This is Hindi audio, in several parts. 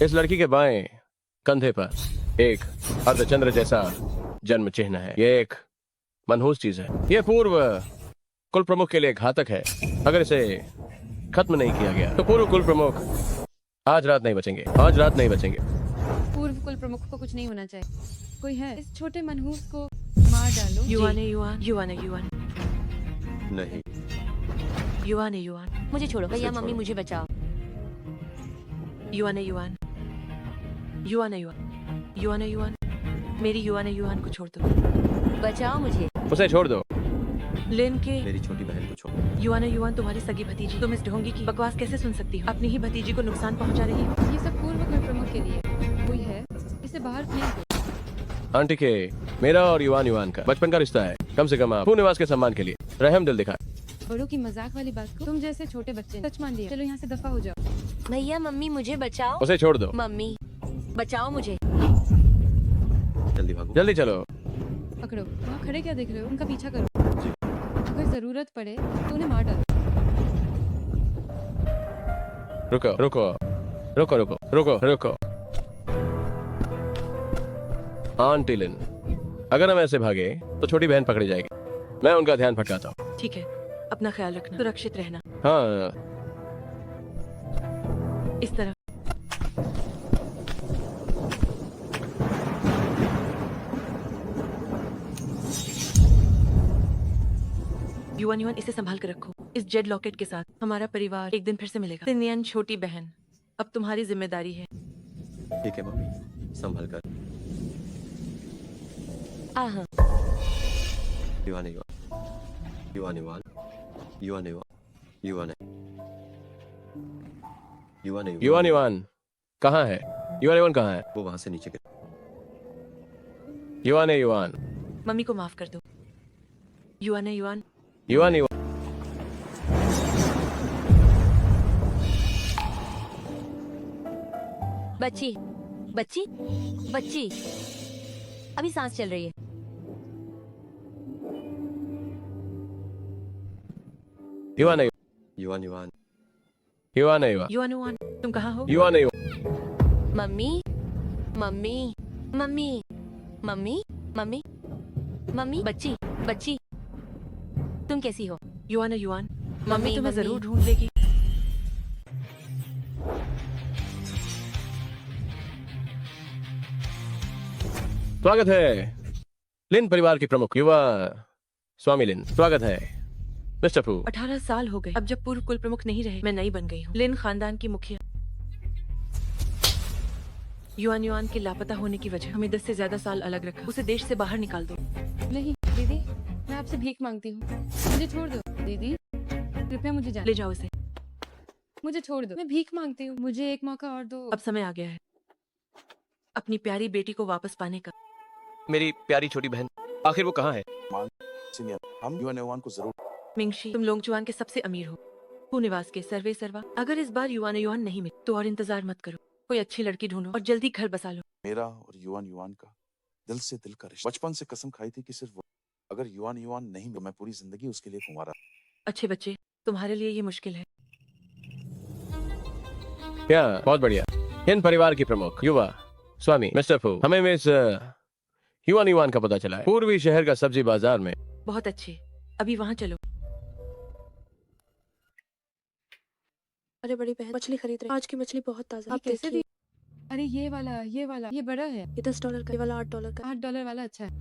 इस लड़की के बाएं कंधे पर एक अर्धचंद्र जैसा जन्म चिन्ह है। ये एक मनहूस चीज है। ये पूर्व कुल प्रमुख के लिए घातक है। अगर इसे खत्म नहीं किया गया तो पूर्व कुल प्रमुख आज रात नहीं बचेंगे। आज रात नहीं बचेंगे। पूर्व कुल प्रमुख को कुछ नहीं होना चाहिए। कोई है? इस छोटे मनहूस को मार डालो। युवान युवान नहीं। युवान मुझे छोड़ो भैया, मम्मी मुझे बचाओ। युवान मेरी युवान को छोड़ दो। बचाओ मुझे। उसे छोड़ दो। लिन के मेरी छोटी बहन को छोड़ो। युवान तुम्हारी सगी भतीजी। तुम इस ढोंगी की बकवास कैसे सुन सकती हो? अपनी ही भतीजी को नुकसान पहुंचा रही हो। ये सब पूर्व कुल प्रमुख के लिए। कोई है? इसे बाहर फेंक दो। आंटी के मेरा और युवान का बचपन का रिश्ता है। कम से कम आप भूनिवास के सम्मान के लिए रहम दिल दिखाए। बड़ों की मजाक वाली बात को तुम जैसे छोटे बच्चे सच मान लिया। चलो यहाँ से दफा हो जाओ। भैया मम्मी मुझे बचाओ। उसे छोड़ दो। मम्मी बचाओ मुझे। जल्दी भागो। जल्दी चलो। पकड़ो। वहाँ खड़े क्या देख रहे हो? उनका पीछा करो। अगर जरूरत पड़े तो उन्हें मार डालो। रुको रुको रुको रुको रुको रुको। आंटी लिन, अगर हम ऐसे भागे तो छोटी बहन पकड़ी जाएगी। मैं उनका ध्यान भटकाता हूँ। ठीक है, अपना ख्याल रखना, सुरक्षित रहना। हाँ। इस तरह युवान इसे संभाल कर रखो। इस जेड लॉकेट के साथ हमारा परिवार एक दिन फिर से मिलेगा। सिनियन छोटी बहन, अब तुम्हारी जिम्मेदारी है। ठीक है मम्मी, संभल कर। आहा। युवान कहाँ है? युवान कहाँ है? वो वहाँ से नीचे गिर। युवान मम्मी को माफ कर दो। युवान बच्ची बच्ची बच्ची अभी सांस चल रही है। युवान तुम कहाँ हो? Mummy mummy mummy mummy mummy mummy बच्ची बच्ची तुम कैसी हो? युवान मम्मी मम्मी, तुम्हें मम्मी। जरूर ढूंढ लेगी। स्वागत है लिन परिवार की प्रमुख युवा स्वामी लिन। स्वागत है मिस्टर फू। 18 साल हो गए। अब जब पूर्व कुल प्रमुख नहीं रहे, मैं नई बन गई हूँ, लिन खानदान की मुखिया। युवान के लापता होने की वजह हमें 10 से ज्यादा साल अलग रखा। उसे देश से बाहर निकाल दो। नहीं दीदी, मैं आपसे भीख मांगती हूँ। मुझे छोड़ दो दीदी, कृपया मुझे जाने। ले जाओ उसे। मुझे छोड़ दो। मैं भीख मांगती हूँ, मुझे एक मौका और दो। अब समय आ गया है अपनी प्यारी बेटी को वापस पाने का। मेरी प्यारी छोटी बहन, आखिर वो कहाँ है? हम युवान को जरूर। मिंगशी, तुम लोंगचुआन के सबसे अमीर हो, भूनिवास के सर्वे सर्वा। अगर इस बार युवान नहीं मिले तो और इंतजार मत करो। कोई अच्छी लड़की ढूंढो और जल्दी घर बसा लो। मेरा और युवान का दिल से दिल का रिश्ता। बचपन से कसम खाई थी कि सिर्फ अगर युवान नहीं तो मैं पूरी जिंदगी उसके लिए कुंवारा। अच्छे बच्चे, तुम्हारे लिए ये मुश्किल है। क्या बहुत बढ़िया। इन परिवार की प्रमुख युवा स्वामी मिस्टर फू, हमें मिस युवान का पता चला है। पूर्वी शहर का सब्जी बाजार में। बहुत अच्छे, अभी वहाँ चलो। अरे बड़ी बहन मछली खरीद रहे। आज की मछली बहुत ताजा। आप कैसे देखिए, अरे ये वाला ये बड़ा है। ये $10 का, ये वाला $8 का। $8 वाला अच्छा है।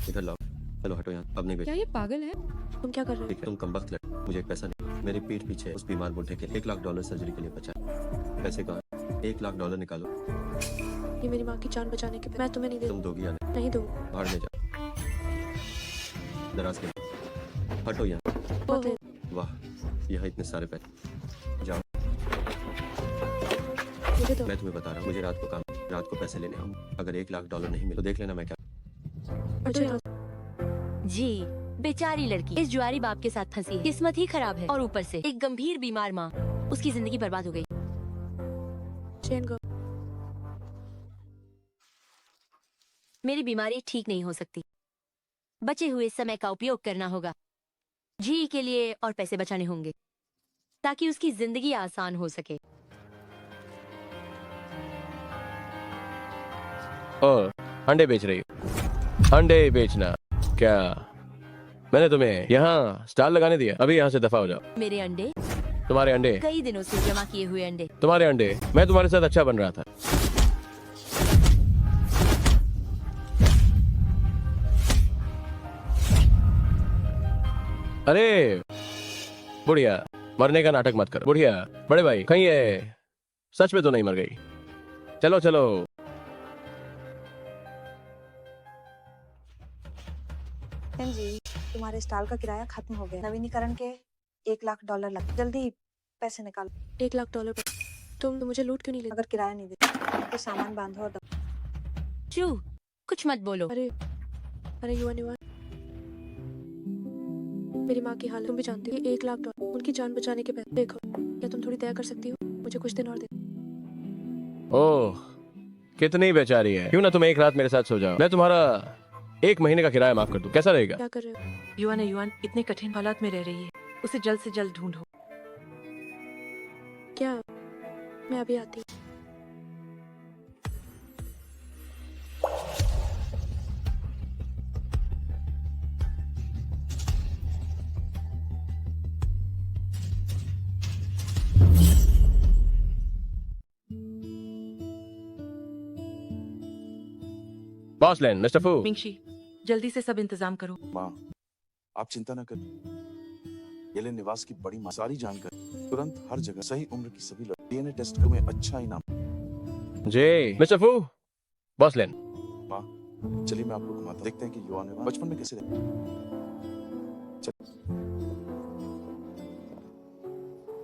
इधर लाओ। चलो हटो यहाँ, अब नहीं क्या ये पागल है? तुम क्या कर रहे हो? ठीक है, तुम कमबख्त लड़के, मुझे एक पैसा नहीं। मेरे पीठ पीछे उस बीमार बुढ़े के लिए $1 लाख सर्जरी के लिए बचा है। पैसे कहाँ? $1 लाख निकालो। ये मेरी माँ की जान बचाने के। मैं तुम्हें नहीं दे। तुम दोगी या नहीं? नहीं दो। बाहर में जाओ। दराज के हटो यहाँ। मत ले। वाह, यहाँ इतने सारे पैसे। जाओ। मुझे दो। मैं तुम्हें बता रहा हूँ, मुझे रात को काम, रात को पैसे लेने आऊँ। अगर $1 लाख नहीं मिले तो देख लेना मैं क्या। हटो यहाँ से। जी बेचारी लड़की इस जुआरी बाप के साथ फंसी है। किस्मत ही खराब है और ऊपर से एक गंभीर बीमार माँ। उसकी जिंदगी बर्बाद हो गई। चैन गो। मेरी बीमारी ठीक नहीं हो सकती। बचे हुए समय का उपयोग करना होगा जी के लिए और पैसे बचाने होंगे ताकि उसकी जिंदगी आसान हो सके। और अंडे बेच रही हो? अंडे बेचना क्या मैंने तुम्हें यहाँ स्टॉल लगाने दिया? अभी यहाँ से दफा हो जाओ। मेरे अंडे, तुम्हारे अंडे, कई दिनों से जमा किए हुए अंडे। तुम्हारे अंडे, मैं तुम्हारे साथ अच्छा बन रहा था। अरे बुढ़िया, मरने का नाटक मत करो। बुढ़िया, बड़े भाई, कहीं ये सच में तो नहीं मर गई? चलो चलो। बहन जी, तुम्हारे स्टॉल का किराया खत्म हो गया। नवीनीकरण के $1,00,000 लग, जल्दी पैसे निकालो। $1,00,000 पर तुम तो मुझे लूट क्यों नहीं लेते? अगर किराया नहीं देते तो सामान बांधो और दो। चू, कुछ मत बोलो। अरे अरे युवान युवान, मेरी माँ की हालत तुम भी जानती हो। $1,00,000 उनकी जान बचाने के पैसे। देखो, क्या तुम थोड़ी दया कर सकती हो? मुझे कुछ दिन और दे। ओह, कितनी बेचारी है। क्यों ना तुम एक रात मेरे साथ सो जाओ, मैं तुम्हारा 1 महीने का किराया माफ कर दूं। कैसा रहेगा? क्या कर रहे हो? युआन है युआन, इतने कठिन हालात में रह रही है, उसे जल्द से जल्द ढूंढो। क्या? मैं अभी आती हूँ। बॉस लैंड, मिस्टर फू। मिंगशी, जल्दी से सब इंतजाम करो। माँ, आप चिंता न करें। येलेन निवास की बड़ी माँ सारी जानकारी तुरंत हर जगह सही उम्र की सभी डीएनए टेस्ट में अच्छा इनाम। जी मिस्टर फू, बॉस लैंड। माँ, चलिए मैं आपको घुमाता हूं। देखते हैं कि युवा ने बचपन में कैसे रहे।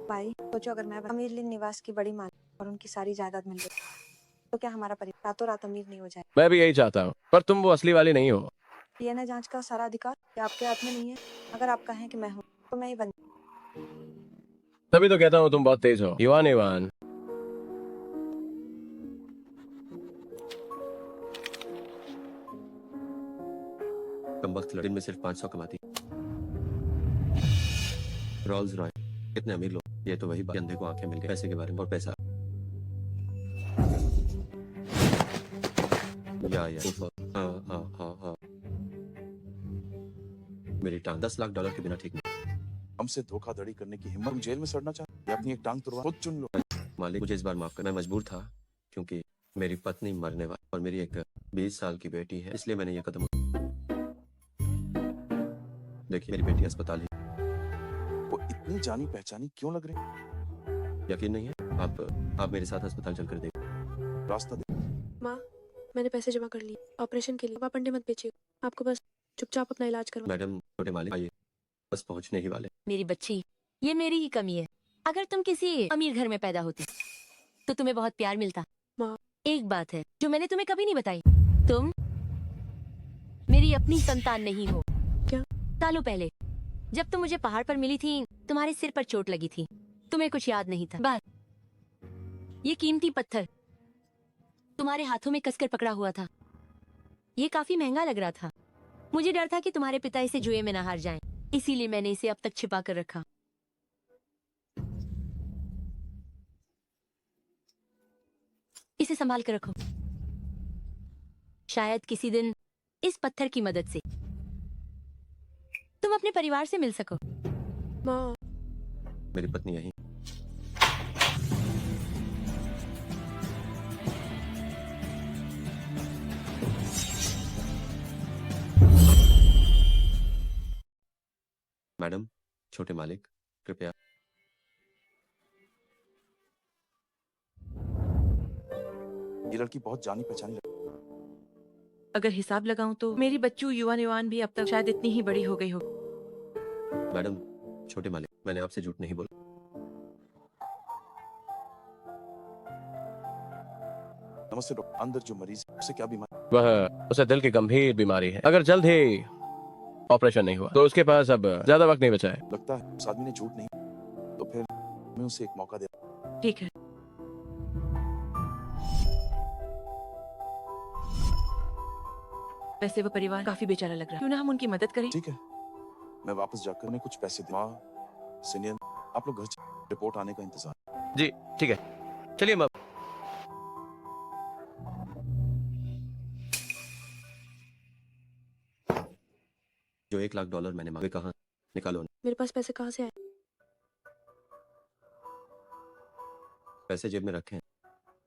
भाई सोचो, अगर मैं अमीर लिन निवास की बड़ी माँ और उनकी सारी जायदाद मिल गई तो क्या हमारा परिवार रातों रात अमीर नहीं हो जाए? मैं भी यही चाहता हूँ, पर तुम वो असली वाली नहीं हो। डीएनए जांच का सारा अधिकार ये आपके हाथ में नहीं है। अगर आप कहें कि मैं हूँ तो मैं ही बन। तभी तो कहता हूँ तुम बहुत तेज हो। युवान युवान, कम वक्त दिन में सिर्फ 500 कमाती। रोल्स रॉय, कितने अमीर लोग। ये तो वही बात, अंधे को आंखें मिल गई पैसे के बारे में। और पैसा या हाँ। मेरी टांग $10,00,000 के बिना ठीक नहीं। हमसे धोखाधड़ी करने की हिम्मत, तुम जेल में सड़ना चाहते या अपनी एक टांग तुड़वा? खुद चुन लो। मालिक, मुझे इस बार माफ कर। मैं मजबूर था क्योंकि मेरी पत्नी मरने वाली और मेरी एक 20 साल की बेटी है, इसलिए मैंने ये कदम उठाया। देखिए, मेरी बेटी अस्पताल है। वो इतनी जानी पहचानी क्यों लग रही? यकीन नहीं है? आप मेरे साथ अस्पताल चलकर देखो। रास्ता दे। माँ, मैंने पैसे जमा कर लिए ऑपरेशन के लिए। अब आप अंडे मत बेचिए, आपको बस चुपचाप अपना इलाज करवा। मैडम, छोटे मालिक आइए, बस पहुंचने ही वाले। मेरी बच्ची, ये मेरी ही कमी है। अगर तुम किसी अमीर घर में पैदा होती तो तुम्हें बहुत प्यार मिलता। माँ, एक बात है जो मैंने तुम्हें कभी नहीं बताई, तुम मेरी अपनी संतान नहीं हो। क्या? सालों पहले जब तुम मुझे पहाड़ पर मिली थी, तुम्हारे सिर पर चोट लगी थी, तुम्हें कुछ याद नहीं था। बस ये कीमती पत्थर तुम्हारे हाथों में कसकर पकड़ा हुआ था। ये काफी महंगा लग रहा था। मुझे डर था कि तुम्हारे पिता इसे जुए में न हार जाएं, इसीलिए मैंने इसे अब तक छिपा कर रखा। इसे संभाल कर रखो। शायद किसी दिन इस पत्थर की मदद से तुम अपने परिवार से मिल सको। माँ, मेरी पत्नी यहीं। मैडम, छोटे मालिक, कृपया। ये लड़की बहुत जानी पहचानी लग। अगर हिसाब लगाऊं तो मेरी बच्चू युआन युआन भी अब तक शायद इतनी ही बड़ी हो गई हो। मैडम, छोटे मालिक, मैंने आपसे झूठ नहीं बोला। नमस्ते डॉक्टर। अंदर जो मरीज है उसे क्या बीमारी? वह उसे दिल की गंभीर बीमारी है। अगर जल्द ही ऑपरेशन नहीं हुआ तो उसके पास अब ज्यादा वक्त नहीं बचा है। लगता है उस आदमी ने झूठ नहीं, तो फिर मैं उसे एक मौका दे। ठीक है। वैसे वो परिवार काफी बेचारा लग रहा है, क्यों ना हम उनकी मदद करें? ठीक है, मैं वापस जाकर उन्हें कुछ पैसे दूंगा। सीनियर, आप लोग घर चलिए, रिपोर्ट आने का इंतजार। जी ठीक है, चलिए। जो $1 लाख मैंने मांगे कहाँ निकालो। मेरे पास पैसे कहाँ से आए? पैसे जेब में रखे हैं।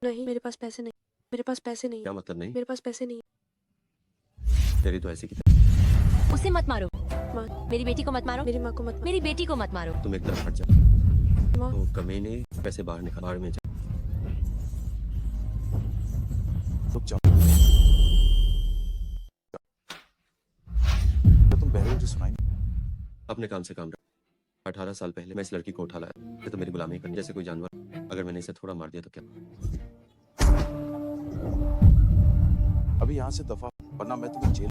नहीं, मेरे पास पैसे नहीं। मेरे पास पैसे नहीं क्या है। मतलब नहीं? मेरे पास पैसे नहीं तेरी तो ऐसी की उसे मत मारो। माँ। मेरी बेटी को मत मारो। मेरी माँ को मत मेरी बेटी को मत मारो। तुम एक तरफ हट जा। माँ। तो कमीने पैसे बाहर निकाल, बाहर में जा। रुक जाओ। क्या तुम बहरे हो जो सुनाई नहीं? अपने काम से काम रख। 18 साल पहले मैं इस लड़की को उठा लाया। ये तो मेरी गुलामी करनी जैसे कोई जानवर। अगर मैंने इसे थोड़ा मार दिया तो क्या? अभी यहाँ से दफा, वरना मैं तुम्हें जेल।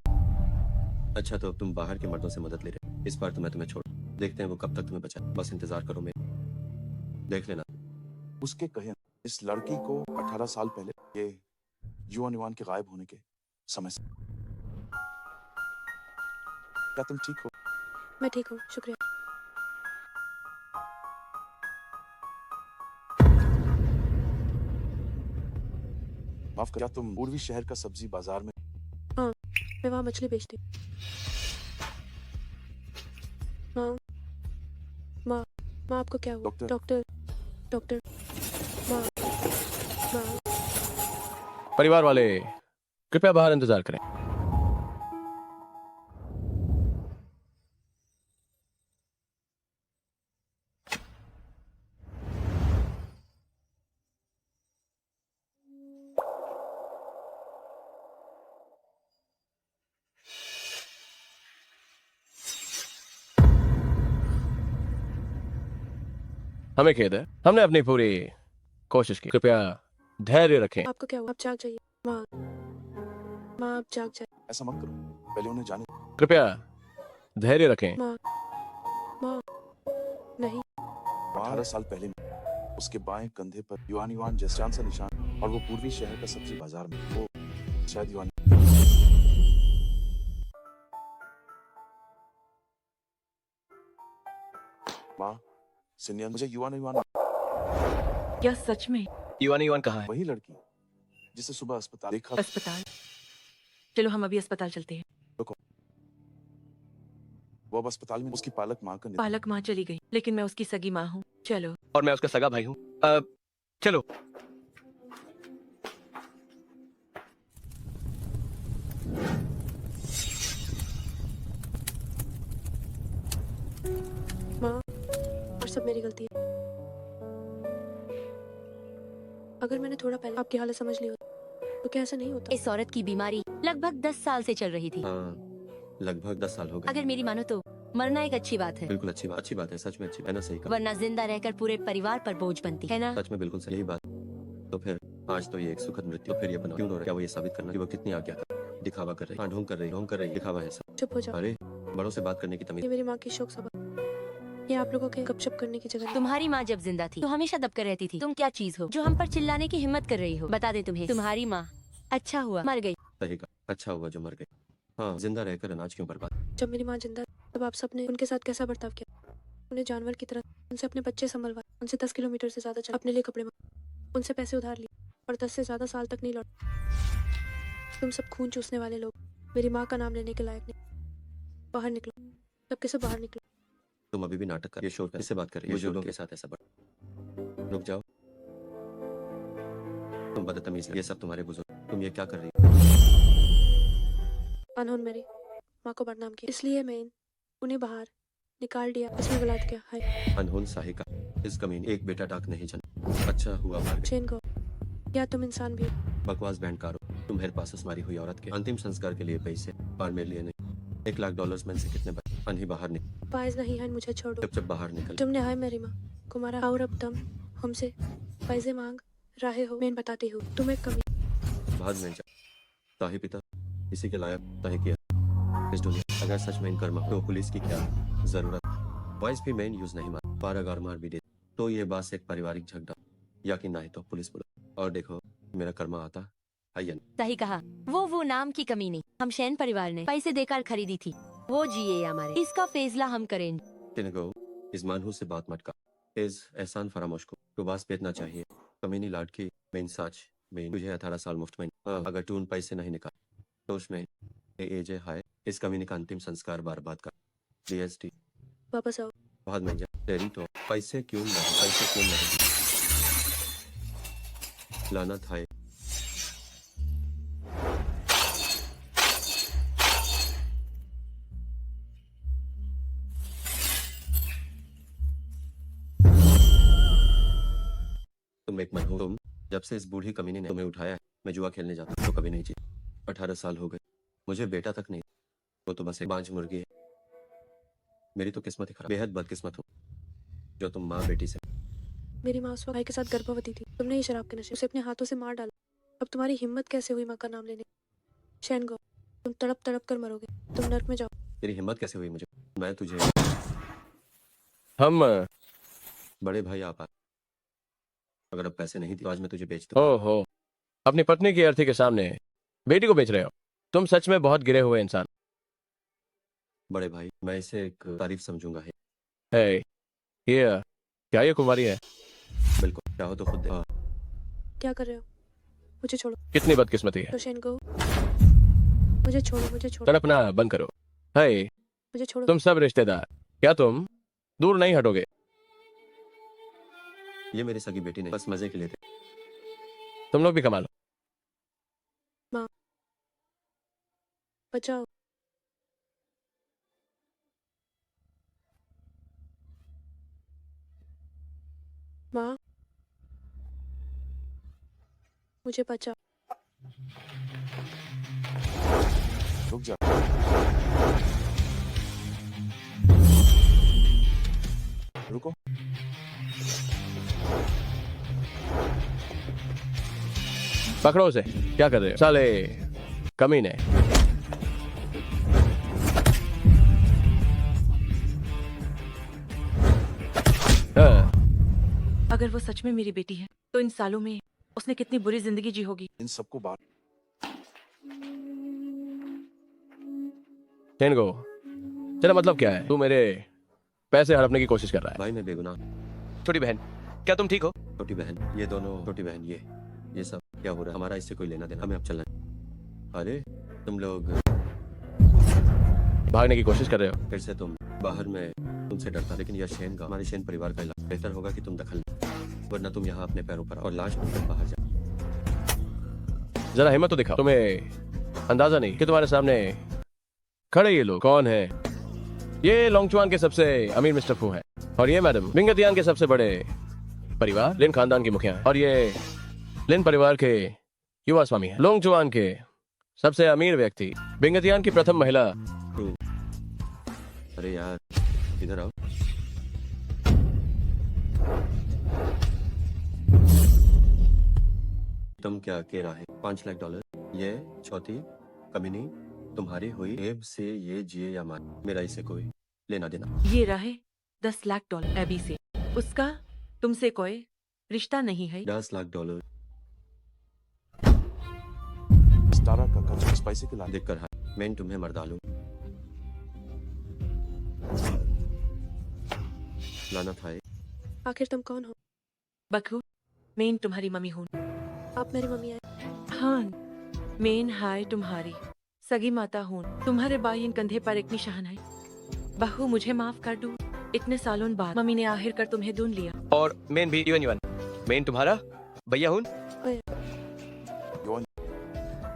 अच्छा तो तुम बाहर के मर्दों से मदद ले रहे। इस बार तो मैं तुम्हें छोड़। देखते हैं वो कब तक तुम्हें बचा। बस इंतजार करो, मैं देख लेना। उसके कहे इस लड़की को 18 साल पहले ये युवान युवान के गायब होने के समय से। क्या तुम ठीक हो? मैं ठीक हूँ, शुक्रिया। माफ कर, क्या तुम पूर्वी शहर का सब्जी बाजार में? मैं वहाँ मछली बेचती हूँ। माँ, माँ, माँ आपको क्या हुआ? डॉक्टर। डॉक्टर, डॉक्टर, माँ, माँ। परिवार वाले कृपया बाहर इंतजार करें। हमें खेद है, हमने अपनी पूरी कोशिश की। कृपया धैर्य रखें। आपको क्या हुआ? आप जाग जाइए। माँ, माँ आप जाग जाइए। ऐसा मत करो, पहले उन्हें जाने। कृपया धैर्य रखें। माँ, माँ, नहीं। 18 साल पहले उसके बाएं कंधे पर युवान युवान जैसा सा निशान, और वो पूर्वी शहर का सब्जी बाजार में। वो शायद युवान। माँ, सिनिया, मुझे युवान युवान क्या सच में? युवान कहाँ है? वही लड़की जिसे सुबह अस्पताल देखा। अस्पताल? चलो हम अभी अस्पताल चलते हैं। वो अब अस्पताल में उसकी पालक माँ का निधन। पालक माँ चली गई, लेकिन मैं उसकी सगी माँ हूँ। चलो। और मैं उसका सगा भाई हूँ। चलो। माँ, और सब मेरी गलती है। अगर मैंने थोड़ा पहले आपकी हालत समझ ली होती तो क्या ऐसा नहीं होता? इस औरत की बीमारी लगभग 10 साल से चल रही थी। हाँ, लगभग 10 साल हो गए। अगर मेरी मानो तो मरना एक अच्छी बात है, बिल्कुल अच्छी बात है। सच में अच्छी है ना? सही कहा। वरना जिंदा रहकर पूरे परिवार पर बोझ बनती है ना। सच में बिल्कुल सही बात। तो फिर आज तो ये एक सुखद मृत्यु, फिर ये बना क्यों रो रहा है? क्या वो ये साबित करना कि वो कितनी आज्ञा कर दिखावा कर रही? हाँ, ढोंग कर रही दिखावा है सब। चुप हो जाओ। अरे बड़ों से बात करने की तमीज। ये मेरी माँ की शोक सभा, ये आप लोगों के गपशप करने की जगह नहीं। तुम्हारी माँ जब जिंदा थी तो हमेशा दबकर रहती थी। तुम क्या चीज हो जो हम पर चिल्लाने की हिम्मत कर रही हो? बता दे तुम्हें, तुम्हारी माँ अच्छा हुआ मर गई। सही कहा, अच्छा हुआ जो मर गई। हाँ, जिंदा रहकर अनाज क्यों बर्बाद? जब मेरी माँ जिंदा थी, तब आप सबने उनके साथ कैसा बर्ताव किया? उन्हें जानवर की तरह, उनसे अपने बच्चे संभलवाए, उनसे 10 किलोमीटर से ज्यादा चल, अपने लिए कपड़े मांगे, उनसे पैसे उधार लिए और 10 से ज्यादा साल तक नहीं लौटे। तुम सब खून चूसने वाले लोग मेरी माँ का नाम लेने के लायक नहीं। बाहर निकलो, सबके सब बाहर निकलो। तुम अभी भी नाटक कर, ये शोर कर, इससे बात कर रही है बुजुर्गों के साथ ऐसा बढ़। रुक जाओ, तुम बदतमीज, ये सब तुम्हारे बुजुर्ग। तुम ये क्या कर रही हो? अनहोन मेरी माँ को बदनाम किया, इसलिए मैं उन्हें बाहर निकाल दिया। इसमें गलत क्या है? अनहोन साहिका, इस कमीने एक बेटा डाक नहीं जना। अच्छा हुआ मर गई। चैन को, क्या तुम इंसान भी हो? बकवास बैंड कारो। तुम्हारे पास उस मारी हुई औरत के अंतिम संस्कार के लिए पैसे, और मेरे लिए नहीं। $1 लाख में से कितने बचे? अनही बाहर निकल। फायज नहीं है, मुझे छोड़ो। चुपचाप बाहर निकल। तुमने है मेरी माँ को मारा और अब तुम हमसे पैसे मांग रहे हो। मैं बताती हूँ, तुम एक कमी। भाग में जा। ताही पिता इसी के लायक ताही किया इस दुनिया। अगर सच में इन कर्म तो पुलिस की क्या जरूरत? वॉइस भी मेन यूज नहीं मार, 12 गार मार भी दे तो ये बस एक पारिवारिक झगड़ा, या कि नहीं तो पुलिस बुला। और देखो मेरा कर्मा आता है। सही कहा, वो नाम की कमी नहीं। हम शैन परिवार ने पैसे देकर खरीदी थी। वो जिए या मरे, इसका फैसला हम करेंगे। तिनको इस मानहूस से बात मत कर। इस एहसान फरामोश को तो बस बेचना चाहिए। कमीनी लाड की मेन साच में तुझे 18 साल मुफ्त में। अगर तू उन पैसे नहीं निकाल तो उसमें एजे हाय इस कमीने का अंतिम संस्कार बर्बाद कर DST वापस आओ। बहुत महंगा तेरी तो पैसे क्यों नहीं लानत है तुम एक मन हो तुम जब से इस बूढ़ी कमीने ने तुम्हें उठाया है मैं जुआ खेलने जाता हूं, तो कभी नहीं जीत 18 साल हो गए मुझे बेटा तक नहीं वो तो बस एक बांझ मुर्गी है मेरी तो किस्मत ही खराब बेहद बदकिस्मत हूँ जो तुम माँ बेटी से मेरी माँ उस वक्त भाई के साथ गर्भवती थी। तुमने ही शराब के नशे उसे अपने हाथों से मार डाला। अब तुम्हारी हिम्मत कैसे हुई माँ का नाम लेने? शैनगो, तुम तड़प तड़प कर मरोगे। तुम नर्क में जाओ। तेरी हिम्मत कैसे हुई मुझे मैं तुझे हम बड़े भाई आप अगर अब पैसे नहीं थे तो आज मैं तुझे बेच दूं ओहो, अपनी पत्नी की अर्थी के सामने बेटी को बेच रहे हो। तुम सच में बहुत गिरे हुए इंसान। बड़े भाई मैं इसे एक तारीफ समझूंगा है है ये क्या ये कुमारी है? बिल्कुल चाहो तो खुद देखो। क्या कर रहे हो? मुझे छोड़ो। कितनी बदकिस्मती है। तो शैनगो, मुझे छोड़ो, मुझे छोड़ो, तड़पना बंद करो। है मुझे छोड़ो। तुम सब रिश्तेदार, क्या तुम दूर नहीं हटोगे? ये मेरी सगी बेटी नहीं बस मजे के लिए थे तुम लोग भी कमा लो। बचाओ। माँ, मुझे बचाओ। रुक जा। रुको। पकड़ो उसे। क्या कर रहे हो साले कमीने? हाँ, अगर वो सच में मेरी बेटी है तो इन सालों में उसने कितनी बुरी जिंदगी जी होगी। इन सबको बाहर टेनगो, तेरा मतलब क्या है? तू मेरे पैसे हड़पने की कोशिश कर रहा है। भाई मैं बेगुनाह छोटी बहन, क्या तुम ठीक हो? छोटी बहन ये दोनों छोटी बहन ये सब क्या हो रहा है हमारा इससे कोई लेना देना हमें अब चलना है। अरे तुम लोग भागने की कोशिश कर रहे हो? फिर से तुम बाहर में तुमसे डरता लेकिन यह शेन का हमारे शेन परिवार का इलाका बेहतर होगा कि तुम दखल लो, वरना तुम यहाँ अपने पैरों पर आओ और लाश बनकर बाहर जाओ। जरा हिम्मत तो दिखाओ। तुम्हें अंदाजा नहीं कि तुम्हारे सामने खड़े ये लोग कौन है? ये लोंगचुआन के सबसे अमीर मिस्टर फू है और ये मैडम बिंगतियान के सबसे बड़े परिवार लिन खानदान की मुखिया है और ये लिन परिवार के युवा स्वामी है। लोंगचुआन के सबसे अमीर व्यक्ति बिंगतियान की प्रथम महिला। अरे यार इधर आओ। तुम क्या कह रहा है? $5 लाख ये चौथी कमीनी तुम्हारी हुई एब से ये जिए या मान मेरा इसे कोई लेना देना ये रहे $10 लाख एबी से। उसका तुमसे कोई रिश्ता नहीं है। $10 लाख स्टारा का कर्ज इस पैसे के लाने देखकर हाय मैं तुम्हें मर डालूं। लाना था आखिर तुम कौन हो? बखू मैं तुम्हारी मम्मी हूँ। आप मेरी मम्मी है। हाँ मैं हाय तुम्हारी सगी माता हूँ। तुम्हारे बाई इन कंधे पर एक निशान है। बहू मुझे माफ कर दो। इतने सालों बाद मम्मी ने आखिर कर तुम्हें ढूंढ लिया। और मेन भी यून मेन तुम्हारा भैया हूँ।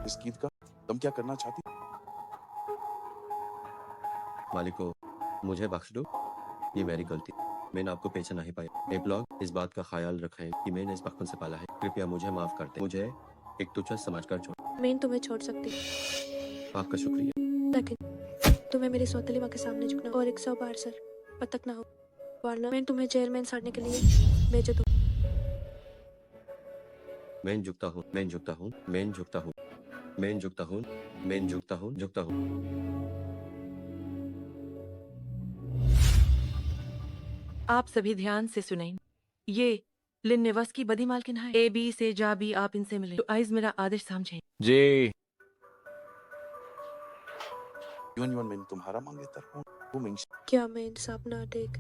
इस गीत का तुम क्या करना चाहती? मालिक को मुझे बख्श दो ये मेरी गलती मैंने आपको पहचान नहीं पाया। एक लोग इस बात का ख्याल रखें कि मैंने इस बचपन से पाला है। कृपया मुझे माफ कर दे मुझे एक तुच्छ समझकर छोड़। मैं तुम्हें छोड़ सकती, आपका शुक्रिया लेकिन तुम्हें मेरी सौतेली माँ के सामने झुकना और 100 बार सर पटकना हो, वरना मैं तुम्हें जेल में साड़ने के लिए भेज दूँ। मैं झुकता हूँ मैं झुकता हूँ मैं झुकता हूँ मैं झुकता हूँ मैं झुकता हूँ झुकता हूँ। आप सभी ध्यान से सुनें। ये लिन निवास की बदी मालकिन है। ए बी से जा भी आप इनसे मिले तो आइज मेरा आदेश समझें। जी यून मैं तुम्हारा मंगेतर हूँ। वो मिंग क्या मैं इंसाफ ना देख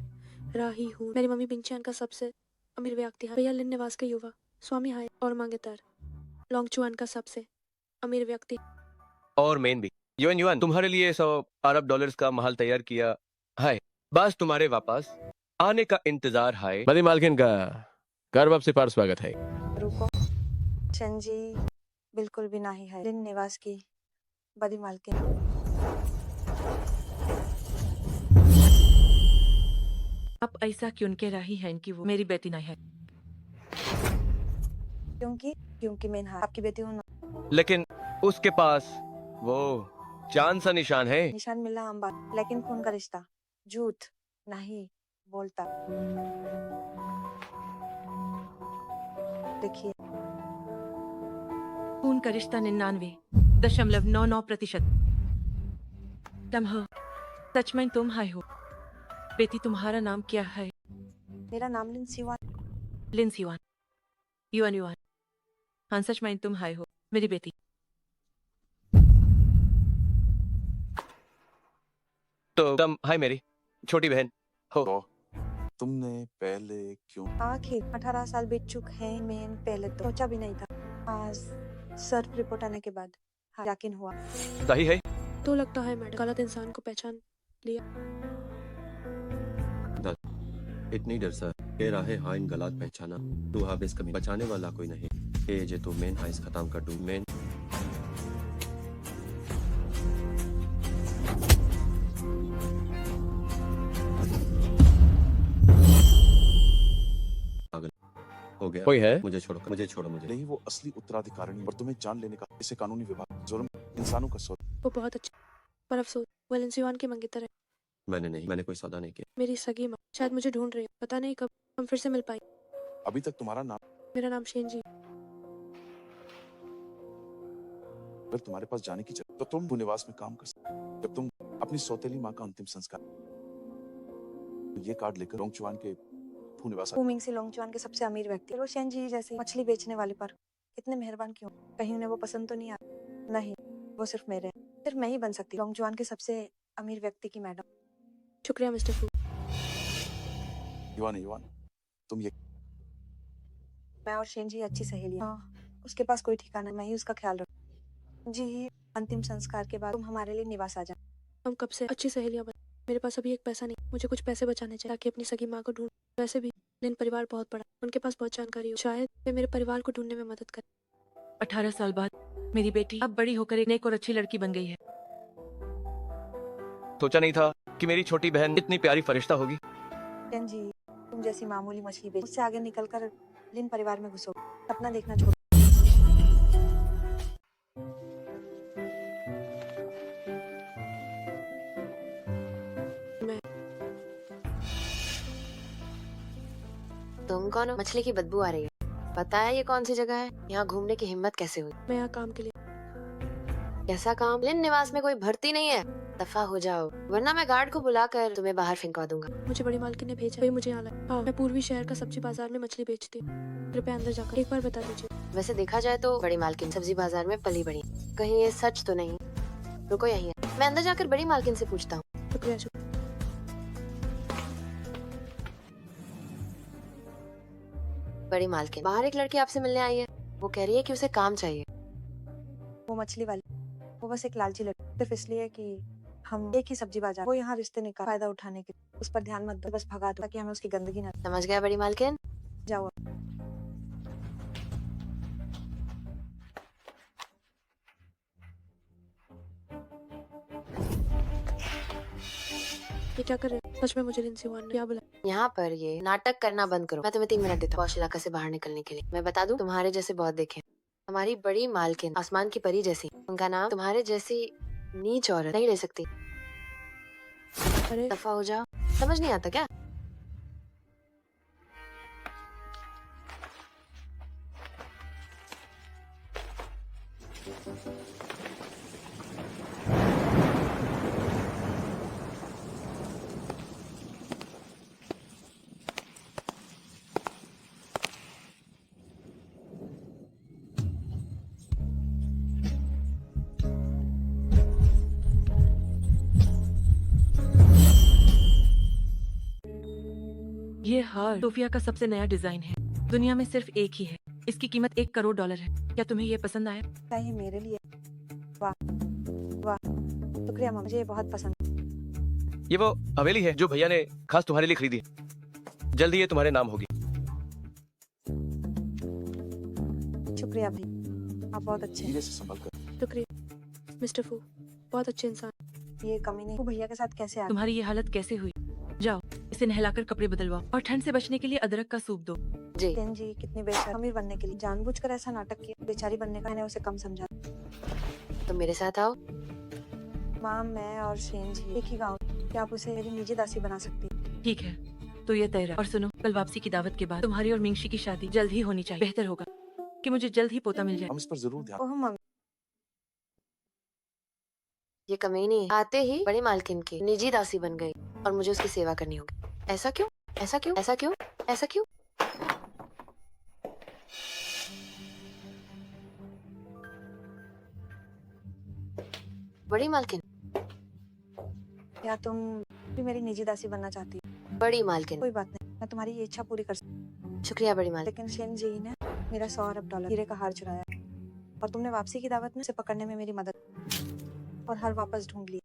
रही हूँ? मेरी मम्मी बिंगचियान का सबसे अमीर व्यक्ति है। भैया लिन निवास के युवा स्वामी हाय और मांगेतर लोंगचुआन का सबसे अमीर व्यक्ति। और मेन भी युआन युआन तुम्हारे लिए 100 अरब डॉलर्स का महल तैयार किया है, बस तुम्हारे वापस आने का इंतजार है। बड़ी मालकिन का गर्व से पार स्वागत है। रुको, चंजी बिल्कुल भी नहीं है लिन निवास की बड़ी मालकिन। आप ऐसा क्यों कह रही हैं कि वो मेरी बेटी नहीं है? क्योंकि मैं आपकी बेटी हूँ ना। लेकिन उसके पास वो चांद सा निशान है। निशान मिला हम बात, लेकिन खून का रिश्ता झूठ नहीं बोलता। देखिए, खून का रिश्ता 99.99% तुम हो, सच में तुम है हो। बेटी तुम्हारा नाम क्या है? मेरा नाम लिन सिवान। लिंस युआन। युआन युआन, हाँ सच में तुम है हो मेरी बेटी। तो तुम है मेरी छोटी बहन हो। तो तुमने पहले क्यों? आखिर 18 साल बीत चुके हैं। मैं पहले तो सोचा भी नहीं था। आज सर्फ रिपोर्ट आने के बाद यकीन हुआ। सही है। तो लगता है मैडम गलत इंसान को पहचान लिया। इतनी डर सर के राहे हाइन गलत पहचाना तू हाबिस कमी बचाने वाला कोई नहीं। ए जे तू मेन हाइस खत्म कर दूं मेन। पागल हो गया। कोई है? मुझे छोड़ो मुझे। नहीं, वो असली उत्तराधिकारी और तुम्हें जान लेने का इसे कानूनी विभाग जुर्म इंसानों का सौदा। वो बहुत अच्छा, पर अफसोस वो लिन सिवान की मंगेतर है। मैंने कोई सौदा नहीं किया। मेरी सगी माँ शायद मुझे ढूंढ रही है। पता नहीं कब हम फिर से मिल पाए। अभी तक तुम्हारा नाम, मेरा नाम शेनजी। अगर तुम्हारे पास जाने की जगह तो तुम भूनिवास में काम कर सकते। जब तुम अपनी सौतेली माँ का अंतिम संस्कार, तो ये कार्ड लेकर लोंगचुआन के भूनिवास मिंग से लोंगचुआन के सबसे अमीर व्यक्ति वो शेनजी जैसे मछली बेचने वाले पर इतने मेहरबान क्यों? कहीं उन्हें वो पसंद तो नहीं आता? नहीं, वो सिर्फ मेरे हैं। सिर्फ मैं ही बन सकती लोंगचुआन के सबसे अमीर व्यक्ति की मैडम। शुक्रिया मिस्टर फू। युवान, तुम ये मैं और शेनजी अच्छी सहेली। हाँ, उसके पास कोई ठिकाना, मैं ही उसका ख्याल रखूं। जी, अंतिम संस्कार के बाद तुम हमारे लिए निवास आ जाओ। हम कब से अच्छी सहेलियां बने। मेरे पास अभी एक पैसा नहीं, मुझे कुछ पैसे बचाने चाहिए ताकि अपनी सगी माँ को ढूंढ। वैसे भी लिन परिवार बहुत बड़ा, उनके पास बहुत जानकारी हो। शायद वे मेरे परिवार को ढूंढने में मदद करें। 18 साल बाद मेरी बेटी अब बड़ी होकर एक नेक और अच्छी लड़की बन गई है। सोचा नहीं था कि मेरी छोटी बहन इतनी प्यारी फरिश्ता होगी। शेनजी, तुम जैसी मामूली मछली बेच उससे आगे निकलकर लिन परिवार में घुसो। सपना देखना छोड़ो। तुम कौन हो? मछली की बदबू आ रही है। पता है ये कौन सी जगह है? यहाँ घूमने की हिम्मत कैसे हुई? मैं यहाँ काम के लिए। कैसा काम? लिन निवास में कोई भर्ती नहीं है। दफा हो जाओ, वरना मैं गार्ड को बुलाकर तुम्हें बाहर फेंकवा दूंगा। मुझे बड़ी मालकिन ने भेजा, वही मुझे यहाँ लाया। हाँ, मैं पूर्वी शहर का सब्जी बाजार में मछली बेचती हूँ। कृपया अंदर जाकर एक बार बता दीजिए। वैसे देखा जाए तो बड़ी मालकिन सब्जी बाजार में पली बड़ी। कहीं ये सच तो नहीं? रुको यहीं है, मैं अंदर जाकर बड़ी मालकिन से पूछता हूँ। शुक्रिया। बड़ी मालकिन, बाहर एक लड़की आपसे मिलने आई है। वो कह रही है कि उसे काम चाहिए। वो मछली वाली, वो बस एक लालची लड़की, सिर्फ इसलिए कि हम एक ही सब्जी बाजार। वो यहाँ रिश्ते का फायदा उठाने के, उस पर ध्यान मत दो, बस भगा दो ताकि हमें उसकी गंदगी ना। समझ गया बड़ी मालकिन? जाओ। ये क्या कर रहे हो? सच में मुझे लिन सिवान ने क्या बुलाया? यहाँ पर ये नाटक करना बंद करो। मैं तुम्हें 3 मिनट देता हूँ पौष इलाका से बाहर निकलने के लिए। मैं बता दूं, तुम्हारे जैसे बहुत देखे। हमारी बड़ी मालकिन आसमान की परी जैसी, उनका नाम तुम्हारे जैसी नीच औरत नहीं ले सकती। अरे दफा हो जाओ, समझ नहीं आता क्या? ये हार सोफिया का सबसे नया डिजाइन है। दुनिया में सिर्फ एक ही है। इसकी कीमत $1 करोड़ है। क्या तुम्हें ये पसंद आया? क्या ये मेरे लिए? वाह, वाह, शुक्रिया मम्मी, मुझे ये बहुत पसंद। ये वो हवेली है जो भैया ने खास तुम्हारे लिए खरीदी है। जल्द ही ये तुम्हारे नाम होगी। शुक्रिया भाई, आप बहुत अच्छे हैं। धीरे से संभल कर। शुक्रिया मिस्टर फू, बहुत अच्छे इंसान। ये कमी नहीं, वो भैया के साथ कैसे आ तुम्हारी ये हालत कैसे हुई? जाओ, इसे नहलाकर कपड़े बदलवाओ और ठंड से बचने के लिए अदरक का सूप दो। जी सेन जी कितनी बेशर्म, अमीर बनने के लिए जानबूझकर ऐसा नाटक किया। बेचारी बनने का मैंने उसे कम समझा। तुम मेरे साथ आओ। माँ, मैं और सेन जी एक ही गाँव, क्या आप उसे मेरी निजी दासी बना सकती? ठीक है, तो ये तय रहा। और सुनो, कल वापसी की दावत के बाद तुम्हारी और मिंगशी की शादी जल्द ही होनी चाहिए। बेहतर होगा कि मुझे जल्द ही पोता मिल जाए। हम इस पर जरूर ध्यान। ओह मम्मी, ये कमीनी आते ही बड़ी मालकिन की निजी दासी बन गई और मुझे उसकी सेवा करनी होगी। ऐसा क्यों? ऐसा क्यों? ऐसा क्यों? ऐसा क्यों? बड़ी मालकिन, क्या तुम भी मेरी निजी दासी बनना चाहती हो? बड़ी मालकिन। कोई बात नहीं, मैं तुम्हारी ये इच्छा पूरी कर सकती शुक्रिया बड़ी मालकिन। लेकिन सेन जी ने मेरा 100 अरब डॉलर हीरे का हार चुराया और तुमने वापसी की दावत में उसे पकड़ने में मेरी मदद और हार वापस ढूंढ लिया।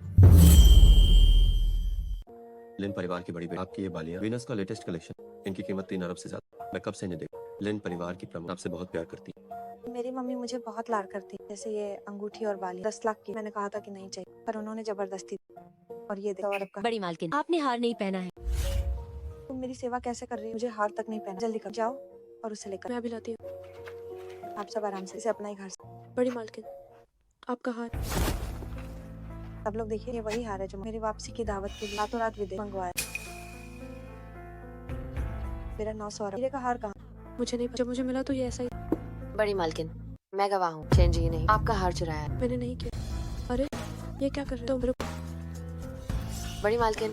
लिन परिवार की बड़ी बेटी, आपकी ये बालियां वीनस का लेटेस्ट कलेक्शन, इनकी कीमत 3 अरब से ज्यादा। मैं कब से इन्हें देखा। लिन परिवार की प्रमुख आपसे बहुत प्यार करती है। मेरी मम्मी मुझे बहुत लाड करती है, जैसे ये अंगूठी और बाली 10 लाख की। मैंने कहा था कि नहीं चाहिए, पर उन्होंने जबरदस्ती दी। और ये देखो अरब का। बड़ी मालकिन, आपने हार नहीं पहना है। तुम मेरी सेवा कैसे कर रही हो? मुझे हार तक नहीं पहना। जल्दी कर जाओ और उसे लेकर। मैं अभी लाती हूँ। आप सब आराम से इसे अपना ही घर से। बड़ी मालकिन, आपका हार। सब लोग देखिए, ये वही हार है जो मेरी वापसी की दावत के लिए रातों रात विदेश मंगवाया। मेरा 900 अरब हीरे का हार कहाँ? मुझे नहीं, जब मुझे मिला तो ये ऐसा ही। बड़ी मालकिन, मैं गवाह हूँ। सेन जी ने आपका हार चुराया है। मैंने नहीं किया। अरे ये क्या कर रहे हो? तो बड़ी मालकिन,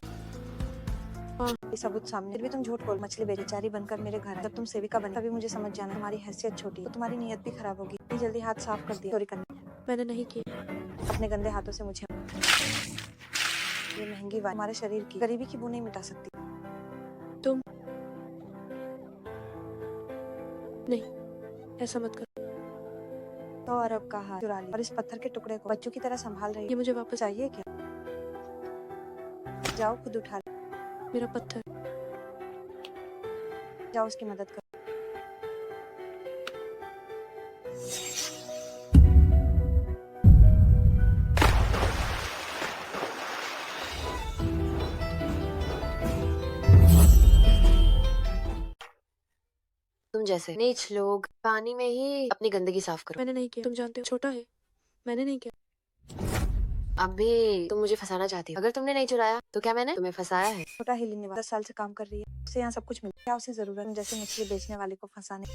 ये सबूत सामने, फिर भी तुम झूठ बोल। मछली बेचारी बनकर मेरे घर, जब तुम सेविका बनी तभी मुझे समझ जाना तुम्हारी हैसियत छोटी है, तो तुम्हारी नीयत भी खराब होगी। इतनी जल्दी हाथ साफ कर दिया चोरी करने। मैंने नहीं किया। अपने गंदे हाथों से मुझे ये महंगी वाइन हमारे शरीर की गरीबी की बू नहीं मिटा सकती। तुम नहीं, ऐसा मत कर। 100 अरब का हार चुरा लिया और इस पत्थर के टुकड़े को बच्चों की तरह संभाल रही ये है। मुझे वापस चाहिए क्या? जाओ खुद उठा लो। मेरा पत्थर। जाओ उसकी मदद करो। तुम जैसे नीच लोग पानी में ही अपनी गंदगी साफ करो। मैंने नहीं किया। तुम जानते हो छोटा है, मैंने नहीं किया। अब भी तुम मुझे फंसाना चाहती हो। अगर तुमने नहीं चुराया तो क्या मैंने तुम्हें फंसाया है? छोटा ही निवास 10 साल से काम कर रही है, उसे यहाँ सब कुछ मिला। क्या उसे जरूरत है जैसे मछली बेचने वाले को फंसाने?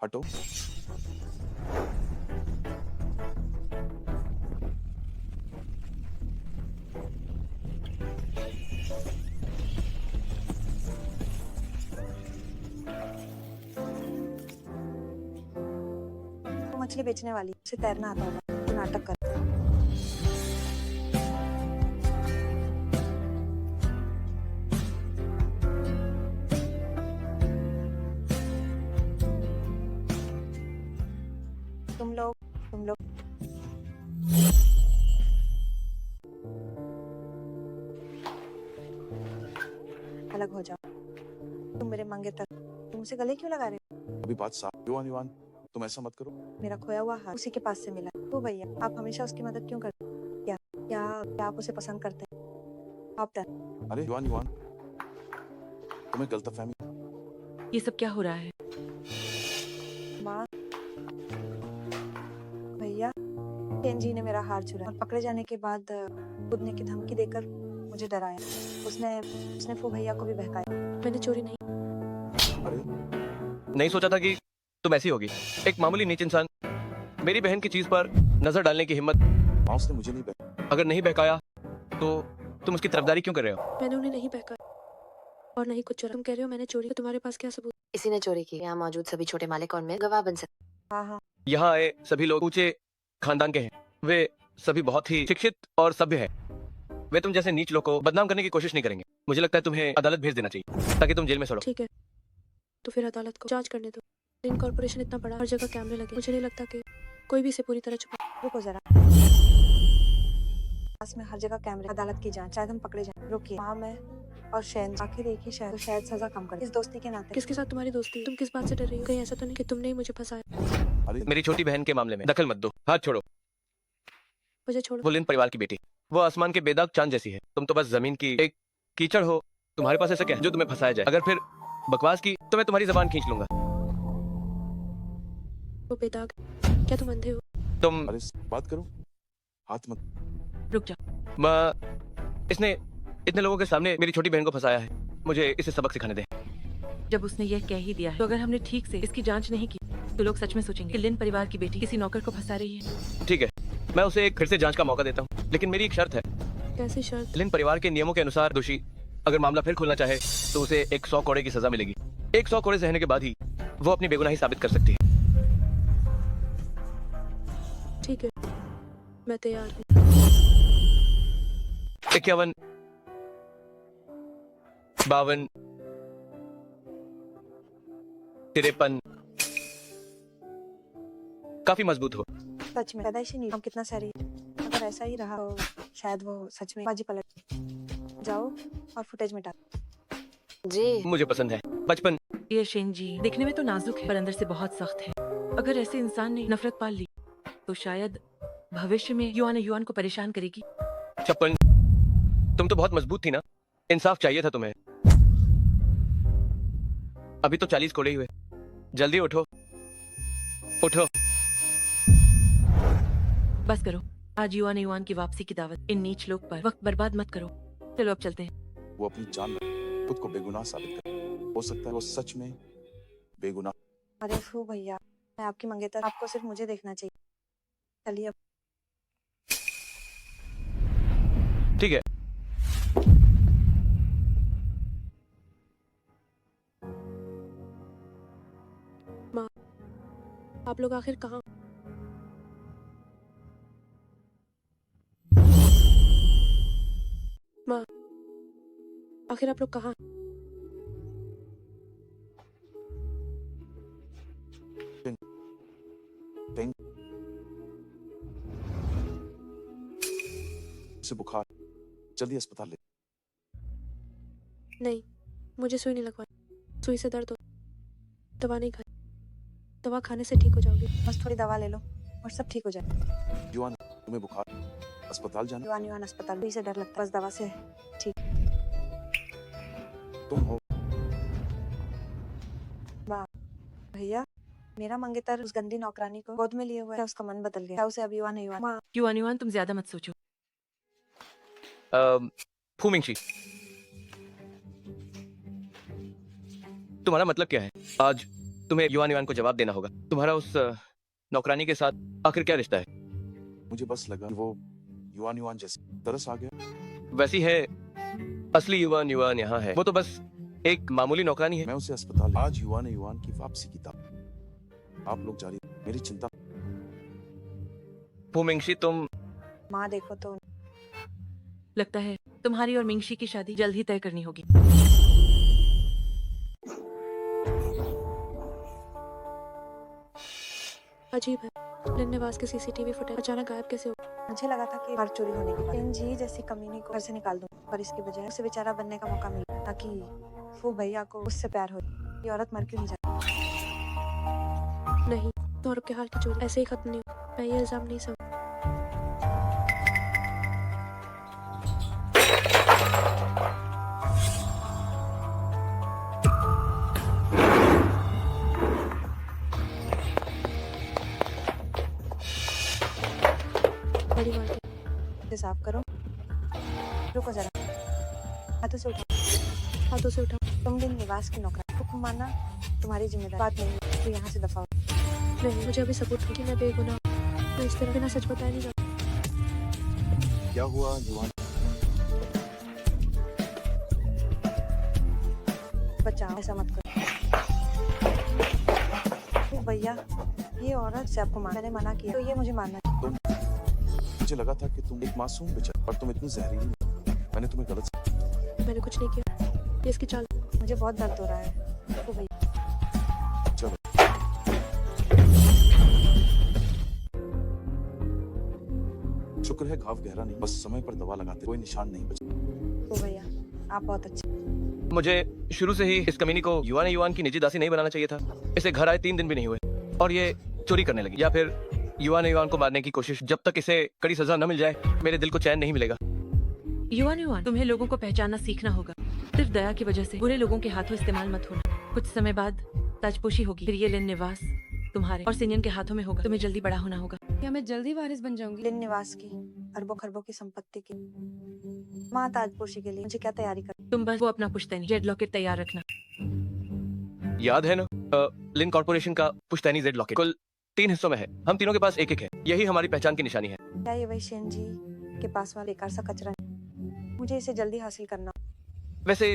हटो। वो मछली बेचने वाली, उसे तैरना आता होगा, तो नाटक कर। तुम लोग अलग हो जाओ। तुम मेरे मंगेतर, तुम उसे गले क्यों लगा रहे हो? अभी बात साफ। युवान, तुम ऐसा मत करो। मेरा खोया हुआ हार उसी के पास से मिला। वो भैया, आप हमेशा उसकी मदद क्यों करते हैं? क्या क्या क्या आप उसे पसंद करते हैं? आप डर। अरे युवान, तुम्हें गलतफहमी। ये सब क्या हो रहा है? माँ, भैया, सेन जी ने मेरा हार चुराया और पकड़े जाने के बाद कूदने की धमकी देकर मुझे डराया। उसने फू भैया को भी बहकाया। मैंने चोरी नहीं। अरे नहीं सोचा था कि तुम ऐसी होगी। एक मामूली नीच इंसान मेरी बहन की चीज पर नजर डालने की हिम्मत। माँ, उसने मुझे नहीं बहकाया। अगर नहीं बहकाया तो तुम उसकी तरफदारी क्यों कर रहे हो? मैंने उन्हें नहीं बहकाया और नहीं कुछ चोरा। तुम कह रहे हो मैंने चोरी, तो तुम्हारे पास क्या सबूत? इसी ने चोरी की। यहाँ मौजूद सभी छोटे मालिक और मैं गवाह बन सकते। हाँ हाँ, यहाँ आए सभी लोग ऊंचे खानदान के हैं। वे सभी बहुत ही शिक्षित और सभ्य हैं। वे तुम जैसे नीच लोग को बदनाम करने की कोशिश नहीं करेंगे। मुझे लगता है तुम्हें अदालत भेज देना चाहिए ताकि तुम जेल में सड़ो। ठीक है, तो फिर अदालत को जांच करने दो। इन कॉर्पोरेशन इतना बड़ा, हर जगह कैमरे लगे, मुझे नहीं लगता कि कोई भी इसे पूरी तरह छुपा। रुको जरा, पास में हर जगह कैमरे, अदालत की जांच, शायद हम पकड़े जाएं। रुकिए, वहाँ मैं और शैन आखिर एक ही शहर, तो शायद सजा कम कर इस दोस्ती के नाते। किसके साथ तुम्हारी दोस्ती? तुम किस बात से डर रही हो? कहीं ऐसा तो नहीं कि तुमने ही मुझे फंसाया? अरे मेरी छोटी बहन के मामले में दखल मत दो, हाथ छोड़ो। मुझे छोड़ो। वो लिन परिवार की बेटी, वो आसमान के बेदाग चांद जैसी है। तुम तो बस जमीन की एक कीचड़ हो। तुम्हारे पास ऐसा क्या है जो तुम्हें फंसाया जाए? अगर फिर बकवास की तो मैं तुम्हारी जबान खींच लूंगा। वो बेदाग, क्या तुम अंधे हो? तुम अरे बात करो, हाथ मत। रुक जाओ। इसने इतने लोगों के सामने मेरी छोटी बहन को फंसाया है। मुझे इसे सबक सिखाने दे। जब उसने यह कह ही दिया है, तो अगर हमने ठीक से इसकी जांच नहीं की तो लोग सच में सोचेंगे कि लिन परिवार की बेटी किसी नौकर को फंसा रही है। ठीक है, मैं उसे एक फिर से जांच का मौका देता हूँ, लेकिन मेरी एक शर्त है। कैसी शर्त? लिन परिवार के नियमों के अनुसार दोषी अगर मामला फिर खोलना चाहे तो उसे एक 100 कोड़े की सजा मिलेगी। 100 कोड़े सहने के बाद ही वो अपनी बेगुनाही साबित कर सकती है। ठीक है, मैं तैयार हूँ। 51, 52, 53। काफी मजबूत हो। सच में पैदाइशी नहीं, हम कितना सही। अगर ऐसा ही रहा तो शायद वो सच में बाजी पलट। जाओ और फुटेज मिटा। जी मुझे पसंद है बचपन। ये शेन जी दिखने में तो नाजुक है पर अंदर से बहुत सख्त है। अगर ऐसे इंसान ने नफरत पाल ली तो शायद भविष्य में युआन को परेशान करेगी। छप्पन, तुम तो बहुत मजबूत थी ना, इंसाफ चाहिए था तुम्हें। अभी तो 40 कोड़े ही हुए। जल्दी उठो, उठो। बस करो, आज युआन की वापसी की दावत। इन नीच लोग पर वक्त बर्बाद मत करो। चलो अब चलते हैं। वो अपनी जान में खुद को बेगुनाह साबित करे। हो सकता है वो सच में बेगुनाह। अरे फू भैया, मैं आपकी मंगेतर, आपको सिर्फ मुझे देखना चाहिए। चलिए अब। ठीक है। आप लोग आखिर कहाँ? माँ, आखिर आप लोग कहाँ? से बुखार, जल्दी अस्पताल ले। नहीं, मुझे सुई नहीं लगवानी। सुई से दर्द हो, दवा नहीं खानी। दवा खाने से ठीक हो जाओगे। बस थोड़ी दवा ले लो और सब ठीक हो जाए। युआन, तुम्हें बुखार, अस्पताल जाना। युआन अस्पताल भी से डर लगता है, बस दवा से ठीक। तुम हो भैया, मेरा मंगेतर उस गंदी नौकरानी को गोद में लिए हुआ है। उसका मन बदल गया। उसे अब युआन माँ। युआन तुम ज्यादा मत सोचो। फूमिंगशी, तुम्हारा मतलब क्या है? आज तुम्हें युआन को जवाब देना होगा। तुम्हारा उस नौकरानी के साथ आखिर क्या रिश्ता है? मुझे बस लगा कि वो युआन जैसे तरस आ गया। वैसी है असली युआन यहाँ है। वो तो बस एक मामूली नौकरानी है। मैं उसे अस्पताल, आज युआन की वापसी की दावत। आप लोग जारी, मेरी चिंता। फूमिंगशी, तुम माँ देखो तो। लगता है तुम्हारी और मिंगशी की शादी जल्द ही तय करनी होगी। अजीब है, लिन निवास के सीसीटीवी फुटेज अचानक गायब कैसे हो? मुझे लगा था कि घर चोरी होने के बाद जी जैसी कमीनी को घर से निकाल दूं, पर इसके बजाय उसे बेचारा बनने का मौका मिला ताकि फू भैया को उससे प्यार हो। ये औरत मर क्यों नहीं जाती? नहीं, सौरभ के हाल की चोरी ऐसे ही खत्म नहीं हो। मैं ये इल्जाम नहीं समझ। बड़ी बात है। इसे साफ करो। रुको जरा, हाथों से उठाओ। हाथों से उठाओ। तुम दिन निवास की नौकरानी, हुक्म मानना तुम्हारी जिम्मेदारी। बात नहीं तो यहाँ से दफा हो। नहीं, मुझे अभी सबूत हो कि मैं बेगुनाह हूं। मैं इस तरह बिना सच बताए नहीं जाता। क्या हुआ युआन? बचाओ, ऐसा मत करो। फू भैया, ये औरत से आपको मैंने मना किया तो ये मुझे मानना। मुझे लगा था कि तुम एक मासूम बेचारा, पर तुम इतनी जहरीली। मैंने तुम्हें गलत मैंने कुछ नहीं किया, ये इसकी चाल। मुझे बहुत दर्द हो रहा है। तो भैया चलो शुक्र है घाव गहरा नहीं, बस समय पर दवा लगाते कोई निशान नहीं बचा। तो भैया आप बहुत अच्छे। मुझे शुरू से ही इस कमीनी को युवान की निजी दासी नहीं बनाना चाहिए था। इसे घर आए 3 दिन भी नहीं हुए और ये चोरी करने लगी। या फिर युवान को मारने की कोशिश। जब तक इसे कड़ी सजा न मिल जाए मेरे दिल को चैन नहीं मिलेगा। युवान, तुम्हें लोगों को पहचानना सीखना होगा। सिर्फ दया की वजह से बुरे लोगों के हाथों इस्तेमाल मत होना। कुछ समय बाद ताजपोशी होगी, फिर ये लिन निवास तुम्हारे और सिनियन के हाथों में होगा। तुम्हें जल्दी बड़ा होना होगा। क्या मैं जल्दी वारिस बन जाऊंगी? लिन निवास की अरबों खरबों की संपत्ति की माँ ताजपोशी के लिए मुझे क्या तैयारी कर? तुम बस वो अपना पुश्तैनी जेड लॉकेट तैयार रखना। याद है ना लिन कॉर्पोरेशन का पुश्तैनी जेड लॉकेट कुल 3 हिस्सों में है। हम तीनों के पास एक है। यही हमारी पहचान की निशानी है। क्या ये वही शेन जी के पास वाला बेकार सा कचरा है? मुझे इसे जल्दी हासिल करना। वैसे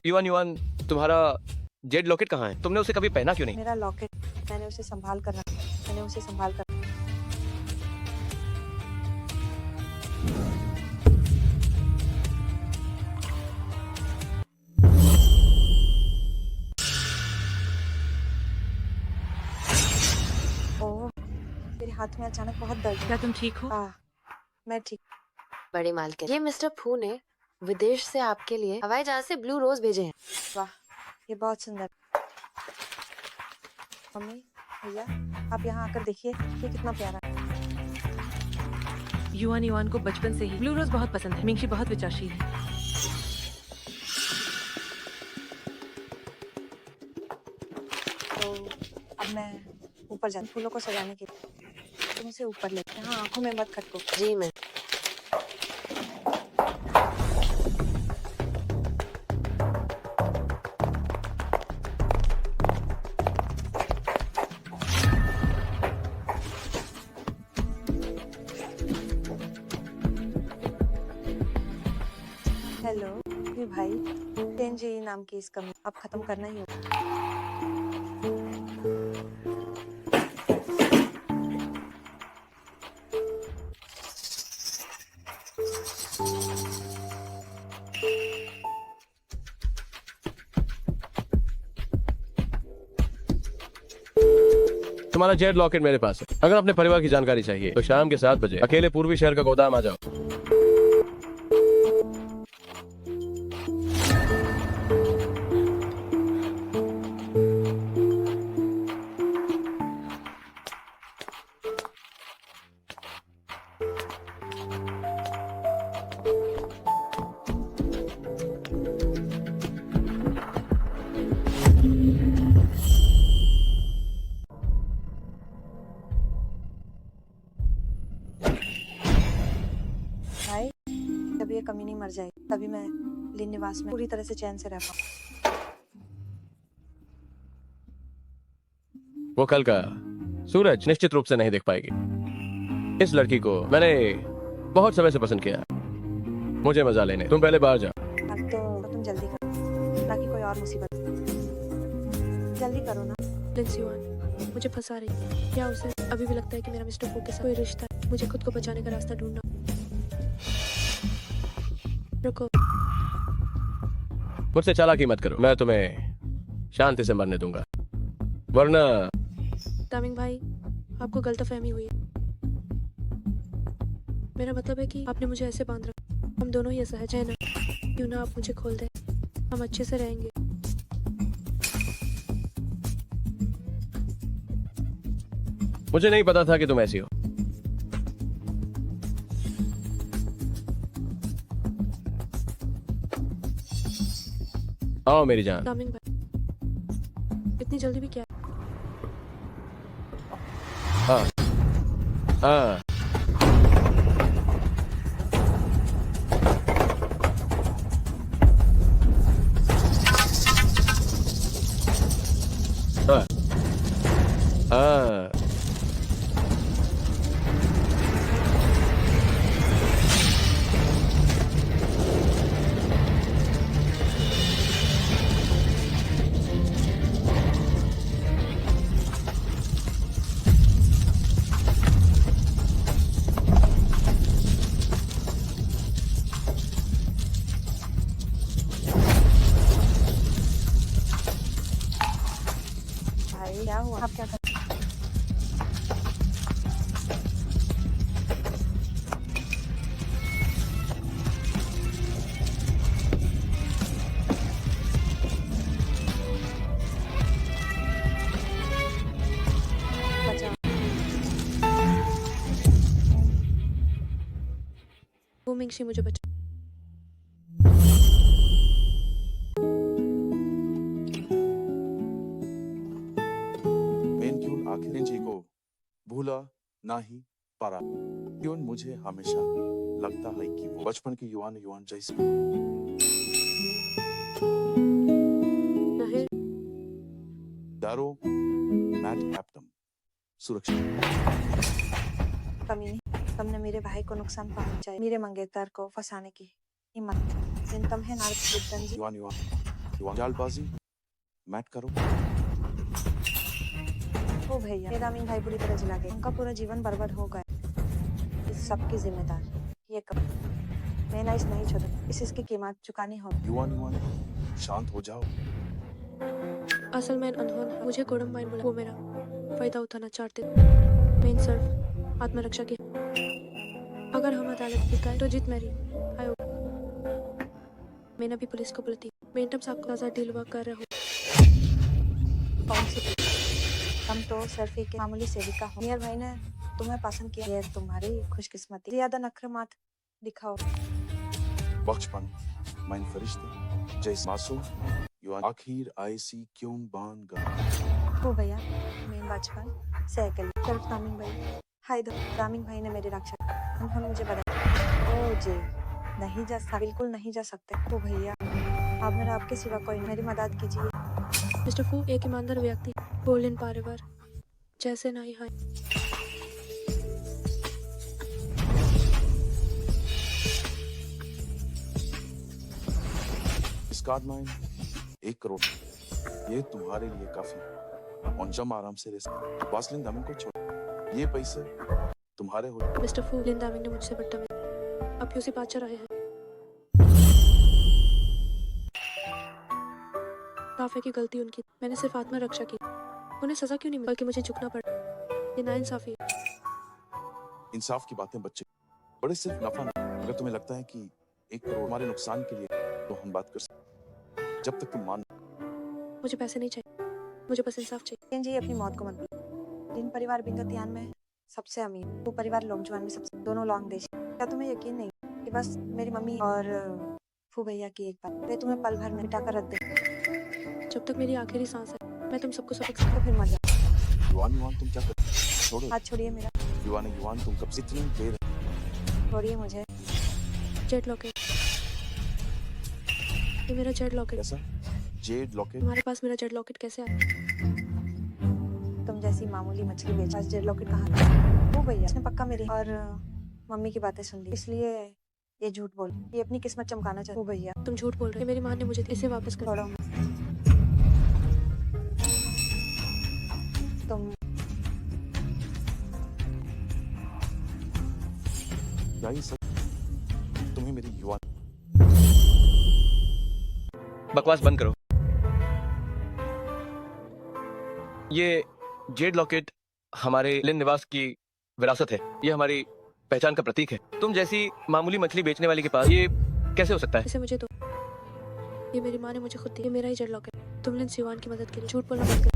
युवान तुम्हारा जेड लॉकेट कहाँ है? तुमने उसे कभी पहना क्यों नहीं? मेरा लॉकेट मैंने उसे संभाल कर रखा। मैंने उसे संभाल कर ओह मेरे हाथ में अचानक बहुत दर्द है। क्या तुम ठीक हो? मैं ठीक। बड़ी मालकिन, ये मिस्टर फू ने विदेश से आपके लिए हवाई जहाज से ब्लू रोज भेजे हैं। वाह ये बहुत सुंदर। मम्मी भैया आप यहाँ आकर देखिए ये कितना प्यारा है। युवान को बचपन से ही ब्लू रोज बहुत पसंद है। मिंगशी बहुत विचारशील है। तो अब मैं ऊपर जाती फूलों को सजाने के लिए। तुम इसे ऊपर लेते हैं। हाँ आंखों में मत खटको। जी मैं। हेलो ये भाई टेन जी नाम की इस कमी अब खत्म करना ही होगा। तुम्हारा जेड लॉकेट मेरे पास है। अगर अपने परिवार की जानकारी चाहिए तो शाम के 7 बजे अकेले पूर्वी शहर का गोदाम आ जाओ। भाई जब ये कमी नहीं मर जाएगी तभी मैं लिन निवास में पूरी तरह से चैन से रह पाऊँ। वो कल का सूरज निश्चित रूप से नहीं देख पाएगी। इस लड़की को मैंने बहुत समय से पसंद किया। मुझे मजा लेने तुम पहले बाहर जाओ। अब तो तुम जल्दी करो ताकि कोई और मुसीबत जल्दी करो ना। लिन सिवान मुझे फंसा रही है। क्या उसे अभी भी लगता है कि मेरा मिस्टर फू के साथ कोई रिश्ता है? मुझे खुद को बचाने का रास्ता ढूंढना। रुको मुझसे चालाकी मत करो। मैं तुम्हें शांति से मरने दूंगा वरना। तामिंग भाई आपको गलतफहमी हुई है। मेरा मतलब है कि आपने मुझे ऐसे बांध रखा। हम दोनों ही असहज हैं ना? क्यों ना आप मुझे खोल दें, हम अच्छे से रहेंगे। मुझे नहीं पता था कि तुम ऐसी हो। आओ मेरी जान। तामिंग भाई इतनी जल्दी भी क्या? हाँ हाँ हाँ हाँ वो मिंगशी मुझे बचा। मैं क्यों आखिर जी को भूला नहीं पा रहा? क्यों मुझे हमेशा लगता है कि वो बचपन की युवान युवान जैसी नहीं, दारो मैट कैप्टन सुरक्षा। कमी नहीं, तुमने मेरे भाई को नुकसान पहुंचाया, मेरे मंगेतर को फंसाने की हिम्मत, लेकिन तुम है नारद जी। युवान युवान युवान जालबाजी मैट करो। ओ भैया, मेरा अमीन भाई बुरी तरह जला गए, उनका पूरा जीवन बर्बाद हो गया। इस सब की जिम्मेदार ये कब मैं ना इस नहीं छोड़ू, इसकी कीमत चुकानी होगी। युवान युवान शांत हो जाओ। असल में अनहोनी है। मुझे कोडम्बाइन बोला, वो मेरा फायदा उठाना चाहते थे। मैं सिर्फ आत्मरक्षा की। अगर हम अदालत की गए तो जीत मेरी आयो। मैंने भी पुलिस को बुलाती। मैं तब सबका साथ डील कर रहा हूँ। कौन सी तुम तो सिर्फ एक मामूली सेविका हो। मेरे भाई ने तुम्हें पसंद किया, ये तुम्हारी खुशकिस्मती। ज्यादा नखरे मत दिखाओ। बचपन mein फरिश्ते जैसे मासूम युवान आखिर ऐसी क्यों बन गए? ओ भैया, मैं बचपन से अकेले सिर्फ तामिंग भाई हाय दो। तामिंग भाई ने मेरे रक्षा, उन्होंने मुझे बताया। ओ जी, नहीं जा सकते, बिल्कुल नहीं जा सकते। ओ भैया, आप मेरा आपके सिवा कोई नहीं, मेरी मदद कीजिए। मिस्टर फू एक ईमानदार व्यक्ति, बोलिन पारेवर जैसे नहीं है। इस कार्ड में 1 करोड़, ये तुम्हारे लिए काफी। और जम आराम से रह। वासलिन दामिन को छोड़, ये पैसे तुम्हारे हो। मिस्टर फू, लिंदा ने मुझसे बदतमीज अब उसी बात चल रहे हैं। काफे की गलती उनकी, मैंने सिर्फ आत्मरक्षा की। उन्हें सजा क्यों नहीं मिली, बल्कि मुझे झुकना पड़ा। ये नाइंसाफी है। इंसाफ की बातें बच्चे बड़े सिर्फ नफा नहीं। अगर तुम्हें लगता है कि 1 करोड़ हमारे नुकसान के लिए, तो हम बात कर सकते। जब तक तुम मान। मुझे पैसे नहीं चाहिए, मुझे बस इंसाफ चाहिए। जी अपनी मौत को मत भूलो। जिन परिवार बिंगतियान में सबसे अमीर, वो परिवार लोंगजुआन में सबसे, दोनों लॉन्ग देश। क्या तुम्हें यकीन नहीं कि बस मेरी मम्मी और फू भैया की एक बात, वे तुम्हें पल भर में मिटा कर रख दे। जब तक मेरी आखिरी सांस है, मैं तुम सबको सबक तो फिर मर जाओ। युवान युवान तुम क्या कर? छोड़ो। हाथ छोड़िए मेरा, युवान युवान तुम कब से इतनी देर? छोड़िए मुझे। जेड लॉकेट, ये मेरा जेड लॉकेट। कैसा जेड लॉकेट? तुम्हारे पास मेरा जेड लॉकेट कैसे आया? तुम जैसी मामूली मछली बेच, आज जेड लॉकेट कहाँ? वो भैया, उसने पक्का मेरी और मम्मी की बातें सुन ली, इसलिए ये झूठ बोल, ये अपनी किस्मत चमकाना चाहती। वो भैया, तुम झूठ बोल रहे हो। मेरी माँ ने मुझे इसे वापस कर। छोड़ो। तुम क्या ये सच? तुम्हें मेरी युवान बकवास बंद करो। ये जेड लॉकेट हमारे लिन निवास की विरासत है। ये हमारी पहचान का प्रतीक है। तुम जैसी मामूली मछली बेचने वाली के पास ये कैसे हो सकता है? इसे मुझे दो। ये मेरी माँ ने मुझे खुद दी। ये मेरा ही जेड लॉकेट। तुम लिन सिवान की मदद के लिए झूठ बोलना बंद कर।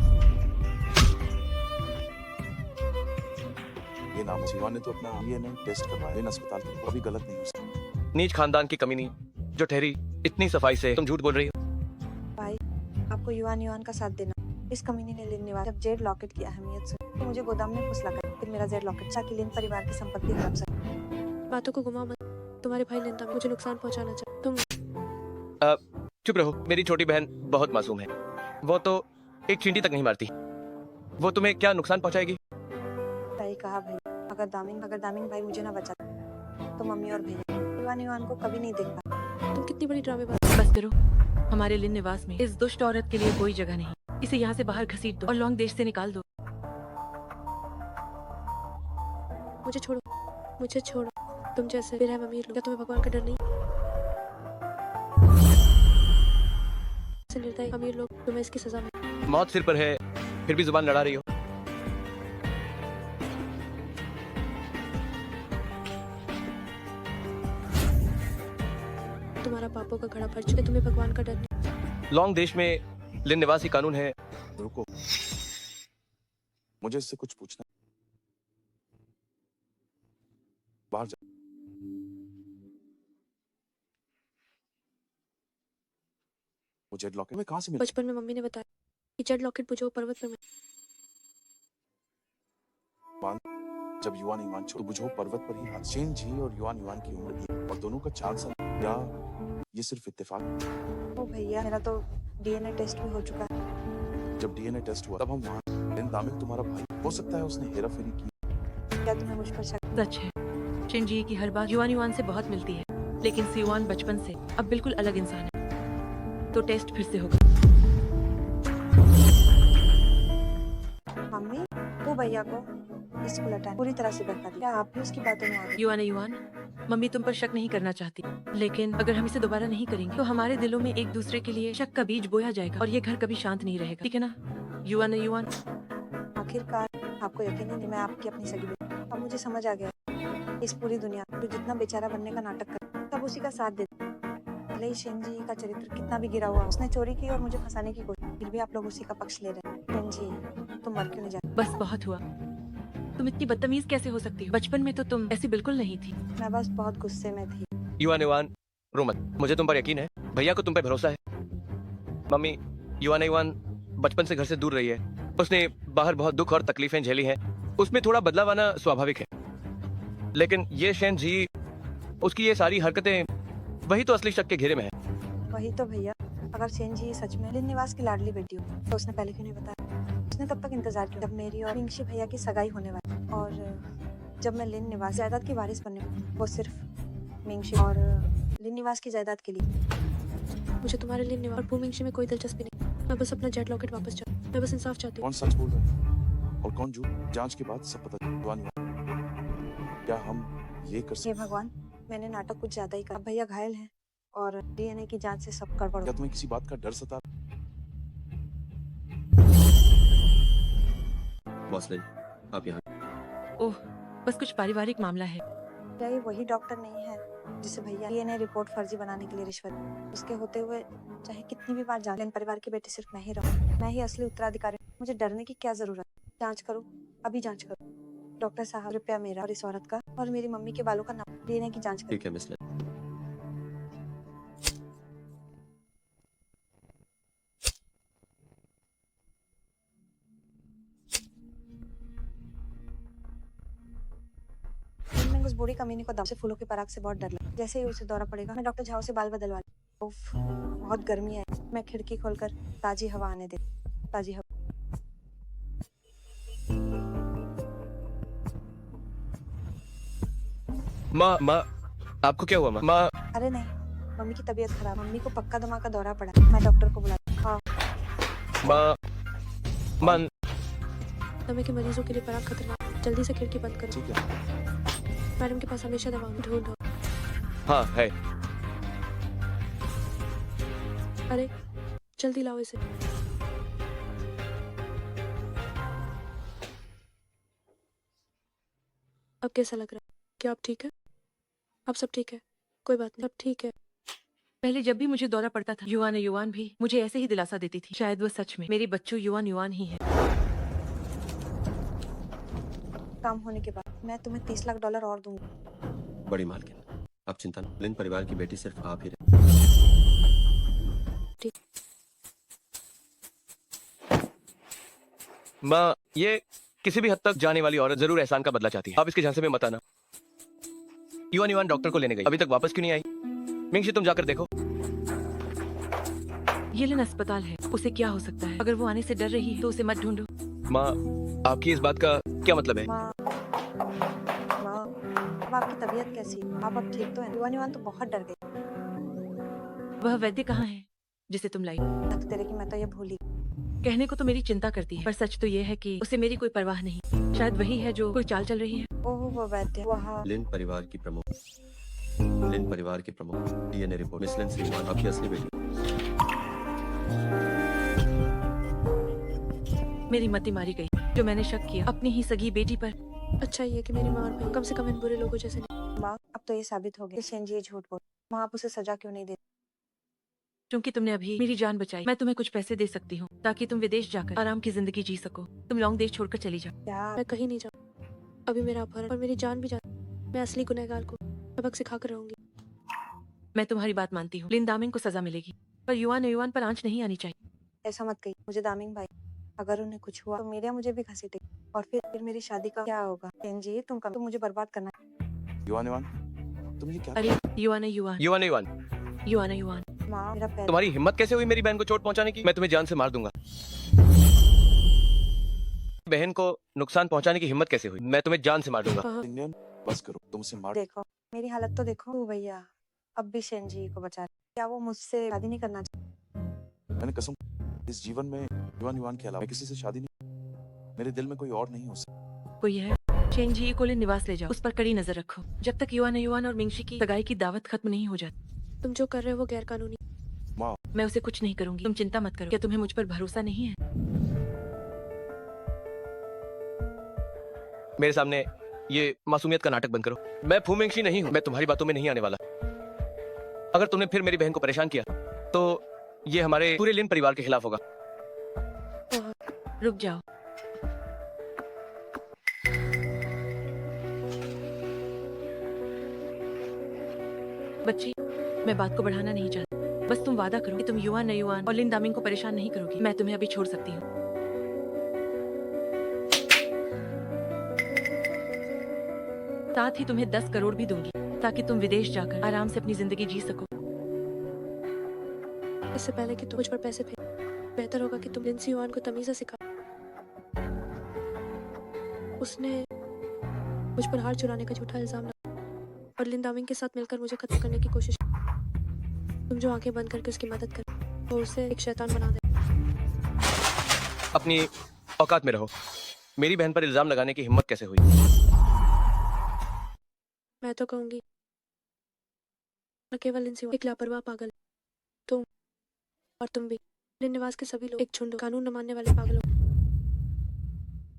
ये नाम जीवा ने तो अपना डीएनए टेस्ट करवाया, लेकिन अस्पताल में वो भी गलत नहीं हो सकता। नीच खानदान की कमीनी जो ठहरी इतनी सफाई से तुम झूठ बोल रही हो। भाई, आपको युवान युवान का साथ देना। इस कमीने ने लिन निवास जब जेड लॉकेट की अहमियत सुनी, तो मुझे गोदाम में फुसला कर फिर मेरा जेड लॉकेट ताकि लिन परिवार की संपत्ति हड़प सके। बातों को घुमाओ मत। तुम्हारे भाई लिंदा मुझे नुकसान पहुंचाना चाहते। तुम चुप रहो। मेरी छोटी बहन बहुत मासूम है। वो तो एक चींटी तक नहीं मारती। वो तुम्हें क्या नुकसान पहुंचाएगी? सही कहा भाई। अगर दामिन भाई मुझे ना बचा तो मम्मी और भैया युवान युवान को कभी नहीं देख पाए। तुम कितनी बड़ी ड्रामेबाज। बस करो। हमारे लिन निवास में इस दुष्ट औरत के लिए कोई जगह नहीं। इसे यहाँ से बाहर घसीट दो और लॉन्ग देश से निकाल दो। मुझे छोड़ो, मुझे छोड़ो। तुम जैसे बेरहम अमीर लोग, क्या तुम्हें भगवान का डर नहीं? ऐसे निर्दयी अमीर लोग तुम्हें इसकी सजा में। मौत सिर पर है, फिर भी जुबान लड़ा रही हो। तुम्हारा पापों का घड़ा भर चुके, तुम्हें भगवान का डर नहीं। लॉन्ग देश में लिन निवासी कानून है। रुको, मुझे इससे कुछ पूछना है। बाहर जा। वो जेड लॉकेट में कहाँ से मिला? बचपन में मम्मी ने बताया कि जेड लॉकेट मुझे वो पर्वत पर मिला। जब युवान ईवान छोड़ तो बुझो पर्वत पर ही हाथ। शेन जी और युवान युवान की उम्र भी और दोनों का 4 साल। या ये सिर्फ इत्तेफाक? ओ भैया, मेरा तो डीएनए टेस्ट भी हो चुका है। जब डीएनए टेस्ट हुआ तब हम वहाँ। लिन दामिक तुम्हारा भाई हो सकता है, उसने हेरा फेरी की। क्या तुम्हें मुझ पर शक? सच है, शिनजी की हर बात युआन युआन से बहुत मिलती है, लेकिन सियुआन बचपन से अब बिल्कुल अलग इंसान है। तो टेस्ट फिर से होगा। मम्मी, वो भैया को स्कूल अटेंड पूरी तरह से बहका दिया। क्या आप भी उसकी बातों में आ गए? युआन युआन, मम्मी तुम पर शक नहीं करना चाहती, लेकिन अगर हम इसे दोबारा नहीं करेंगे तो हमारे दिलों में एक दूसरे के लिए शक का बीज बोया जाएगा और ये घर कभी शांत नहीं रहेगा, ठीक है ना युआन युआन? आखिरकार आपको यकीन है कि मैं आपकी अपनी सगी बेटी। अब मुझे समझ आ गया, इस पूरी दुनिया जो जितना बेचारा बनने का नाटक कर सब उसी का साथ देते। भले ही शेन जी का चरित्र कितना भी गिरा हुआ, उसने चोरी की और मुझे फंसाने की कोशिश, फिर भी आप लोग उसी का पक्ष ले रहे हैं। शेन जी, तुम मर क्यों नहीं जाते? बस बहुत हुआ, तुम इतनी बदतमीज कैसे हो सकती हो? बचपन में तो तुम ऐसी बिल्कुल नहीं थी। मैं बस बहुत गुस्से में थी। युवान युवान, रो मत, मुझे तुम पर यकीन है, भैया को तुम पे भरोसा है। मम्मी, युवान युवान बचपन से घर से दूर रही है, उसने बाहर बहुत दुख और तकलीफें झेली हैं, उसमें थोड़ा बदलाव आना स्वाभाविक है, लेकिन ये शेन जी, उसकी ये सारी हरकतें, वही तो असली शक के घेरे में है। वही तो भैया, अगर शेन जी सच में लिन निवास की लाडली बेटी हो तो उसने पहले क्यों नहीं बताया? उसने तब तक इंतजार किया जब मेरी और मिंगशी भैया की सगाई होने वाली, और जब मैं लिन निवास जायदाद की वारिस बनने वाली, वो सिर्फ मिंगशी और लिन निवास की जायदाद के लिए। मुझे तुम्हारे लिए निवार और भूमिंगशी में कोई दिलचस्पी नहीं। मैं बस अपना जेड लॉकेट वापस चाहती हूँ। मैं बस इंसाफ चाहती हूँ। कौन सच बोल रहा है और कौन झूठ? जांच के बाद सब पता चलेगा। युवान युवान, क्या हम ये कर हे सकते? भगवान, मैंने नाटक कुछ ज्यादा ही कर। अब भैया घायल हैं और डीएनए की जांच से सब गड़बड़ क्या हो। तुम्हें किसी बात का डर सता? बॉस लिन, आप यहाँ। ओह, बस कुछ पारिवारिक मामला है। क्या ये वही डॉक्टर नहीं है जिसे भैया डीएनए रिपोर्ट फर्जी बनाने के लिए रिश्वत दी? उसके होते हुए चाहे कितनी भी बार जांच, लेकिन परिवार की बेटी सिर्फ मैं ही रहूं। मैं ही असली उत्तराधिकारी। मुझे डरने की क्या जरूरत? जांच करो, अभी जांच करो। डॉक्टर साहब, कृपया मेरा और इस औरत का और मेरी मम्मी के बालों का नाप डीएनए की जांच करें। ठीक है मिस लिन। मैं उस बूढ़ी कमीनी को दम से फूलों के पराग से बहुत डर लगा। जैसे ही उसे दौरा पड़ेगा, मैं डॉक्टर झाओ से बाल बदलवा लूं। उफ, बहुत गर्मी है। मैं खिड़की खोलकर ताजी हवा आने दे। ताजी हवा। माँ, आपको क्या हुआ माँ? माँ, अरे नहीं, मम्मी की तबीयत खराब। मम्मी को पक्का दमा का दौरा पड़ा। मैं डॉक्टर को बुला। हाँ, माँ, दमे के मरीजों के लिए पराग खतरनाक। जल्दी से खिड़की बंद करो। ठीक है। मैडम के पास हमेशा दवा ढूंढो। हाँ है। अरे जल्दी लाओ इसे। अब कैसा लग रहा है? क्या आप ठीक है? अब सब ठीक है? कोई बात नहीं, अब ठीक है। पहले जब भी मुझे दौरा पड़ता था, युआन युआन भी मुझे ऐसे ही दिलासा देती थी। शायद वो सच में मेरी बच्चों युआन युआन ही है। काम होने के बाद मैं तुम्हें $30 लाख और दूंगी। बड़ी मालकिन, आप चिंता न। लिन परिवार की बेटी सिर्फ आप ही रहे। माँ, ये किसी भी हद तक जाने वाली औरत जरूर एहसान का बदला चाहती है। आप इसके झांसे में मत आना। युवान युवान डॉक्टर को लेने गई, अभी तक वापस क्यों नहीं आई? मिंगशी, तुम जाकर देखो। ये लिन अस्पताल है, उसे क्या हो सकता है? अगर वो आने से डर रही है तो उसे मत ढूंढो। माँ, आपकी इस बात का क्या मतलब है? माँ, अब आपकी तबीयत कैसी है? आप अब ठीक तो हैं? युवान तो बहुत डर गई। वह वैद्य कहाँ है जिसे तुम लाई? तेरे की मैं तो ये भूली। कहने को तो मेरी चिंता करती है, पर सच तो ये है कि उसे मेरी कोई परवाह नहीं। शायद वही है जो कोई चाल चल रही है। ओह, वो वैद्य वहाँ। लिन परिवार की प्रमुख। लिन परिवार की प्रमुख। DNA report. मिस लिन सियुआन आपकी असली बेटी। मेरी मति मारी गई जो मैंने शक किया अपनी ही सगी बेटी पर। अच्छा ये कि मेरी माँ और बहन कम से कम इन बुरे लोगों जैसे नहीं। माँ, अब तो ये साबित हो गया कि शेन जी झूठ बोल। माँ, आप उसे सजा क्यों नहीं देती? क्योंकि तुमने अभी मेरी जान बचाई, मैं तुम्हें कुछ पैसे दे सकती हूँ ताकि तुम विदेश जाकर आराम की जिंदगी जी सको। तुम लॉन्ग देश छोड़कर चली जाओ। क्या? मैं कहीं नहीं जाऊँ। अभी मेरा अपहरण और मेरी जान भी जा। मैं असली गुनहगार को सबक सिखा कर रहूंगी। मैं तुम्हारी बात मानती हूँ। लिन दामिंग को सजा मिलेगी। पर युआन पर आंच नहीं आनी चाहिए। ऐसा मत कहिए मुझे दामिंग भाई, अगर उन्हें कुछ हुआ तो मीडिया मुझे भी घसीटेगी और फिर मेरी शादी का क्या होगा? जी तुम मुझे बर्बाद करना। युवान युवान, तुम ये क्या? अरे yuan yuan yuan yuan, yuan yuan माँ मेरा पैर। तुम्हारी हिम्मत कैसे हुई मेरी बहन को चोट पहुंचाने की? मैं तुम्हें जान से मार दूंगा। बहन को नुकसान पहुंचाने की हिम्मत कैसे हुई? मैं तुम्हें जान से मार दूंगा। इंडियन, बस करो, तुमसे मार। देखो मेरी हालत तो देखो भैया, अब भी शेनजी को बचा रहे। क्या वो मुझसे शादी नहीं करना चाहते? मैंने कसम, इस जीवन में युवान युवान के अलावा मैं किसी से शादी नहीं, मेरे दिल में कोई और नहीं हो सकता। कोई है? शेनजी को ले निवास ले जाओ, उस पर कड़ी नजर रखो जब तक युआन और मिंगशी की सगाई की दावत खत्म नहीं हो जाती। तुम जो कर रहे हो वो गैर कानूनी। माँ, मैं उसे कुछ नहीं करूंगी, तुम चिंता मत करो। क्या तुम्हें मुझ पर भरोसा नहीं है? मेरे सामने ये मासूमियत का नाटक बंद करो। मैं फूमिंगशी नहीं हूँ, मैं तुम्हारी बातों में नहीं आने वाला। अगर तुमने फिर मेरी बहन को परेशान किया तो ये हमारे पूरे लिन परिवार के खिलाफ होगा। रुक जाओ। बच्ची, मैं बात को बढ़ाना नहीं चाहती, बस तुम वादा करो कि तुम युआन और लिन दामिंग को परेशान नहीं करोगी। मैं तुम्हें अभी छोड़ सकती हूँ। साथ ही तुम्हें 10 करोड़ भी दूंगी ताकि तुम विदेश जाकर आराम से अपनी जिंदगी जी सको। इससे पहले कि तुम मुझ पर पैसे फेंक, बेहतर होगा कि तुम लिंसी युआन को तमीज़ से सिखा। उसने मुझ पर हार चुराने का झूठा इल्जाम लगाया और लिन दामिंग के साथ मिलकर मुझे खत्म करने की कोशिश की। तुम जो आंखें बंद करके उसकी मदद कर और उसे एक शैतान बना दे। अपनी औकात में रहो। मेरी बहन पर इल्जाम लगाने की हिम्मत कैसे हुई? मैं तो कहूंगी न केवल लिंसी एक लापरवाह पागल, तुम और तुम भी। लिन निवास के सभी लोग एक झुंड कानून न मानने वाले पागल हो।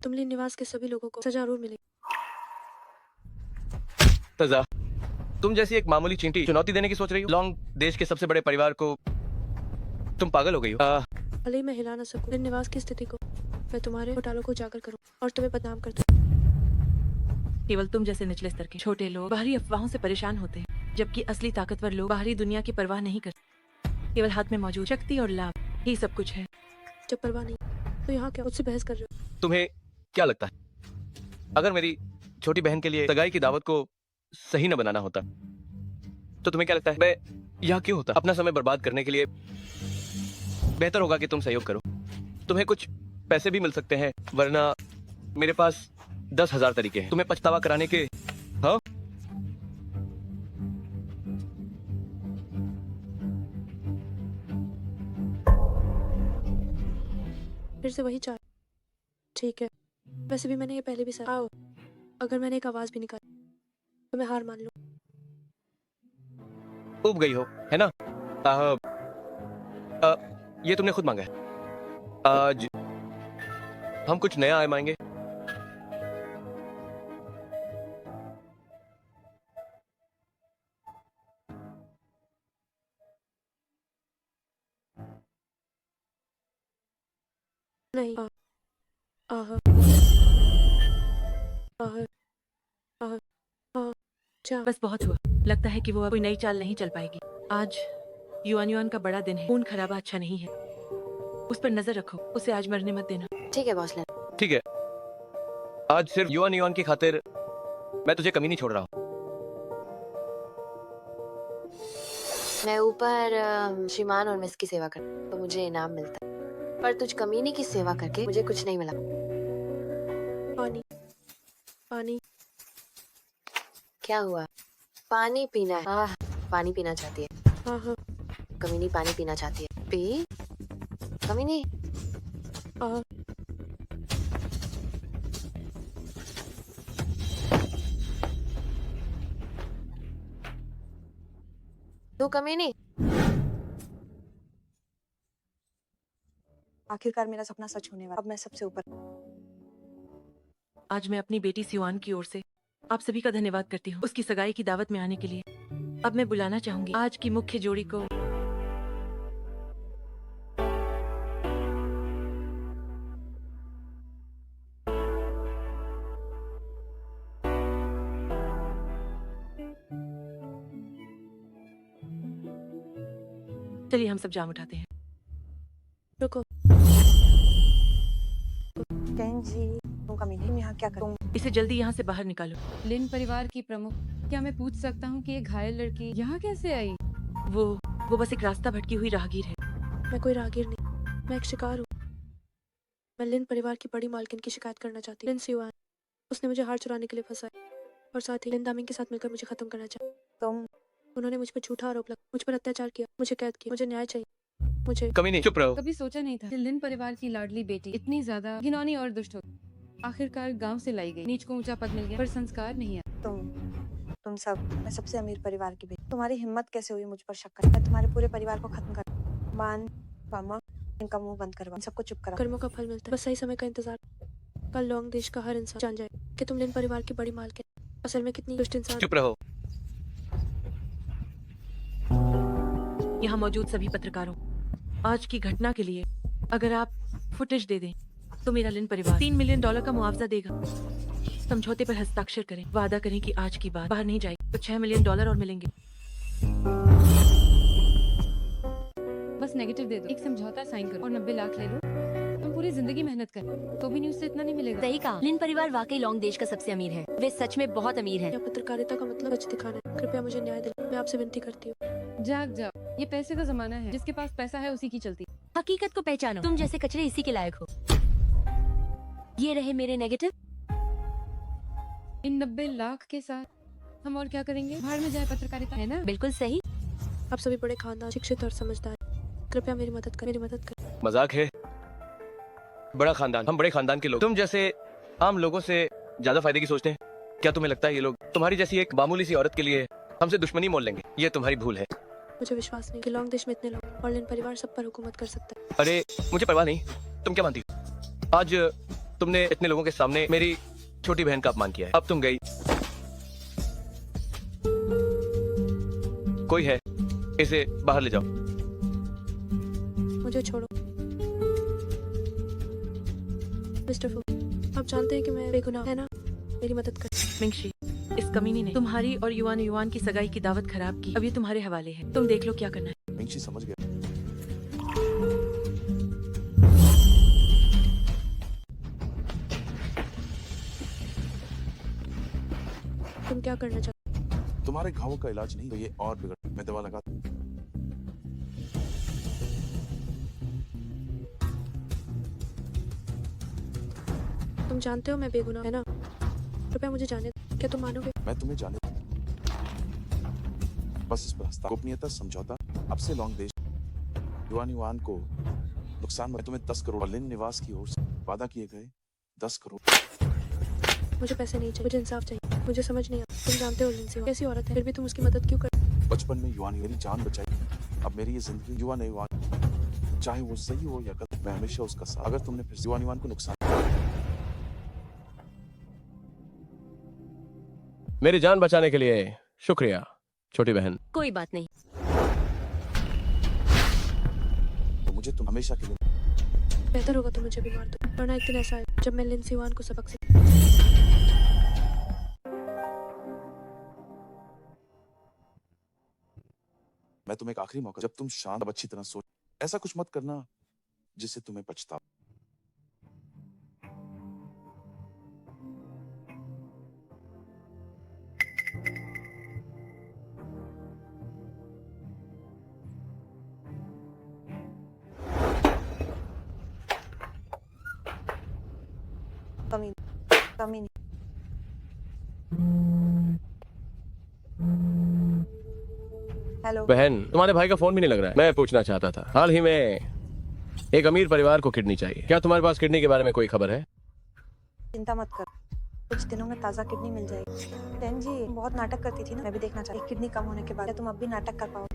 तुम लिन निवास के सभी लोगों को सजा जरूर मिलेगी। सजा? तुम जैसी एक मामूली चींटी चुनौती देने की सोच रही हो? लॉन्ग देश के सबसे बड़े परिवार को? तुम पागल हो गई हो। भले ही मैं हिला न सकूं लिन निवास की स्थिति को, मैं तुम्हारे घोटालों को उजागर करूं और तुम्हें बदनाम कर दूं। केवल तुम जैसे निचले स्तर के छोटे लोग बाहरी अफवाहों से परेशान होते हैं, जबकि असली ताकतवर लोग बाहरी दुनिया की परवाह नहीं करते। केवल हाथ में मौजूद शक्ति और लाभ ही सब कुछ है। जब परवाह नहीं तो यहाँ क्या मुझसे बहस कर रहे हो? तुम्हें क्या लगता है अगर मेरी छोटी बहन के लिए सगाई की दावत को सही न बनाना होता तो तुम्हें क्या लगता है मैं यहाँ क्यों होता? अपना समय बर्बाद करने के लिए बेहतर होगा कि तुम सहयोग करो। तुम्हें कुछ पैसे भी मिल सकते हैं, वरना मेरे पास 10,000 तरीके हैं तुम्हें पछतावा कराने के। हाँ, फिर से वही चार। ठीक है, वैसे भी मैंने ये पहले भी सहा। आओ, अगर मैंने एक आवाज भी निकाली तो मैं हार मान लूं। उब गई हो, है ना? ये तुमने खुद मांगा है। आज हम कुछ नया आजमाएंगे। नहीं। आह आह आह आह चा। बस बहुत हुआ। लगता है कि वो अब कोई नई चाल नहीं चल पाएगी। आज युआन का बड़ा दिन है। खून खराबा अच्छा नहीं है। उस पर नजर रखो, उसे आज मरने मत देना। ठीक है बॉस लिन। ठीक है, आज सिर्फ युआन की खातिर मैं तुझे कमी नहीं छोड़ रहा हूँ। मैं ऊपर श्रीमान और मिस की सेवा करता तो मुझे इनाम मिलता, पर तुझ कमीनी की सेवा करके मुझे कुछ नहीं मिला। पानी पानी। क्या हुआ? पानी पीना है? पानी पीना चाहती है? हाँ हाँ। कमीनी पानी पीना चाहती है, पी। कमीनी। आह तू कमीनी। आखिरकार मेरा सपना सच होने वाला। अब मैं सबसे ऊपर। आज मैं अपनी बेटी सिवान की ओर से आप सभी का धन्यवाद करती हूँ उसकी सगाई की दावत में आने के लिए। अब मैं बुलाना चाहूंगी आज की मुख्य जोड़ी को। चलिए हम सब जाम उठाते हैं। रुको, टेन जी तुम कमी नहीं, यहाँ क्या करूँ? इसे जल्दी यहाँ से बाहर निकालो। लिन परिवार की प्रमुख, क्या मैं पूछ सकता हूँ कि ये घायल लड़की यहाँ कैसे आई? वो बस एक रास्ता भटकी हुई राहगीर है। मैं कोई राहगीर नहीं, मैं एक शिकार हूँ। मैं लिन परिवार की बड़ी मालकिन की शिकायत करना चाहती हूँ, लिन सिवान। उसने मुझे हार चुराने के लिए फंसाया और साथ ही लिन दामिंग के साथ मिलकर मुझे खत्म करना चाहा। तुम उन्होंने मुझ पर झूठा आरोप लगा, मुझ पर अत्याचार किया, मुझे कैद किया। मुझे न्याय चाहिए, मुझे। कमी नहीं, चुप रहो। कभी सोचा नहीं था कि लिन परिवार की लाडली बेटी इतनी ज्यादा घिनौनी और दुष्ट हो। आखिरकार गांव से लाई गई, नीच को ऊंचा पद मिल गया, पर संस्कार नहीं आया। तुम सब, मैं सबसे अमीर परिवार की बेटी, तुम्हारी हिम्मत कैसे हुई मुझ पर शक कर? मैं तुम्हारे पूरे परिवार को खत्म कर, मान पामा इनका मुंह बंद करवा, इन सबको चुप करा। कर्मों का फल मिलता है, बस सही समय का इंतजार। कल लॉन्ग देश का हर इंसान जान जाए कि तुम लिन परिवार की बड़ी मालकिन असल में कितनी दुष्ट इंसान। चुप रहो। यहाँ मौजूद सभी पत्रकारों, आज की घटना के लिए अगर आप फुटेज दे दें तो मेरा लिन परिवार $3 मिलियन का मुआवजा देगा। समझौते पर हस्ताक्षर करें, वादा करें कि आज की बात बाहर नहीं जाएगी तो $6 मिलियन और मिलेंगे। बस नेगेटिव दे दो, एक समझौता साइन करो और 90 लाख ले लो। तुम पूरी जिंदगी मेहनत कर तो भी न्यूज से इतना नहीं मिलेगा। सही कहा, लिन परिवार वाकई लॉन्ग देश का सबसे अमीर है। वे सच में बहुत अमीर है। या पत्रकारिता का मतलब सच दिखाना है। कृपया मुझे न्याय दिलाओ, मैं आपसे विनती करती हूँ। जाग जाओ, ये पैसे का जमाना है, जिसके पास पैसा है उसी की चलती। हकीकत को पहचानो, तुम जैसे कचरे इसी के लायक हो। ये रहे मेरे नेगेटिव। इन 90 लाख के साथ हम और क्या करेंगे? बाहर में जाए पत्रकारिता, है ना? बिल्कुल सही। आप सभी बड़े खानदान, शिक्षित और समझदार, कृपया मेरी मदद कर, मेरी मदद कर। मजाक है। बड़ा खानदान, हम बड़े खानदान के लोग तुम जैसे आम लोगों से ज्यादा फायदे की सोचते हैं। क्या तुम्हें लगता है ये लोग तुम्हारी जैसी एक मामूली सी औरत के लिए हमसे दुश्मनी मोल लेंगे? ये तुम्हारी भूल है। मुझे विश्वास नहीं कि लॉन्ग देश में इतने लोग और लिन परिवार सब पर हुकूमत कर सकता है। अरे मुझे परवाह नहीं, तुम क्या मानती हो? आज तुमने इतने लोगों के सामने मेरी छोटी बहन का अपमान किया है। अब तुम गई, कोई है, इसे बाहर ले जाओ। मुझे छोड़ो मिस्टर फू, आप जानते हैं कि मैं बेगुनाह, है ना? मेरी मदद कर। मिंगशी, इस कमीनी ने तुम्हारी और युवान की सगाई की दावत खराब की। अब ये तुम्हारे हवाले है, तुम देख लो क्या करना है। मिंगशी समझ गया। तुम क्या करना चाहते? तुम्हारे घावों का इलाज नहीं तो ये और बिगड़, मैं दवा लगा। तुम जानते हो मैं बेगुनाह, है ना? कृपया मुझे जाने दो। क्या तुम मानोगे? मैं तुम्हें जाने, बस इस पर हस्ता गोपनीयता समझौता। अब से लॉन्ग देश युवान को नुकसान में तुम्हें 10 करोड़ और लिन निवास की ओर से वादा किए गए 10 करोड़। मुझे पैसे नहीं चाहिए, मुझे इंसाफ चाहिए। मुझे समझ नहीं आता, तुम जानते हो लिन सिवान कैसी औरत है, फिर भी तुम उसकी मदद क्यों कर? बचपन में युवान मेरी जान बचाई, अब मेरी ये जिंदगी युवान, चाहे वो सही हो या गलत, मैं हमेशा उसका साथ। अगर तुमने फिर युवान को नुकसान, मेरी जान बचाने के लिए शुक्रिया छोटी बहन। कोई बात नहीं। तो मुझे तुम हमेशा के लिए। बेहतर होगा तुम मुझे भी मार दो, वरना एक दिन ऐसा है जब मैं लिन सिवान को सबक से। मैं तुम्हें एक आखिरी मौका, जब तुम शांत, अब अच्छी तरह सोच, ऐसा कुछ मत करना जिससे तुम्हें पछतावा। कमी कमी नहीं। हेलो, बहन, तुम्हारे भाई का फोन भी नहीं लग रहा है। मैं पूछना चाहता था, हाल ही में एक अमीर परिवार को किडनी चाहिए। क्या तुम्हारे पास किडनी के बारे में कोई खबर है? चिंता मत कर, कुछ दिनों में ताज़ा किडनी मिल जाएगी। टेन जी तुम बहुत नाटक करती थी ना, मैं भी देखना चाहती। एक किडनी कम होने के बाद क्या तुम अब भी नाटक कर पाओ?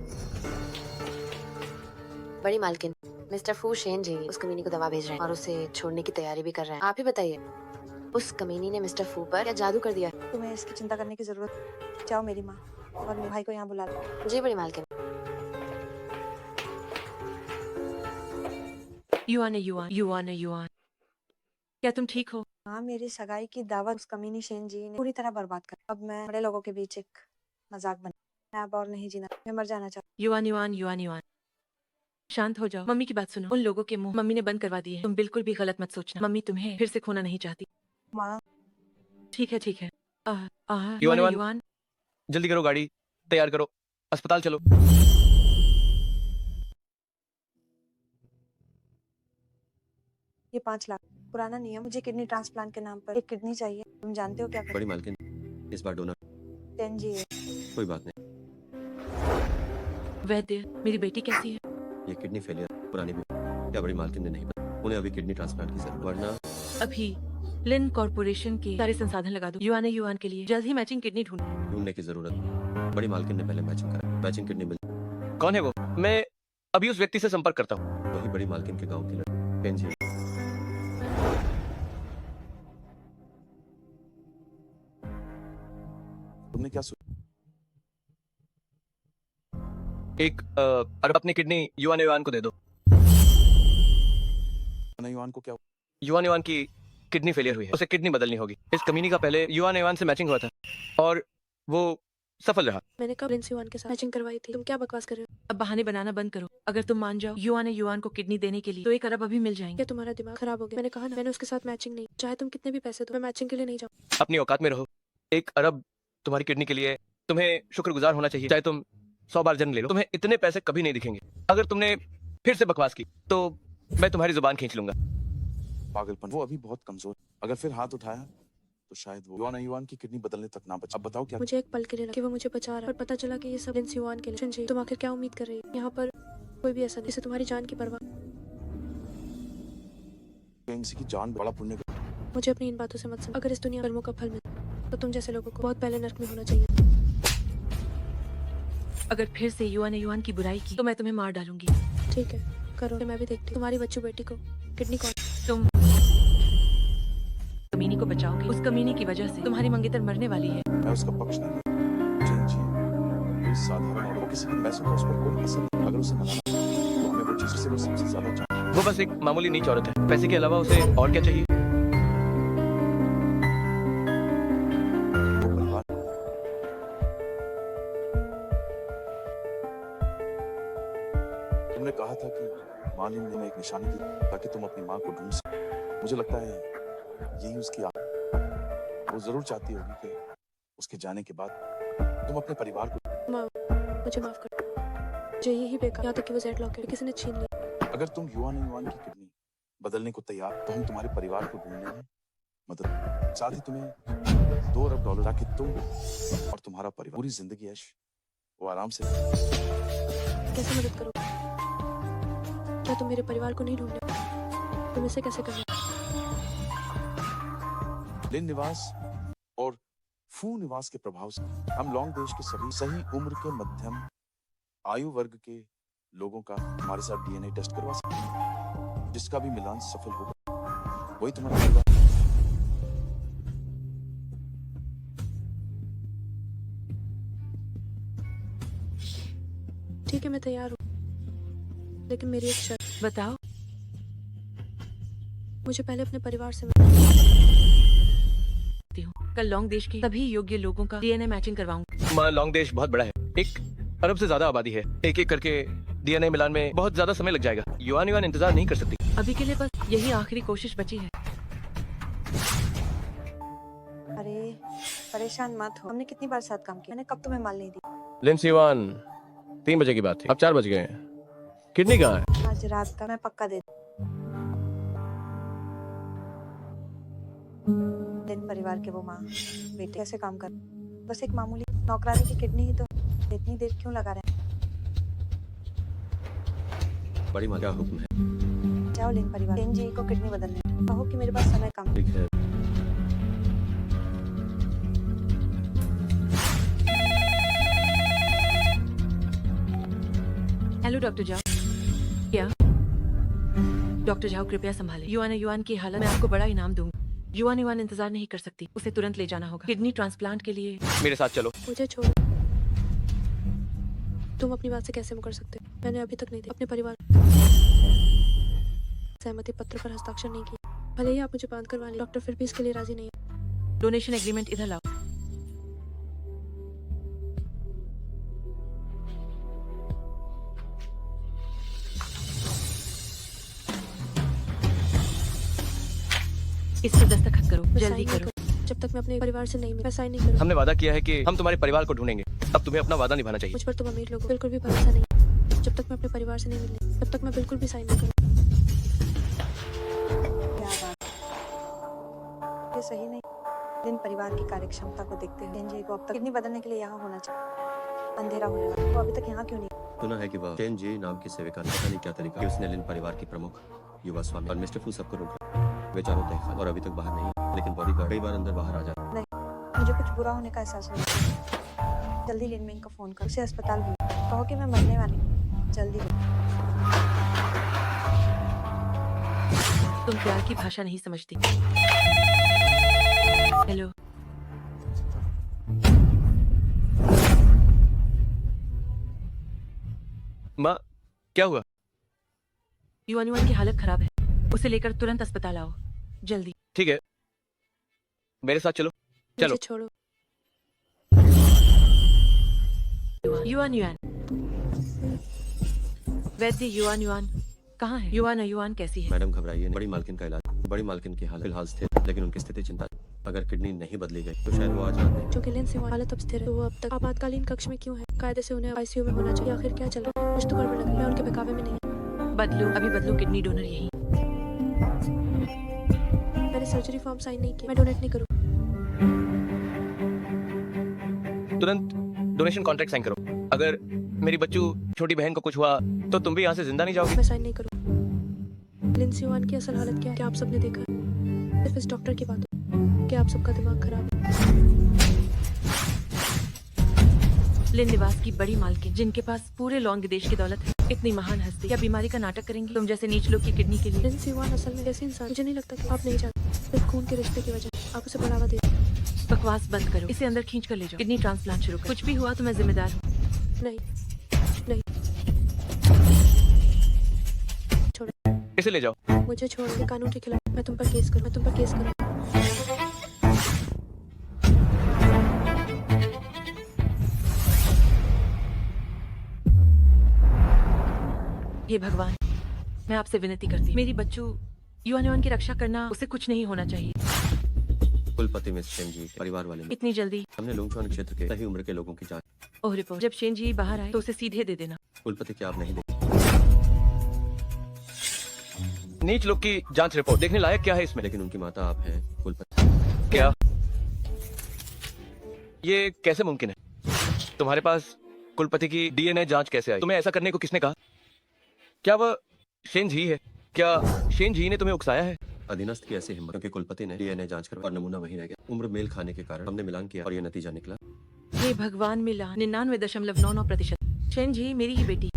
बड़ी मालकिन, मिस्टर फू शेन जी उस कमीनी को दवा भेज रहे हैं और उसे छोड़ने की तैयारी भी कर रहे हैं। आप ही बताइए, उस कमीनी ने मिस्टर फू पर क्या जादू कर दिया? तुम्हें इसकी चिंता करने की जरूरत। जाओ मेरी माँ और मेरे भाई को यहाँ बुला लो। जी बड़ी मालकिन। युवान, क्या तुम ठीक हो? हाँ, मेरी सगाई की दावत उस कमीनी शेन जी ने पूरी तरह बर्बाद कर। अब मैं बड़े लोगों के बीच एक मजाक बना। मैं अब और नहीं जीना, मैं मर जाना चाहती युवान, शांत हो जाओ, मम्मी की बात सुनो। उन लोगों के मुंह मम्मी ने बंद करवा दिए हैं। तुम बिल्कुल भी गलत मत सोचना। मम्मी तुम्हें फिर से खोना नहीं चाहती। माँ ठीक है ठीक है। युवान, युवान। युवान, जल्दी करो, गाड़ी तैयार करो, अस्पताल चलो। ये 5 लाख पुराना नियम, मुझे किडनी ट्रांसप्लांट के नाम पर एक किडनी चाहिए। तुम जानते हो क्या बड़ी मालकिन इस बार डोनर 10G है। कोई बात नहीं। वैद्य, मेरी बेटी कैसी है? ये किडनी फेलियर पुरानी भी क्या बड़ी मालकिन ने नहीं बताया। उन्हें अभी किडनी ट्रांसप्लांट की जरूरत, वरना अभी लिन कॉर्पोरेशन के सारे संसाधन लगा दो। युवान के लिए जल्द ही मैचिंग किडनी ढूंढो। ढूंढने की जरूरत। बड़ी मालकिन ने पहले मैचिंग करा, मैचिंग किडनी मिल। कौन है वो? मैं अभी उस व्यक्ति से संपर्क करता हूँ। वही बड़ी मालकिन के गांव की लड़की पेंजी। तुमने क्या सोचा? एक अरब अपनी किडनी युवान को दे दो। युवान को क्या? युवान की किडनी फेलियर हुई है, उसे किडनी बदलनी होगी। इस कमीनी का पहले युवान से मैचिंग हुआ था और वो सफल रहा। मैंने कब प्रिंस युवान के साथ मैचिंग करवाई थी? तुम क्या बकवास कर रहे हो? अब बहाने बनाना बंद करो। अगर तुम मान जाओ युवान को किडनी देने के लिए, तो 1 अरब अभी मिल जाएंगे। क्या तुम्हारा दिमाग खराब हो गया? मैंने कहा ना, मैंने उसके साथ मैचिंग नहीं। चाहे तुम कितने भी पैसे दो, मैं मैचिंग के लिए नहीं जाऊँ। अपनी औकात में रहो। 1 अरब तुम्हारी किडनी के लिए तुम्हें शुक्रगुजार होना चाहिए। चाहे तुम 100 बार जन्म ले लो, तुम्हें इतने पैसे कभी नहीं दिखेंगे। अगर तुमने फिर से बकवास की तो मैं तुम्हारी जुबान खींच लूंगा। पागलपन। वो अभी बहुत कमजोर। अगर फिर हाथ उठाया तो शायद वो युवान की किडनी बदलने तक ना बचे। अब बताओ क्या? मुझे एक पल के लिए लगा कि वो मुझे बचा रहा है, पर पता चला कि ये सब प्रिंस युवान के लिए। संजय, तुम आखिर क्या उम्मीद कर रही हो? यहाँ पर कोई भी ऐसा नहीं, इसे तुम्हारी जान की परवाह। किसी की जान बड़ा पुण्य का। मुझे अपनी इन बातों से मत समझ। अगर इस दुनिया कर्मों का फल मिले तो तुम जैसे लोगों को बहुत पहले नर्क में होना चाहिए। अगर फिर से युवान की बुराई की तो मैं तुम्हें मार डालूंगी। ठीक है, करो। मैं भी देखती हूँ तुम्हारी बच्चू बेटी को किडनी कौन। तुम कमीनी को बचाओगे। उस कमीनी की वजह से तुम्हारी मंगेतर मरने वाली है। मैं उसका पक्ष नहीं लूंगा। कोई साधारण और किसी के पैसों का उस पर कोई असर नहीं। अगर उसे मनाना तो हमें वो चीज से वो सबसे ज्यादा चाहिए। वो बस एक मामूली नीच औरत है। पैसे के अलावा उसे और क्या चाहिए? वो परिवार। तुमने कहा था कि मालिन ने एक निशानी दी ताकि तुम अपनी माँ को ढूंढ सको। मुझे लगता है यही उसकी वो जरूर चाहती होगी कि उसके जाने के बाद तुम अपने परिवार को। मुझे माफ कर। मुझे यही बेकार, यहाँ तक कि वो जेड लॉकेट किसी ने छीन लिया। अगर तुम युवान की किडनी बदलने को तैयार, तो हम तुम्हारे परिवार को ढूंढने में मदद, साथ ही तुम्हें $2 अरब ताकि तुम और तुम्हारा परिवार पूरी जिंदगी ऐश वो आराम से। कैसे मदद करोगे? क्या तुम मेरे परिवार को नहीं ढूंढने? तुम इसे कैसे करना? लिन निवास और फू निवास के प्रभाव से हम लॉन्ग देश के सभी सही उम्र के मध्यम आयु वर्ग के लोगों का हमारे साथ डीएनए टेस्ट करवा सकते हैं, जिसका भी मिलान सफल होगा वही तुम्हारा परिवार। ठीक है, मैं तैयार हूँ, लेकिन मेरी एक शर्त। बताओ। मुझे पहले अपने परिवार से कल लॉन्ग देश के सभी योग्य लोगों का डीएनए मैचिंग करवाऊंगा। माँ, लॉन्ग देश बहुत बड़ा है। 1 अरब से ज्यादा आबादी है। एक एक करके डीएनए मिलान में बहुत ज्यादा समय लग जाएगा। युवान इंतजार नहीं कर सकती। अभी के लिए बस यही आखिरी कोशिश बची है। अरे परेशान मत हो, हमने कितनी बार साथ काम किया। मैंने कब तुम्हें माल नहीं दी? लिन युवान, 3 बजे की बात थी, अब 4 बज गए हैं। किडनी कहाँ है? आज रात तक मैं पक्का दे दिन परिवार के वो माँ बेटे कैसे काम कर, बस एक मामूली नौकरानी की किडनी ही तो इतनी देर क्यों लगा रहे हैं? बड़ी माँ क्या हुक्म है? जाओ लिन परिवार, जी को किडनी बदलने कहो कि मेरे पास समय कम। ठीक है। हेलो डॉक्टर जाओ। क्या? डॉक्टर जाओ, कृपया संभालें। युवान की हालत में आपको बड़ा इनाम दूंगी। युवान इंतजार नहीं कर सकती, उसे तुरंत ले जाना होगा। किडनी ट्रांसप्लांट के लिए मेरे साथ चलो। मुझे छोड़ो। तुम अपनी बात से कैसे मुकर सकते हो? मैंने अभी तक नहीं दी अपने परिवार सहमति पत्र पर हस्ताक्षर नहीं किया। भले ही आप मुझे बांध करवा लें, डॉक्टर फिर भी इसके लिए राजी नहीं है। डोनेशन एग्रीमेंट इधर लाओ। इस पर दस्तखत करो, मैं जल्दी साइन नहीं करो। करूँ। जब तक मैं अपने परिवार से नहीं मिली मैं साइन नहीं करूँ। हमने वादा किया है कि हम तुम्हारे परिवार को ढूंढेंगे। अब तुम्हें अपना वादा निभाना चाहिए। मुझ पर तुम अमीर लोगों को बिल्कुल भी भरोसा नहीं। जब तक मैं अपने परिवार से नहीं मिली तब तक मैं बिल्कुल भी साइन नहीं करूँ। क्या बात, ये सही नहीं। दिन परिवार की कार्यक्षमता को देखते हुए एनजी को अब तक किडनी बदलने के लिए यहाँ होना चाहिए। अंधेरा होने वाला, वो अभी तक यहाँ क्यों नहीं? सुना है कि वह चेन जी नाम की सेविका ने पता नहीं क्या तरीका कि उसने लिन परिवार की प्रमुख युवा स्वामी और मिस्टर फू सबको रोक रखा। वे चारों तहखान और अभी तक बाहर नहीं है, लेकिन बॉडीगार्ड कई बार अंदर बाहर आ जाता मुझे कुछ बुरा होने का एहसास हो रहा है। जल्दी लिन मिंग को फोन कर, उसे अस्पताल भेज, कहो कि मैं मरने वाली हूँ। जल्दी तुम प्यार की भाषा नहीं समझती। हेलो, माँ, क्या हुआ? युवान की हालत खराब है, उसे लेकर तुरंत अस्पताल आओ, जल्दी। ठीक है, मेरे साथ चलो। चलो। मुझे छोड़ो। युवान वैद्य युवान कहाँ है? युवान कैसी है? मैडम घबराइए, बड़ी मालकिन का इलाज, बड़ी मालकिन की हालत फिलहाल स्थिर, लेकिन उनकी स्थिति चिंता। अगर किडनी नहीं बदली गई तो शायद वो आज रात नहीं। जो कि लिन से हालत अब स्थिर है, तो वो अब तक आपातकालीन कक्ष में क्यों है? कायदे से उन्हें आईसीयू में होना चाहिए। आखिर क्या चल रहा है? कुछ तो गड़बड़ लग रही है। मैं उनके बहकावे में नहीं। बदलो, अभी बदलो, किडनी डोनर यही। मैंने सर्जरी फॉर्म साइन नहीं किया। मैं डोनेट नहीं करूँ। तुरंत डोनेशन कॉन्ट्रैक्ट साइन करो। अगर मेरी बच्चू छोटी बहन को कुछ हुआ तो तुम भी यहाँ से जिंदा नहीं जाओगे। मैं साइन नहीं करूँ। लिन सिवान की असल हालत क्या है? क्या आप सबने देखा है? सिर्फ इस डॉक्टर की बात हो। क्या आप सबका दिमाग खराब है? लिन निवास की बड़ी मालकिन, जिनके पास पूरे लॉन्ग देश की दौलत है, इतनी महान हस्ती क्या बीमारी का नाटक करेंगी तुम जैसे नीच लोग की किडनी के लिए? लिन सिवान असल में ऐसे इंसान, मुझे नहीं लगता कि आप नहीं जानते। सिर्फ खून के रिश्ते की वजह आप उसे बढ़ावा देते। बकवास बंद करो, इसे अंदर खींच कर ले जाओ, किडनी ट्रांसप्लांट शुरू करो। कुछ भी हुआ तो मैं जिम्मेदार हूँ। नहीं, इसे ले जाओ। मुझे छोड़ो। कानून के खिलाफ मैं तुम पर केस करूँ। मैं तुम पर केस करूँ। हे भगवान, मैं आपसे विनती करती, मेरी बच्चू युवान की रक्षा करना, उसे कुछ नहीं होना चाहिए। कुलपति मिस चेन जी, परिवार वाले मित्र, इतनी जल्दी? हमने लुंगचुआन क्षेत्र के सही उम्र के लोगों की जांच। ओह रिपोर्ट, जब शेन जी बाहर आए तो उसे सीधे दे देना। कुलपति क्या आप नहीं देते? नीच लोग की जांच रिपोर्ट देखने लायक क्या है इसमें? लेकिन उनकी माता आप हैं कुलपति। क्या ये कैसे मुमकिन है? तुम्हारे पास कुलपति की डीएनए जांच कैसे आई? तुम्हें ऐसा करने को किसने कहा? क्या वह शेन जी है? क्या शेन जी ने तुम्हें उकसाया है? अधीनस्थ की ऐसी हिम्मत, क्योंकि कुलपति ने डीएनए जांच कर और नमूना वहीं रह गया। उम्र मेल खाने के कारण हमने मिलान किया और ये नतीजा निकला। हे भगवान, मिला 99.99%। शेन जी मेरी ही बेटी।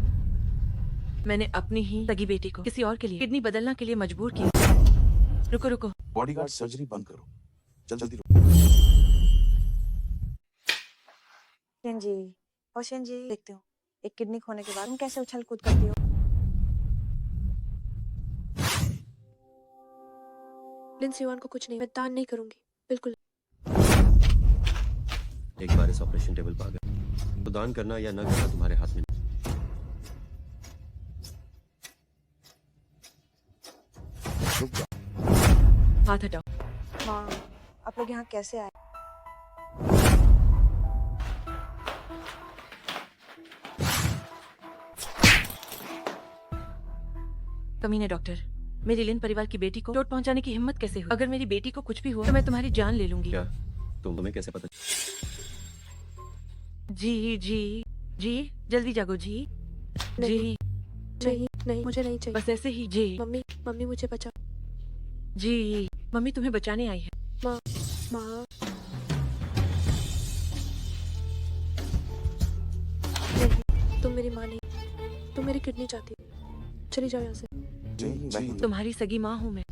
मैंने अपनी ही सगी बेटी को किसी और के लिए किडनी बदलना के लिए मजबूर किया। रुको रुको, बॉडीगार्ड सर्जरी बंद करो, जल्दी रुको। शेन जी, और शेन जी देखते हो एक किडनी खोने के बाद तुम कैसे उछल कूद करती हो। लिन सिवान को कुछ नहीं, मैं दान नहीं करूंगी, बिल्कुल। एक बार इस ऑपरेशन टेबल पर आ गए तो दान करना या न करना तुम्हारे हाथ में। रुक जाओ। हाथ हटाओ। हाँ, आप लोग यहाँ कैसे आए? कमीने डॉक्टर, मेरी लिन परिवार की बेटी को चोट पहुंचाने की हिम्मत कैसे हुई? अगर मेरी बेटी को कुछ भी हुआ तो मैं तुम्हारी जान ले लूंगी। क्या तुम्हें कैसे पता? जी, जल्दी जागो जी। जी, नहीं नहीं, मुझे नहीं चाहिए। बस ऐसे ही जी। मम्मी मुझे बचाओ। जी, मम्मी तुम्हें बचाने आई है। माँ, नहीं, तुम मेरी माँ नहीं, तुम मेरी किडनी चाहती हो। चली जाओ यहाँ से। नहीं, तुम्हारी सगी माँ हूँ मैं।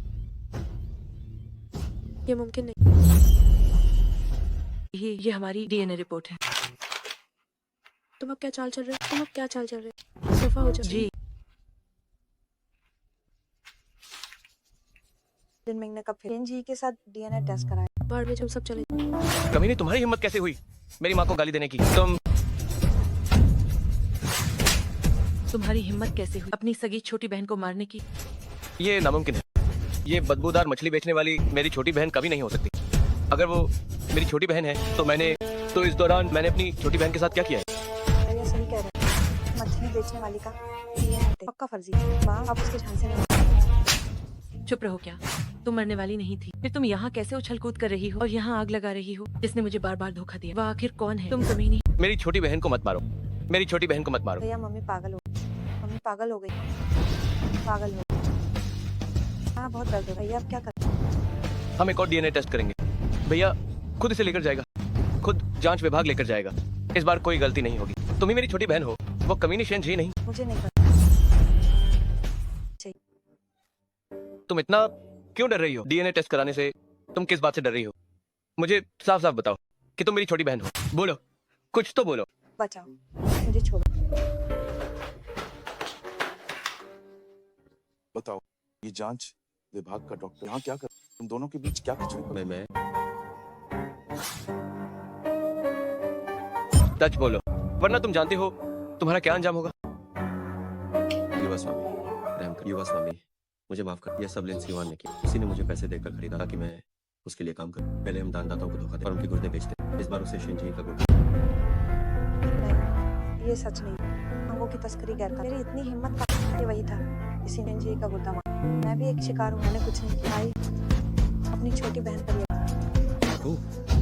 ये मुमकिन नहीं। ये हमारी डीएनए रिपोर्ट है। तुम अब क्या चाल चल रहे हो? दफा हो जाओ। जी, लिन मिंग ने कब फिर शेन जी के साथ डीएनए टेस्ट कराया? बाढ़ में जब सब चले। कमीने, तुम्हारी हिम्मत कैसे हुई मेरी माँ को गाली देने की? तुम्हारी हिम्मत कैसे हुई अपनी सगी छोटी बहन को मारने की? ये नामुमकिन है। ये बदबूदार मछली बेचने वाली मेरी छोटी बहन कभी नहीं हो सकती। अगर वो मेरी छोटी बहन है तो इस दौरान मैंने अपनी छोटी बहन के साथ क्या किया है? भैया सही कह रहे हैं, मछली बेचने वाली का ये पक्का फर्जी है। माँ आप उसके झांसे में चुप रहो। क्या तुम मरने वाली नहीं थी? फिर तुम यहाँ कैसे उछल कूद कर रही हो और यहाँ आग लगा रही हो? जिसने मुझे बार बार धोखा दिया, वह आखिर कौन है? तुम कमीनी। मेरी छोटी बहन को मत मारो, मेरी छोटी बहन को मत मारो। भैया मम्मी पागल हो गई, मम्मी पागल हो गई, पागल हो गई। हाँ बहुत दर्द है भैया, आप क्या कर? हम एक और डीएनए टेस्ट करेंगे। भैया खुद इसे लेकर जाएगा, खुद जांच विभाग लेकर जाएगा। इस बार कोई गलती नहीं होगी। तुम ही मेरी छोटी बहन हो, वो कमीनी शेन जी नहीं। मुझे नहीं पता। तुम इतना क्यों डर रही हो डीएनए टेस्ट कराने से? तुम किस बात से डर रही हो? मुझे साफ साफ बताओ कि तुम मेरी छोटी बहन हो। बोलो, कुछ तो बोलो। बचाओ मुझे, छोड़ो। बताओ, ये जांच विभाग का डॉक्टर यहाँ क्या कर, तुम दोनों के बीच क्या कुछ हुआ? मैं सच बोलो, वरना तुम जानते हो तुम्हारा क्या अंजाम होगा। युवा स्वामी, रहम कर। युवा स्वामी, मुझे माफ कर। यह सब लिन सिवान ने किया। उसी ने मुझे पैसे देकर खरीदा ताकि मैं उसके लिए काम करूं। पहले हम दानदाताओं को धोखा देते और उनके गुर्दे बेचते। इस बार उसे शिनजी का गुर्दा। नहीं ये सच नहीं, अंगों की तस्करी गैर मेरी इतनी हिम्मत का ये वही था, इसी ने जी का गुर्दा मारा। मैं भी एक शिकार हूँ, मैंने कुछ नहीं किया। भाई अपनी छोटी बहन पर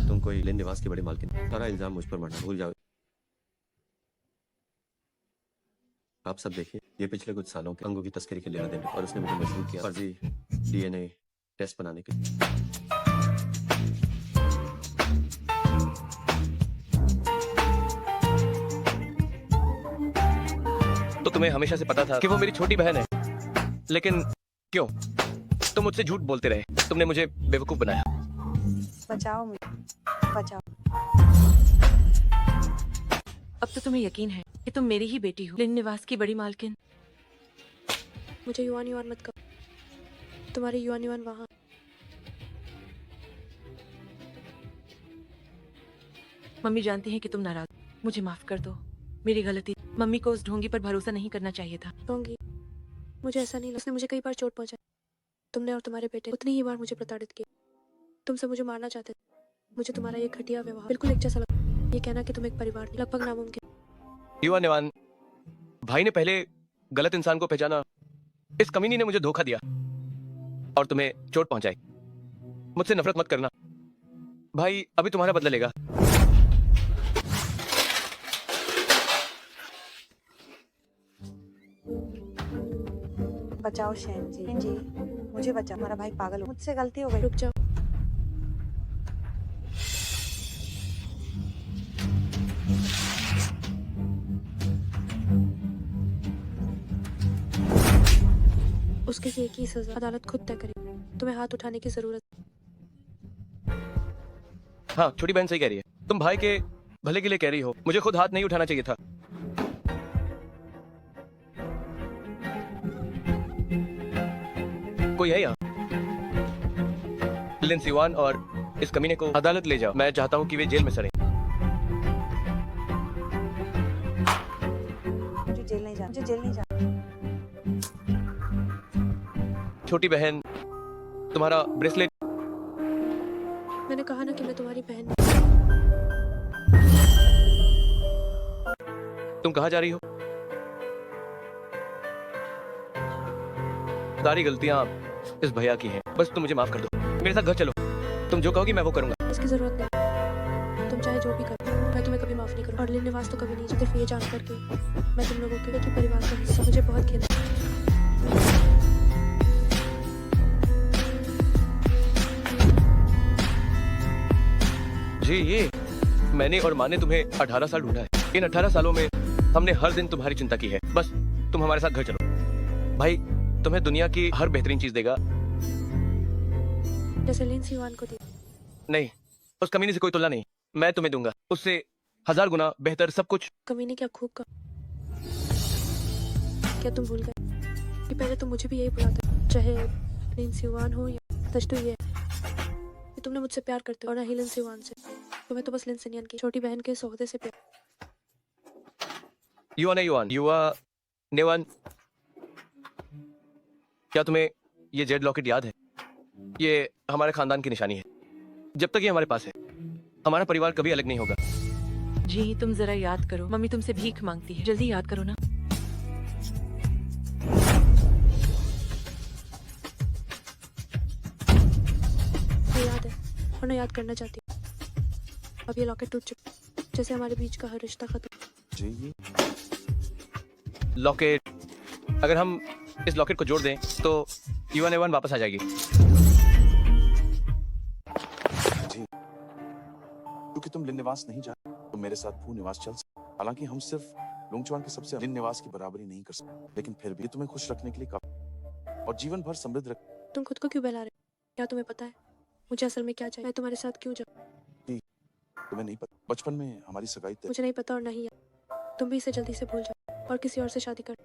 तुम कोई लिन निवास की बड़ी मालकिन। सारा इल्जाम मुझ पर मरना भूल जाओ। आप सब देखिए, ये पिछले कुछ सालों के अंगों की तस्करी के लेना देने और उसने मुझे मजबूर किया फर्जी डीएनए टेस्ट बनाने के लिए। तो तुम्हें हमेशा से पता था कि वो मेरी छोटी बहन है, लेकिन क्यों तुम मुझसे झूठ बोलते रहे? तुमने मुझे बेवकूफ बनाया। बचाओ मुझे, बचाओ। अब तो तुम्हें यकीन है कि तुम मेरी ही बेटी हो, लिन निवास की बड़ी मालकिन। मुझे युवान युवान मत करो, तुम्हारे युवान युवान वहाँ। मम्मी जानती है कि तुम नाराज, मुझे माफ कर दो, मेरी गलती। मम्मी को उस ढोंगी पर भरोसा नहीं करना चाहिए था। होंगी, मुझे ऐसा नहीं लगा। उसने मुझे कई बार चोट पहुंचाई। तुमने और तुम्हारे बेटे उतनी ही बार मुझे प्रताड़ित किया। तुमसे मुझे मारना चाहते थे। मुझे तुम्हारा ये घटिया व्यवहार बिल्कुल एक जैसा लगा। ये कहना कि तुम एक परिवार नहीं, लगभग नामुमकिन। युवा निवान, भाई ने पहले गलत इंसान को पहचाना। इस कमीनी ने मुझे धोखा दिया और तुम्हें चोट पहुंचाई। मुझसे नफरत मत करना भाई, अभी तुम्हारा बदला लेगा। बचाओ शैन जी, मुझे बचाओ। हमारा भाई पागल हो, मुझसे गलती हो गई। रुक जाओ। उसके लिए एक ही सजा अदालत खुद तय करेगी। तुम्हें हाथ उठाने की जरूरत। हाँ, छोटी बहन सही कह रही है। तुम भाई के भले के लिए कह रही हो, मुझे खुद हाथ नहीं उठाना चाहिए था। कोई है यहाँ? लिन सिवान और इस कमीने को अदालत ले जाओ। मैं चाहता हूँ कि वे जेल में सड़ें। मुझे जेल नहीं जाना, मुझे जेल नहीं जाना। छोटी बहन, तुम्हारा ब्रेसलेट। मैंने कहा ना कि मैं तुम्हारी बहन। तुम कहाँ जा रही हो? सारी गलतियां इस भैया की हैं। बस तुम मुझे माफ कर दो। मेरे साथ घर चलो, तुम जो कहोगी मैं वो करूंगा। इसकी जरूरत नहीं, तुम चाहे जो भी करो, मैं तुम्हें कभी माफ नहीं करूँ। और लिन निवास तो कभी नहीं। सिर्फ ये जान करके मैं तुम लोगों के एक ही परिवार का हिस्सा। मुझे बहुत खेद है। जी, ये मैंने और माँ ने तुम्हें 18 साल ढूंढा है। इन 18 सालों में हमने हर दिन तुम्हारी चिंता की है। बस तुम हमारे साथ घर चलो। भाई तुम्हें दुनिया की हर बेहतरीन चीज देगा। जैसे लिन सिवान को दी। नहीं, उस कमीने से कोई तुलना नहीं। मैं तुम्हें दूंगा उससे 1000 गुना बेहतर सब कुछ। कमीने क्या खूब का। क्या तुम भूल गए कि पहले तुम मुझे भी यही बुलाते, चाहे लिन सिवान हो या सच तो ये है कि तुमने मुझसे प्यार करते हो और ना ही लिन सिवान से। तुम्हें तो बस लिन सिनियन की छोटी बहन के सोहदे से प्यार। युवा नेवान, क्या तुम्हें ये जेड लॉकेट याद है? ये हमारे खानदान की निशानी है। जब तक ये हमारे पास है, हमारा परिवार कभी अलग नहीं होगा। जी तुम जरा याद करो, मम्मी तुमसे भीख मांगती है, जल्दी याद करो ना। मुझे याद है और मैं याद करना चाहती हूँ। अब ये लॉकेट टूट चुका, जैसे हमारे बीच का हर रिश्ता खत्म। जी ये लॉकेट, अगर हम इस लॉकेट को जोड़ दें तो युवा नेवान वापस आ जाएगी। जी क्योंकि तुम लिन निवास नहीं जा, तो मेरे साथ फू निवास चल सकते। हालांकि हम सिर्फ लुंगचुआन के सबसे लिन निवास की बराबरी नहीं कर सकते, लेकिन फिर भी ये तुम्हें खुश रखने के लिए काफी और जीवन भर समृद्ध रख। तुम खुद को क्यों बहला रहे हो? क्या तुम्हें पता है मुझे असल में क्या चाहिए? मैं तुम्हारे साथ क्यों जाऊँ? तुम्हें नहीं पता, बचपन में हमारी सगाई तय। मुझे नहीं पता और नहीं याद। तुम भी इसे जल्दी से भूल जाओ और किसी और से शादी कर।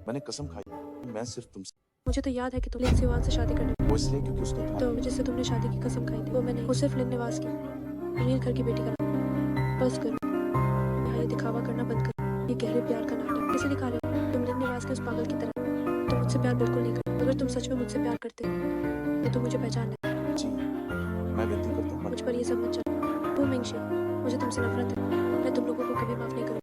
मैंने कसम खाई, मैं सिर्फ तुमसे। मुझे तो याद है कि तुम लिन सिवान से शादी करने, वो इसलिए क्योंकि उसने तो जिससे तुमने शादी की कसम खाई थी वो मैं नहीं, वो सिर्फ लिन निवास की अमीर घर की बेटी का नाम। बस करो, यहाँ ये दिखावा करना बंद करो। ये गहरे प्यार का नाटक किसे दिखा रहे हो? तुम लिन निवास के उस पागल की तरह। तुम मुझसे प्यार बिल्कुल नहीं करते। अगर तुम सच में मुझसे प्यार करते तो तुम मुझे पहचान ले। जी मैं विनती करता हूँ, मुझ पर ये सब मत चलो। वो मिंगशी, मुझे तुमसे नफरत है। मैं तुम लोगों को कभी माफ नहीं करूँगी।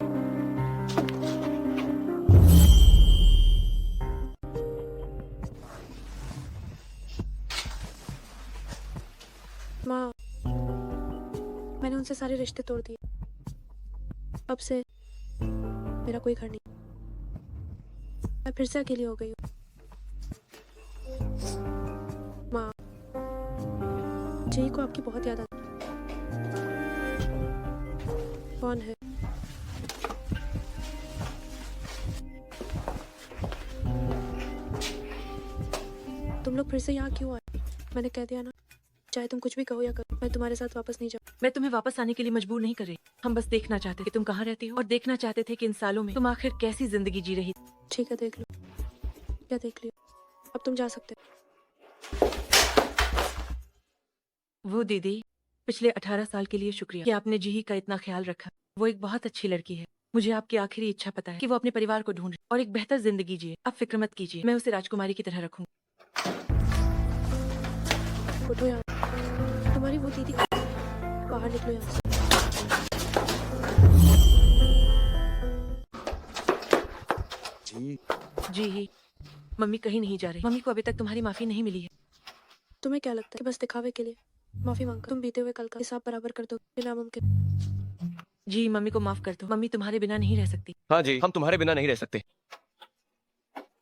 माँ, मैंने उनसे सारे रिश्ते तोड़ दिए। अब से मेरा कोई घर नहीं। मैं फिर से अकेली हो गई हूँ। माँ, जी को आपकी बहुत याद आती है। कौन है? तुम लोग फिर से यहाँ क्यों आए? मैंने कह दिया ना, चाहे तुम कुछ भी कहो या करो, मैं तुम्हारे साथ वापस नहीं जाऊँ। मैं तुम्हें वापस आने के लिए मजबूर नहीं कर रही। हम बस देखना चाहते थे कि तुम कहाँ रहती हो और देखना चाहते थे कि इन सालों में तुम आखिर कैसी जिंदगी जी रही। ठीक है, देख लो। क्या देख लियो? अब तुम जा सकते हो। वो दीदी, पिछले 18 साल के लिए शुक्रिया कि आपने जीही का इतना ख्याल रखा। वो एक बहुत अच्छी लड़की है। मुझे आपकी आखिरी इच्छा पता है कि वो अपने परिवार को ढूंढे और एक बेहतर जिंदगी जिए। आप फिक्र मत कीजिए, मैं उसे राजकुमारी की तरह रखूंगी। उठो यहाँ, तुम्हारी वो दीदी बाहर निकलो यहाँ से। जी जी ही, मम्मी कहीं नहीं जा रही। मम्मी को अभी तक तुम्हारी माफी नहीं मिली है। तुम्हें क्या लगता है कि बस दिखावे के लिए माफी मांग तुम बीते हुए कल का हिसाब बराबर कर दो? ये नामुमकिन। जी मम्मी को माफ कर दो। मम्मी तुम्हारे बिना नहीं रह सकती। हाँ जी, हम तुम्हारे बिना नहीं रह सकते।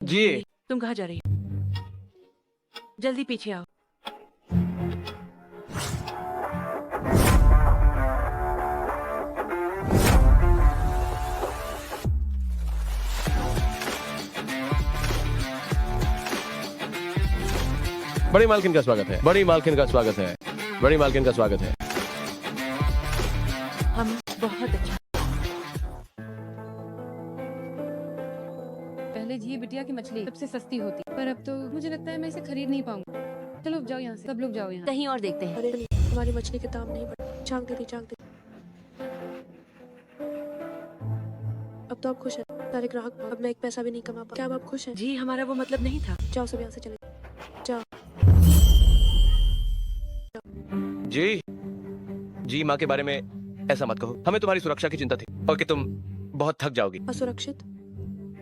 जी तुम कहाँ जा रही हो? जल्दी पीछे आओ। बड़ी मालकिन का स्वागत है, बड़ी मालकिन का स्वागत है, बड़ी मालकिन का स्वागत है। हम बहुत अच्छा। पहले जी बिटिया की मछली सबसे सस्ती होती, पर अब तो मुझे लगता है मैं इसे खरीद नहीं पाऊंगी। चलो अब जाओ यहाँ से, सब लोग जाओ यहाँ। कहीं और देखते हैं। अरे नहीं, तुम्हारी मछली के दाम नहीं बढ़े। झांक दीदी, झांक दीदी। अब तो आप खुश हैं। सारे ग्राहक, अब मैं एक पैसा भी नहीं कमा पा। क्या अब आप खुश हैं? जी हमारा वो मतलब नहीं था। जाओ सब यहाँ से चले जाओ। जी जी, माँ के बारे में ऐसा मत कहो। हमें तुम्हारी सुरक्षा की चिंता थी और कि तुम बहुत थक जाओगी। असुरक्षित?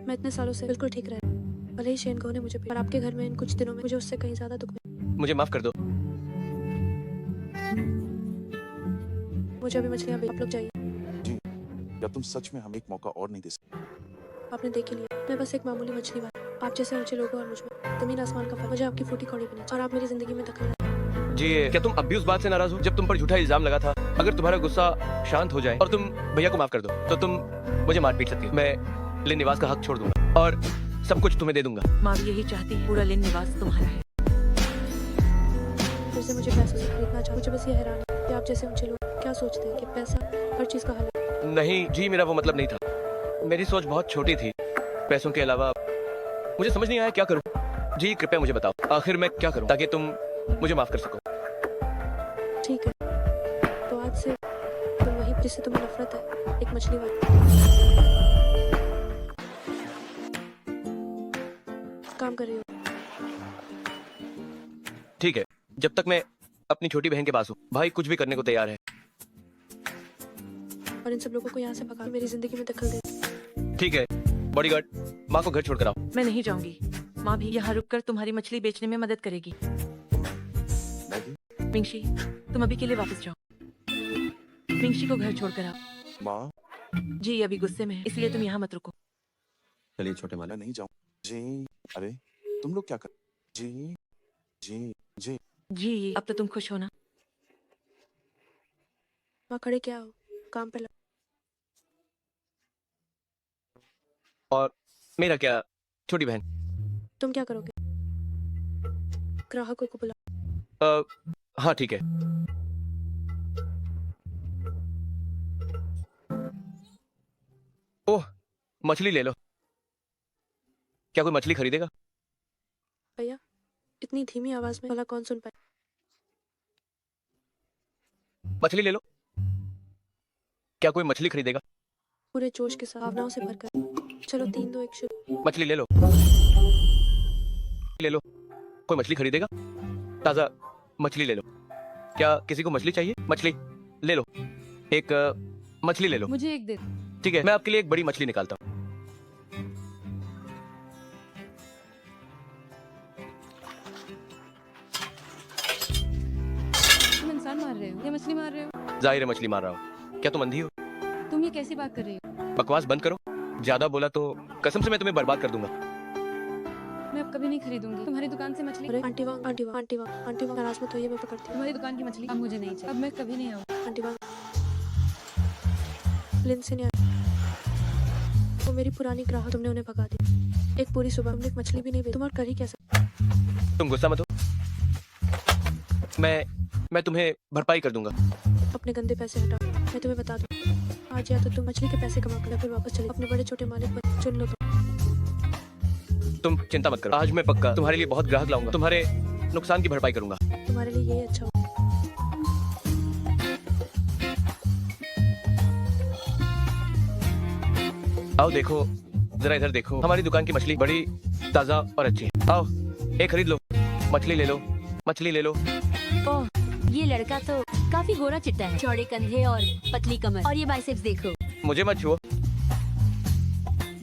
मैं इतने सालों से बिल्कुल ठीक रहा। भले ही शेन ने मुझे और आपके घर में इन कुछ दिनों में मुझे उससे कहीं ज्यादा दुख मिला। मुझे माफ कर दो। मुझे अभी मछलियाँ आप लोग चाहिए। जी क्या तुम सच में हमें एक मौका और नहीं दे सकते? आपने देख ही लिया, मैं बस एक मामूली मछली वाली। आप जैसे ऊंचे लोगों और मुझ में जमीन आसमान का फर्क। मुझे आपकी फूटी कौड़ी भी नहीं, और आप मेरी जिंदगी में दखल न। जी क्या तुम अब भी उस बात से नाराज हो जब तुम पर झूठा इल्जाम लगा था? अगर तुम्हारा गुस्सा शांत हो जाए और तुम भैया को माफ कर दो तो तुम मुझे मार पीट सकती हो। मैं लिन निवास का हक छोड़ दूंगा और सब कुछ तुम्हें दे दूंगा। माँ भी यही चाहती है, पूरा लिन निवास तुम्हारा है। फिर से मुझे पैसों से खरीदना चाहूँ। मुझे बस ये हैरान है कि आप जैसे ऊंचे लोग क्या सोचते हैं कि पैसा हर चीज का हल है। नहीं जी, मेरा वो मतलब नहीं था। मेरी सोच बहुत छोटी थी। पैसों के अलावा मुझे समझ नहीं आया क्या करूं। जी कृपया मुझे बताओ, आखिर मैं क्या करूं ताकि तुम मुझे माफ कर सको? ठीक है, तो आज से तुम वही जिससे तुम्हें नफरत है, एक मछली वाली। काम कर रही हो? ठीक है, जब तक मैं अपनी छोटी बहन के पास हूँ भाई कुछ भी करने को तैयार है। और इन सब लोगों को यहाँ से भगा मेरी जिंदगी में दखल दे। ठीक है, बॉडीगार्ड माँ को घर छोड़कर आओ। मैं नहीं जाऊंगी। माँ भी यहाँ रुककर तुम्हारी मछली बेचने में मदद करेगी। मैं भी। मिंगशी, तुम अभी के लिए वापस जाओ। मिंगशी को घर छोड़कर आओ। माँ, जी अभी गुस्से में है, इसलिए तुम यहाँ मत रुको। चलिए छोटे मालिक। मैं नहीं जाऊँ। जी, अरे तुम लोग क्या कर? जी, जी, जी। जी अब तो तुम खुश हो ना? वहाँ खड़े क्या हो, काम पे लग। और मेरा क्या छोटी बहन? तुम क्या करोगे? ग्राहकों को बुला। हाँ ठीक है। ओह, मछली ले लो। क्या कोई मछली खरीदेगा? भैया, इतनी धीमी आवाज में भला कौन सुन पाए? मछली ले लो। क्या कोई मछली खरीदेगा? पूरे जोश के साथ भावनाओं से भरकर। चलो 3, 2, 1 शुरू। मछली ले लो। ले लो। कोई मछली खरीदेगा? ताजा मछली ले लो। क्या किसी को मछली चाहिए? मछली ले लो। एक मछली ले लो। मुझे एक दे। ठीक है, मैं आपके लिए एक बड़ी मछली निकालता हूँ। तुम इंसान मार रहे हो या मछली मार रहे हो? जाहिर है मछली मार रहा हूँ। क्या तुम अंधी हो? तुम ये कैसी बात कर रही हो? बकवास बंद करो। ज्यादा बोला तो कसम से मैं तुम्हें बर्बाद कर दूंगा। मैं अब कभी नहीं खरीदूंगी तुम्हारी दुकान से मछली। अरे आंटी वांग, आंटी वांग, आंटी वांग, आंटी वांग, नाराज मत होइए, मैं पकड़ती हूँ। तुम्हारी दुकान की मछली अब मुझे नहीं चाहिए। अब मैं कभी नहीं आऊंगी। आंटी वांग, लिन से नहीं आई। वो मेरी पुरानी ग्राहक, तुमने उन्हें भगा दिया। एक पूरी सुबह तुमने एक मछली भी नहीं बेची। तुम और कर ही क्या सकते? तुम गुस्सा मत हो। मैं तुम्हें भरपाई कर दूंगा। अपने गंदे पैसे हटाओ। मैं तुम्हें बता दूं, आज या तो तुम मछली के पैसे कमा कर फिर वापस चले अपने बड़े छोटे मालिक बन। चुन लो तुम चिंता मत करो, आज मैं पक्का तुम्हारे लिए बहुत ग्राहक लाऊंगा। तुम्हारे नुकसान की भरपाई करूंगा। तुम्हारे लिए यही अच्छा हो। आओ देखो, जरा इधर देखो। हमारी दुकान की मछली बड़ी ताजा और अच्छी है। आओ एक खरीद लो। मछली ले लो, मछली ले लो। ओह, ये लड़का तो काफी गोरा चिट्टा है। चौड़े कंधे और पतली कमर और ये बाइसेप्स देखो। मुझे मत छुओ।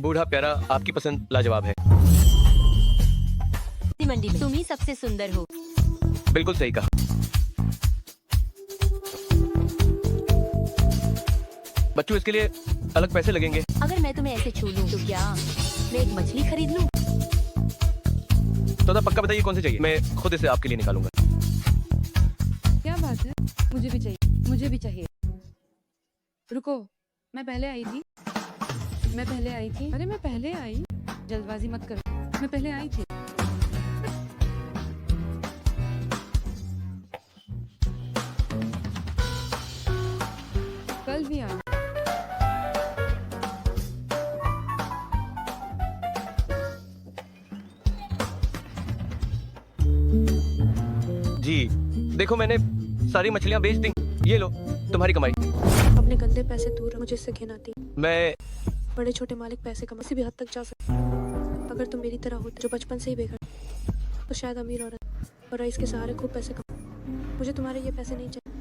बूढ़ा प्यारा, आपकी पसंद लाजवाब है। मंडी में तुम ही सबसे सुंदर हो। बिल्कुल सही कहा। बच्चों इसके लिए अलग पैसे लगेंगे। अगर मैं तुम्हें ऐसे छू लूं तो क्या मैं एक मछली खरीद लूं? तो पक्का बताइए कौन सी चाहिए, मैं खुद इसे आपके लिए निकालूंगा। क्या बात है? मुझे भी चाहिए, मुझे भी चाहिए। रुको, मैं पहले आई थी। अरे मैं पहले आई। जल्दबाजी मत करो, मैं पहले आई थी। कल भी आई। जी देखो, मैंने सारी मछलियां बेच दी। ये लो तुम्हारी कमाई। अपने गंदे पैसे दूर रख, मुझे इससे घिन आती है। मैं बड़े छोटे मालिक पैसे कमा किसी भी हद तक जा सकते। अगर तुम मेरी तरह होते जो बचपन से ही बेघर, तो शायद अमीर औरत और रईस के सहारे खूब पैसे कमा। मुझे तुम्हारे ये पैसे नहीं चाहिए।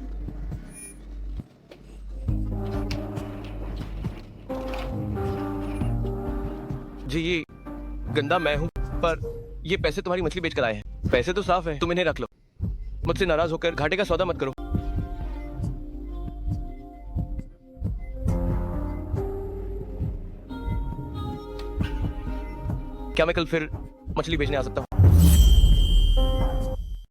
जी ये गंदा मैं हूँ, पर ये पैसे तुम्हारी मछली बेच कर आए हैं। पैसे तो साफ है, तुम इन्हें रख लो। मुझसे नाराज होकर घाटे का सौदा मत करो। क्या मैं कल फिर मछली बेचने आ सकता हूँ?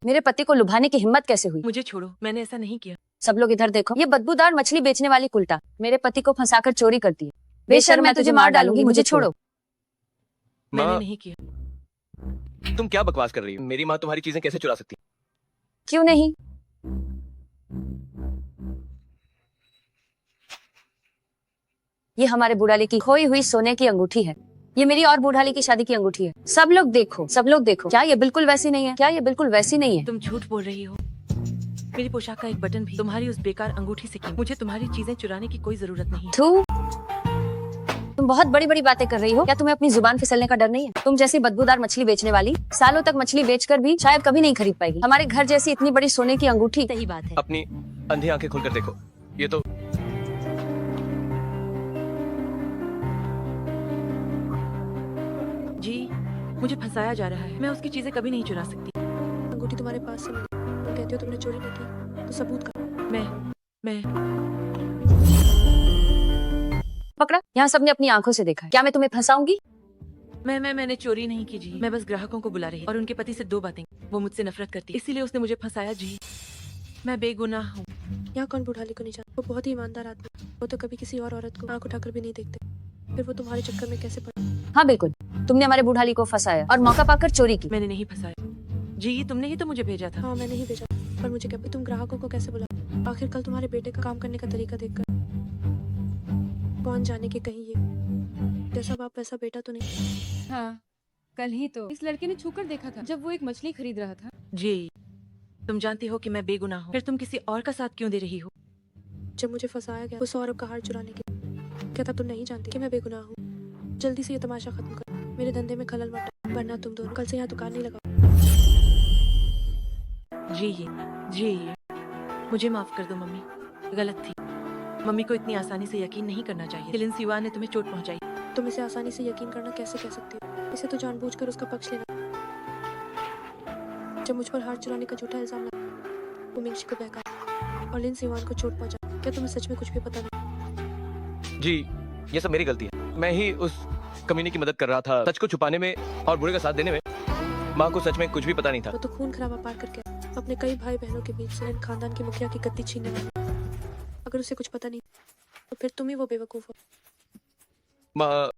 मेरे पति को लुभाने की हिम्मत कैसे हुई? मुझे छोड़ो, मैंने ऐसा नहीं किया। सब लोग इधर देखो, ये बदबूदार मछली बेचने वाली कुल्टा मेरे पति को फंसाकर चोरी करती है। बेशर्म, मैं तुझे मार डालूंगी, मुझे छोड़ो। मैंने माँ, नहीं किया। तुम क्या बकवास कर रही हो? मेरी माँ तुम्हारी चीजें कैसे चुरा सकती है? क्यों नहीं? ये हमारे बुढ़ाले की खोई हुई सोने की अंगूठी है। ये मेरी और बूढ़ाली की शादी की अंगूठी है। सब लोग देखो, सब लोग देखो। क्या ये बिल्कुल वैसी नहीं है? क्या ये बिल्कुल वैसी नहीं है? तुम झूठ बोल रही हो। मेरी पोशाक का एक बटन भी तुम्हारी उस बेकार अंगूठी से कीमती। मुझे तुम्हारी चीजें चुराने की कोई जरूरत नहीं है। थू, तुम बहुत बड़ी बड़ी बातें कर रही हो। क्या तुम्हें अपनी जुबान फिसलने का डर नहीं है? तुम जैसी बदबूदार मछली बेचने वाली सालों तक मछली बेचकर भी शायद कभी नहीं खरीद पाएगी हमारे घर जैसी इतनी बड़ी सोने की अंगूठी। सही बात है। अपनी अंधी आंखें खोलकर देखो, ये तो जी मुझे फंसाया जा रहा है। मैं उसकी चीजें कभी नहीं चुरा सकती। अंगूठी तुम्हारे पास से मिली, तुम कहते हो तुमने चोरी नहीं की, तो सबूत का। मैं पकड़ा, यहाँ सबने अपनी आंखों से देखा है। क्या मैं तुम्हें फंसाऊंगी? मैंने चोरी नहीं की जी। मैं बस ग्राहकों को बुला रही और उनके पति से 2 बातें। वो मुझसे नफरत करती, इसीलिए उसने मुझे फंसाया जी। मैं बेगुनाह हूँ। यहाँ कौन बूढ़ाली को नहीं जानता? वो बहुत ही ईमानदार आदमी है। वो तो कभी किसी और औरत को आंख उठाकर भी नहीं देखते, फिर वो तुम्हारे चक्कर में कैसे पड़े? हाँ बिल्कुल, तुमने हमारे बूढ़ाली को फंसाया और मौका पाकर चोरी की। मैंने नहीं फंसाया जी, तुमने ही तो मुझे भेजा था। हाँ मैंने ही भेजा, पर मुझे क्या तुम ग्राहकों को कैसे बुला? आखिर कल तुम्हारे बेटे का काम करने का तरीका देखकर कौन जाने के कहीं ये जैसा बाप वैसा बेटा तो नहीं। हाँ, कल ही तो इस लड़के ने छूकर देखा था जब वो एक मछली खरीद रहा था। जी तुम जानती हो कि मैं बेगुनाह हूँ, फिर तुम किसी और का साथ क्यों दे रही हो? जब मुझे फंसाया गया उस औरत का हार चुराने के लिए, क्या तब तुम नहीं जानती कि मैं बेगुनाह हूँ? जल्दी से ये तमाशा खत्म कर, मेरे धंधे में खलल मत डाल, वरना तुम दोनों कल से यहाँ दुकान नहीं लगाओ। जी मुझे माफ कर दो मम्मी, गलत थी। मम्मी को इतनी आसानी से यकीन नहीं करना चाहिए। हिलेन सिवान ने तुम्हें चोट पहुंचाई। तुम इसे आसानी से यकीन करना कैसे कह सकती हो? इसे तो जानबूझकर उसका पक्ष लेना। जब मुझ पर हार चुराने का झूठा इल्जाम लगा, वो मिंगशी को बहका और लिन सिवान को चोट पहुंचा। क्या तुम्हें सच में कुछ भी पता नहीं? जी ये सब मेरी गलती है। मैं ही उस कमीने की मदद कर रहा था, सच को छुपाने में और बुरे का साथ देने में। माँ को सच में कुछ भी पता नहीं था। वो तो खून खराबा पार करके अपने कई भाई बहनों के बीच से खानदान की मुखिया की गद्दी छीनने वाली। अगर उसे कुछ पता नहीं तो फिर तुम ही वो बेवकूफ हो। माँ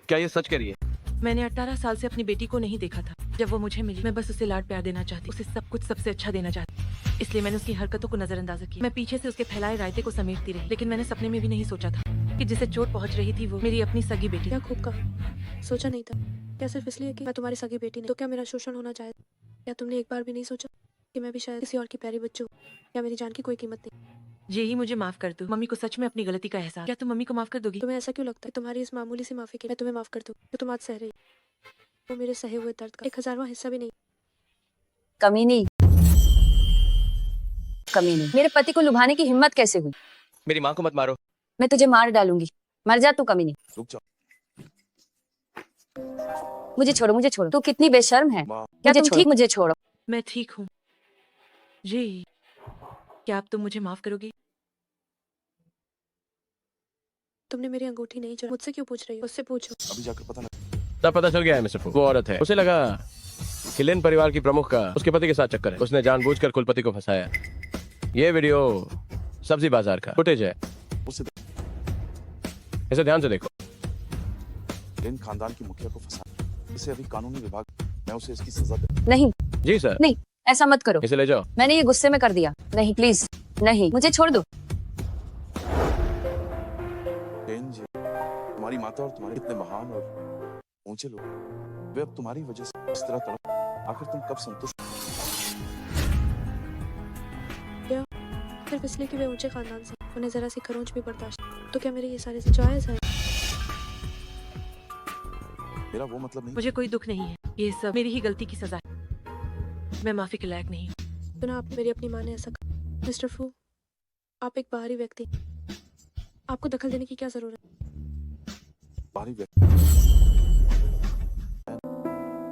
क्या ये सच कह रही है? मैंने 18 साल से अपनी बेटी को नहीं देखा था। जब वो मुझे मिली, मैं बस उसे लाड प्यार देना चाहती, उसे सब कुछ सबसे अच्छा देना चाहती। इसलिए मैंने उसकी हरकतों को नजरअंदाज किया। मैं पीछे से उसके फैलाए रायते को समेटती रही, लेकिन मैंने सपने में भी नहीं सोचा था कि जिसे चोट पहुंच रही थी वो मेरी अपनी सगी बेटी। क्या खूब कहा, सोचा नहीं था। क्या सिर्फ इसलिए कि मैं तुम्हारी सगी बेटी नहीं तो क्या मेरा शोषण होना चाहे? क्या तुमने एक बार भी नहीं सोचा कि मैं भी शायद किसी और की प्यारी बच्ची हूँ, या मेरी जान की कोई कीमत नहीं? यही मुझे माफ कर दो। मम्मी को सच में अपनी गलती का एहसास। क्या तुम मम्मी को माफ कर दोगी? तुम्हें ऐसा क्यों लगता है तुम्हारी इस मामूली सी माफी के मैं तुम्हें माफ कर दूं जो तुम आज सह रही? वो मेरे सहे हुए दर्द का 1000वां हिस्सा भी नहीं। कमीनी, मेरे पति को लुभाने की हिम्मत कैसे हुई? मेरी माँ को मत मारो। मैं तुझे मार डालूंगी, मर जा तू कमीनी। रुक जाओ मुझे छोड़ो, तू कितनी बेशर्म है। माँ। क्या तुम ठीक? मुझे छोड़ो। मैं ठीक हूँ जी। क्या अब तुम मुझे माफ करोगी? तुमने मेरी अंगूठी नहीं चुराई, मुझसे क्यों पूछ रही हो? उससे पूछो। अभी जाकर पता लगा। तब पता चल गया है मिस्टर फू, वो औरत है। उसे लगा कि लिन परिवार की प्रमुख का उसके पति के साथ चक्कर है। उसने जानबूझकर कुलपति को फंसाया। ये वीडियो सब्जी बाजार का फुटेज है, उसे इसे ध्यान से देखो। लिन खानदान की मुखिया को फंसा, इसे अभी कानूनी विभाग, मैं उसे इसकी सजा दे। नहीं, जी सर। नहीं, ऐसा मत करो। इसे ले जाओ। मैंने ये गुस्से में कर दिया। नहीं प्लीज, नहीं, मुझे छोड़ दो। लिन जी, तुम्हारी माता और तुम्हारे इतने महान और ऊंचे लोग, वे अब तुम्हारी वजह से इस तरह तड़प, आखिर तुम कब संतुष्ट? सिर्फ इसलिए कि वे ऊंचे खानदान से, उन्हें जरा सी खरोंच भी बर्दाश्त, तो क्या मेरे ये सारे जायज है? मेरा वो मतलब नहीं। मुझे कोई दुख नहीं है, ये सब मेरी ही गलती की सजा है। मैं माफी के लायक नहीं हूँ। सुना आप, मेरी अपनी माँ ने ऐसा कहा। मिस्टर फू, आप एक बाहरी व्यक्ति, आपको दखल देने की क्या जरूरत है? बाहरी व्यक्ति,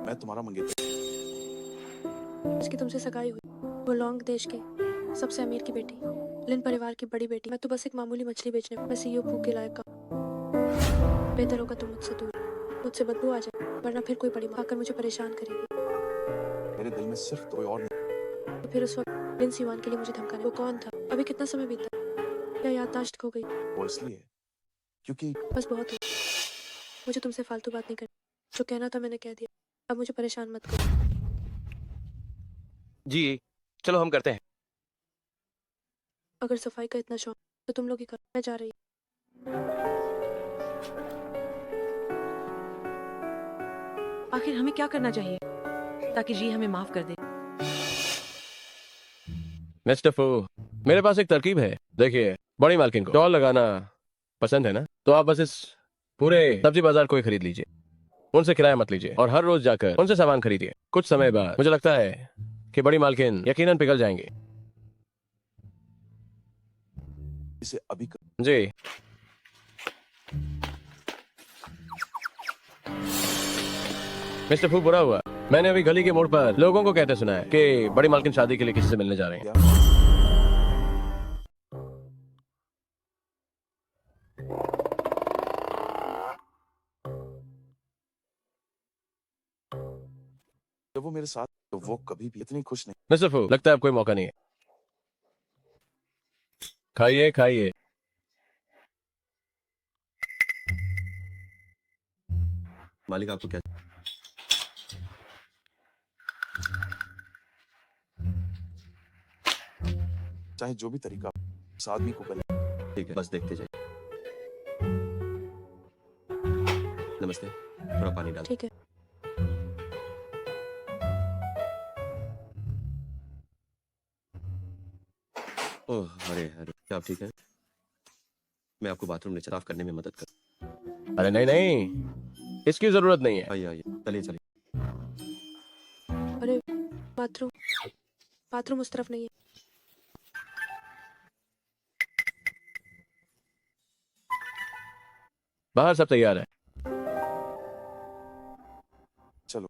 मैं तुम्हारा मंगेतर। इसकी तुमसे सगाई हुई, वो लॉन्ग देश के सबसे अमीर की बेटी, लिन परिवार की बड़ी बेटी। मैं तो बस एक मामूली मछली बेचने, मैं सीईओ फू के लायक का। बेहतर होगा तुम मुझसे दूर, मुझसे बदबू आ जाए, वरना फिर कोई बड़ी माँ आकर मुझे परेशान करेगी। मेरे दिल में सिर्फ कोई और नहीं। तो फिर उस वक्त लिन सिवान के लिए मुझे धमकाने वो कौन था? अभी कितना समय बीता? क्या याददाश्त खो गई? वो इसलिए क्योंकि बस बहुत हो, मुझे तुमसे फालतू बात नहीं करनी। जो कहना था मैंने कह दिया, अब मुझे परेशान मत करो। जी चलो हम करते हैं। अगर सफाई का इतना शौक तो तुम लोग ही करो, मैं जा रही हूँ। आखिर हमें क्या करना चाहिए ताकि जी हमें माफ कर दे? मिस्टर फू, मेरे पास एक तरकीब है। देखिए, बड़ी मालकिन को टॉल लगाना पसंद है ना, तो आप बस इस पूरे सब्जी बाजार को ही खरीद लीजिए, उनसे किराया मत लीजिए और हर रोज जाकर उनसे सामान खरीदिए। कुछ समय बाद मुझे लगता है कि बड़ी मालकिन यकीनन पिघल जाएंगे। इसे अभी जी। मिस्टर फू, बुरा हुआ मैंने अभी गली के मोड़ पर लोगों को कहते सुना है कि बड़ी मालकिन शादी के लिए किसी से मिलने जा रहे हैं। क्या जब वो मेरे साथ तो वो कभी भी इतनी खुश नहीं। मिस्टर फू, लगता है अब कोई मौका नहीं है। खाइए खाइए। मालिक आपको क्या चाहे जो भी तरीका उस आदमी को गले। ठीक है, बस देखते जाइए। नमस्ते, थोड़ा पानी डाल। ठीक है। ओह अरे अरे, क्या आप ठीक हैं? मैं आपको बाथरूम में साफ करने में मदद कर। अरे नहीं नहीं, इसकी जरूरत नहीं है। आइए आइए, चलिए चलिए। अरे बाथरूम बाथरूम उस तरफ नहीं है। बाहर सब तैयार है। चलो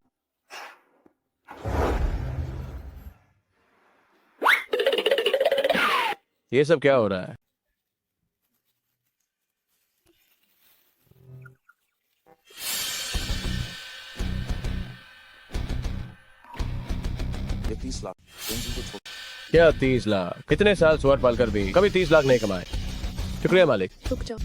ये सब क्या हो रहा है? ये 30 लाख रेंजी को छोड़। क्या 30 लाख? इतने साल सुअर पालकर भी कभी 30 लाख नहीं कमाए। शुक्रिया मालिक। रुक जाओ।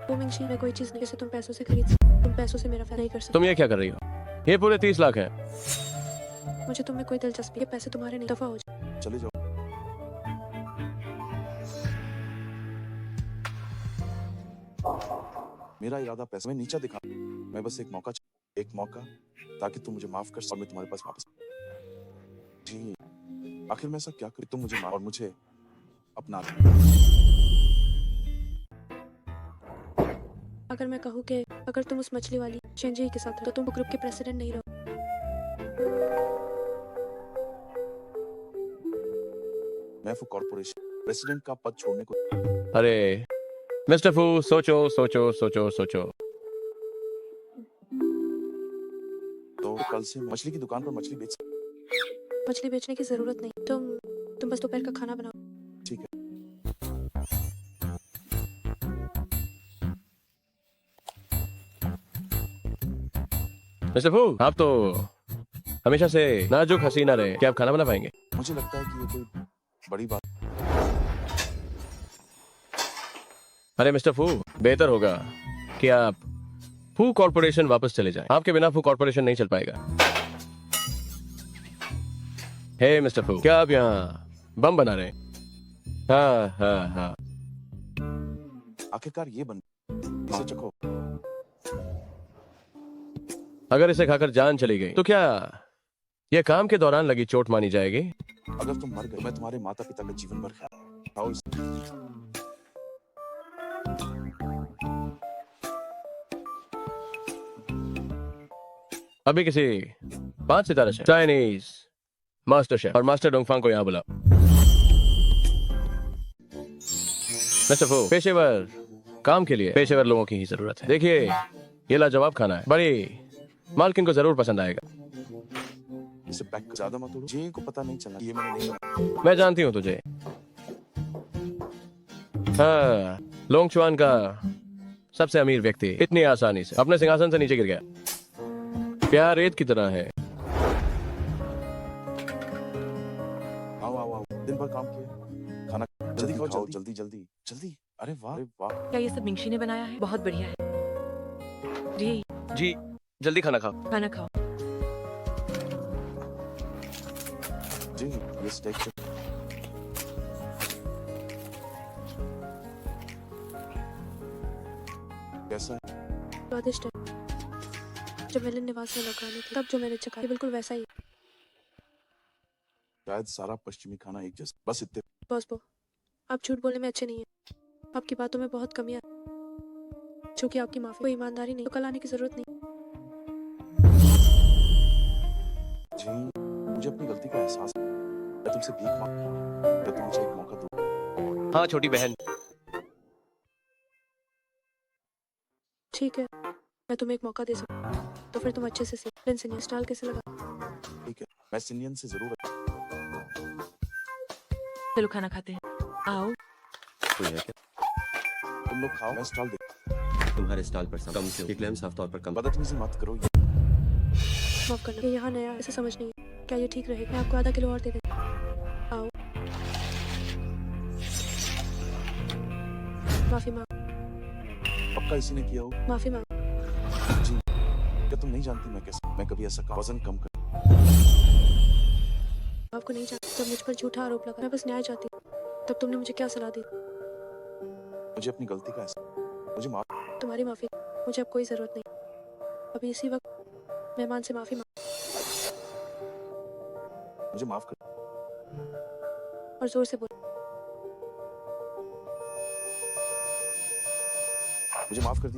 वो मिंगशी, मैं कोई चीज नहीं जिसे तुम पैसों से खरीद सकते। तुम पैसों से मेरा फायदा नहीं कर सकते। तुम ये क्या कर रही हो? ये पूरे 30 लाख हैं। मुझे तुम में कोई दिलचस्पी, ये पैसे तुम्हारे नहीं, दफा हो जाओ। चले जाओ। मेरा इरादा पैसे में नीचा दिखा। मैं बस एक मौका ताकि तुम मुझे माफ कर और मैं तुम्हारे पास वापस। जी आखिर मैं ऐसा क्या करूं तुम मुझे माफ और मुझे अपना। अगर मैं कहूँ कि अगर तुम उस मछली वाली चेंजी के साथ हो, तो तुम ग्रुप के प्रेसिडेंट नहीं रहो। मैं फू कॉर्पोरेशन प्रेसिडेंट का पद छोड़ने को। अरे मिस्टर फू, सोचो सोचो सोचो सोचो। तो कल से मछली की दुकान पर मछली बेच। मछली बेचने की जरूरत नहीं। तुम बस दोपहर का खाना बनाओ। ठीक है। मिस्टर फू, आप तो हमेशा से नाजुक हसीना रहे। क्या आप खाना बना पाएंगे? मुझे लगता है कि ये कोई बड़ी बात। अरे मिस्टर फू, बेहतर होगा कि आप फू कॉर्पोरेशन वापस चले जाएं। आपके बिना फू कॉर्पोरेशन नहीं चल पाएगा। हे मिस्टर फू, क्या आप यहाँ बम बना रहे हैं? हाँ हाँ हाँ। आखिरकार ये बन इसे चखो। अगर इसे खाकर जान चली गई तो क्या यह काम के दौरान लगी चोट मानी जाएगी? अगर तुम मर गए मैं तुम्हारे माता पिता का जीवन भर ख्याल खाओ इसे। अभी किसी 5 सितारा शेफ, चाइनीज मास्टर शेफ और मास्टर डोंगफांग को यहाँ बुलाओ। मिस्टर फू, पेशेवर काम के लिए पेशेवर लोगों की ही जरूरत है। देखिए, ये लाजवाब खाना है, बड़ी मालकिन को जरूर पसंद आएगा। इसे पैक कर ज्यादा मत उड़ो। जी को पता नहीं चला ये मैंने नहीं बनाया। मैं जानती हूँ तुझे। हाँ, लोंगचुआन का सबसे अमीर व्यक्ति इतनी आसानी से अपने सिंहासन से नीचे गिर गया। प्यार रेत की तरह है। आओ आओ आओ, दिन भर काम किया, खाना जल्दी खाओ, जल्दी जल्दी जल्दी। अरे वाह क्या ये सब मिंगशी ने बनाया है? बहुत बढ़िया है। जी जी जल्दी खाना खाओ। खाना खाओ। जी ये स्टेक कैसा है? स्वादिष्ट है। जब मैंने निवास में नौकरानी थी तब जो मैंने चखा ये बिल्कुल वैसा ही है। शायद सारा पश्चिमी खाना एक जैसा, बस इतने। बॉस बो, आप झूठ बोलने में अच्छे नहीं हैं। आपकी बातों में बहुत कमियां हैं। चूंकि आपकी माफी कोई ईमानदारी नहीं, तो कल आने की जरूरत नहीं। जी, मुझे अपनी गलती का एहसास है। मैं तुमसे भीख मांग, तो तुम मुझे एक मौका दो। हाँ छोटी बहन, ठीक है, मैं तुम्हें एक मौका दे सकता हूँ। तो फिर तुम अच्छे से सीख। सिनियर स्टाइल कैसे लगा? ठीक है, मैं सिनियन से जरूर। चलो खाना खाते हैं। आओ। कोई है क्या? तुम लोग खाओ, मैं स्टॉल देख। तुम्हारे स्टॉल पर कम क्यों? ये क्लेम साफ तौर पर कम। बदतमीजी मत करो। माफ करना, ये यहाँ नया है, इसे समझ नहीं है। क्या ये ठीक रहेगा? मैं आपको आधा किलो और दे देता हूँ। आओ। माफी मांग। पक्का इसी ने किया हो? माफी मांग। जी, क्या तुम नहीं जानती मैं कैसे? मैं कभी ऐसा वजन कम कर। आपको नहीं जानती। जब मुझ पर झूठा आरोप लगा, मैं बस न्याय चाहती हूँ। तब तुमने मुझे क्या सलाह दी? मुझे अपनी गलती का एहसास। मुझे माफ। तुम्हारी माफी, मुझे अब कोई जरूरत नहीं। अभी इसी वक्त मेहमान से माफी मांग मुझे माफ कर। और जोर से बोल। मुझे माफ कर दी।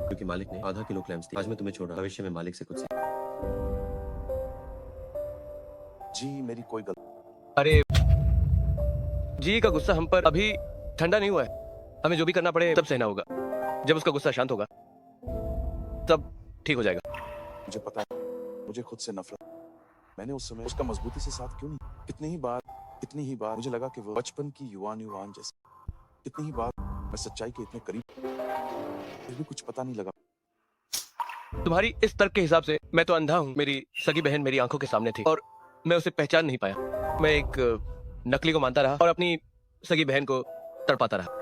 क्योंकि मालिक ने आधा किलो क्लेम्स दी। आज मैं तुम्हें छोड़ रहा हूं। भविष्य में मालिक से कुछ सीख। जी, मेरी कोई गलती। अरे जी का गुस्सा हम पर अभी ठंडा नहीं हुआ है। हमें जो भी करना पड़े तब सहना होगा। जब उसका गुस्सा शांत होगा तब ठीक हो जाएगा। मुझे पता है, मुझे खुद से नफरत। मैंने उस समय उसका मजबूती से साथ क्यों नहीं? इतनी ही बार मुझे लगा कि वो बचपन की युवान जैसे। इतनी ही बार मैं सच्चाई के इतने करीब, फिर भी कुछ पता नहीं लगा। तुम्हारी इस तर्क के हिसाब से मैं तो अंधा हूँ। मेरी सगी बहन मेरी आंखों के सामने थी और मैं उसे पहचान नहीं पाया। मैं एक नकली को मानता रहा और अपनी सगी बहन को तड़पाता रहा।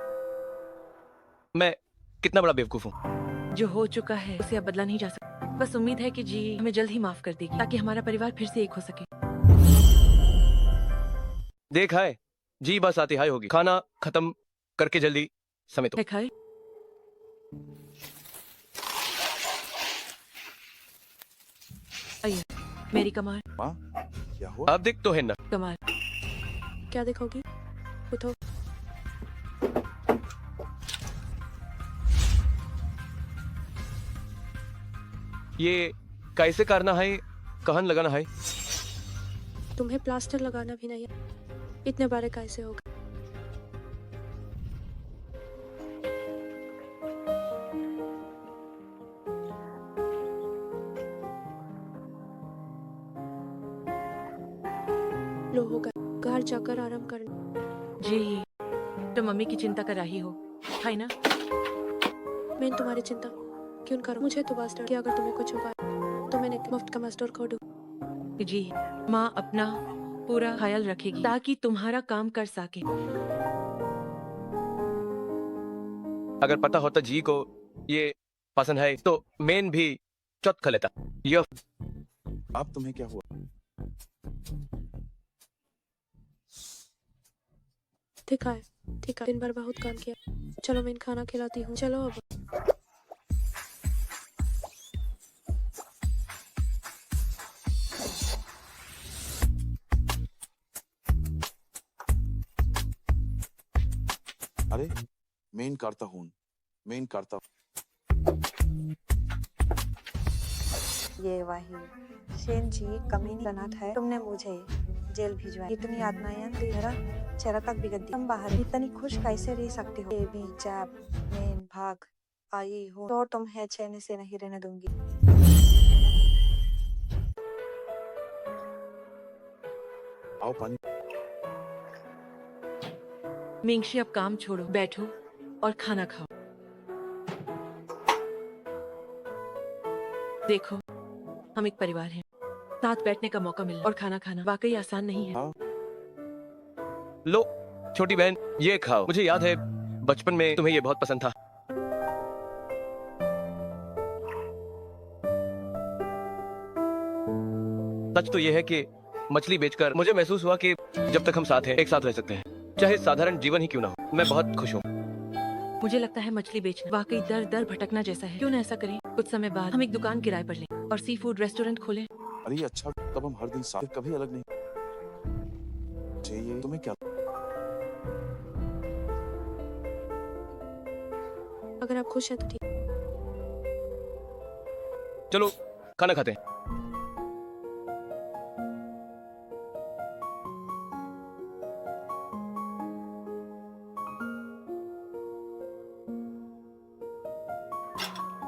मैं कितना बड़ा बेवकूफ हूँ। जो हो चुका है उसे अब बदला नहीं जा सकता। बस उम्मीद है कि जी हमें जल्द ही माफ कर देगी ताकि हमारा परिवार फिर से एक हो सके। देख हाय जी, बस आती हाय होगी। खाना खत्म करके जल्दी समेटो। है खाए। आइए मेरी कमाल। माँ, क्या हुआ? अब देख तो है ना। कमाल। क्या देखोगी? उठो। ये कैसे करना है, कहन लगाना है। तुम्हें प्लास्टर लगाना भी नहीं है। इतने बारे कैसे होगा? लो होगा। घर जाकर आराम करना। जी तो मम्मी की चिंता कर रही हो है ना? मैं तुम्हारी चिंता क्यों करूं? मुझे तो बस डर कि अगर तुम्हें कुछ होगा तो मैंने मुफ्त का मस्टोर खो दूं। जी माँ अपना पूरा ख्याल रखेगी ताकि तुम्हारा काम कर सके। अगर पता होता जी को ये पसंद है तो मेन भी चौथ खा लेता। ये आप तुम्हें क्या हुआ? ठीक है, ठीक है। दिन भर बहुत काम किया। चलो मैं खाना खिलाती हूँ। चलो अब। अरे मेन करता हूँ। ये वही शेन जी कमीनी गनाथ है। तुमने मुझे जेल भिजवाया। इतनी आत्मायन दी मेरा चेहरा तक बिगड़ दी। तुम बाहर इतनी खुश कैसे रह सकती हो? बेबी जब मैं भाग आई हूँ तो तुम्हें चैन से नहीं रहने दूंगी। आओ पानी। मिंगशी अब काम छोड़ो, बैठो और खाना खाओ। देखो हम एक परिवार हैं। साथ बैठने का मौका मिलना और खाना खाना वाकई आसान नहीं है। हाँ। लो छोटी बहन ये खाओ। मुझे याद है बचपन में तुम्हें ये बहुत पसंद था। सच तो ये है कि मछली बेचकर मुझे महसूस हुआ कि जब तक हम साथ हैं एक साथ रह सकते हैं, चाहे साधारण जीवन ही क्यों ना हो। मैं बहुत खुश हूँ। मुझे लगता है मछली बेचना वाकई दर दर भटकना जैसा है। क्यों ना ऐसा करें, कुछ समय बाद हम एक दुकान किराए पर लें और सी फूड रेस्टोरेंट खोलें। अरे अच्छा, तब हम हर दिन साथ, कभी अलग नहीं। ये तुम्हें क्या? अगर आप खुश हैं तो ठीक। चलो खाना खाते हैं।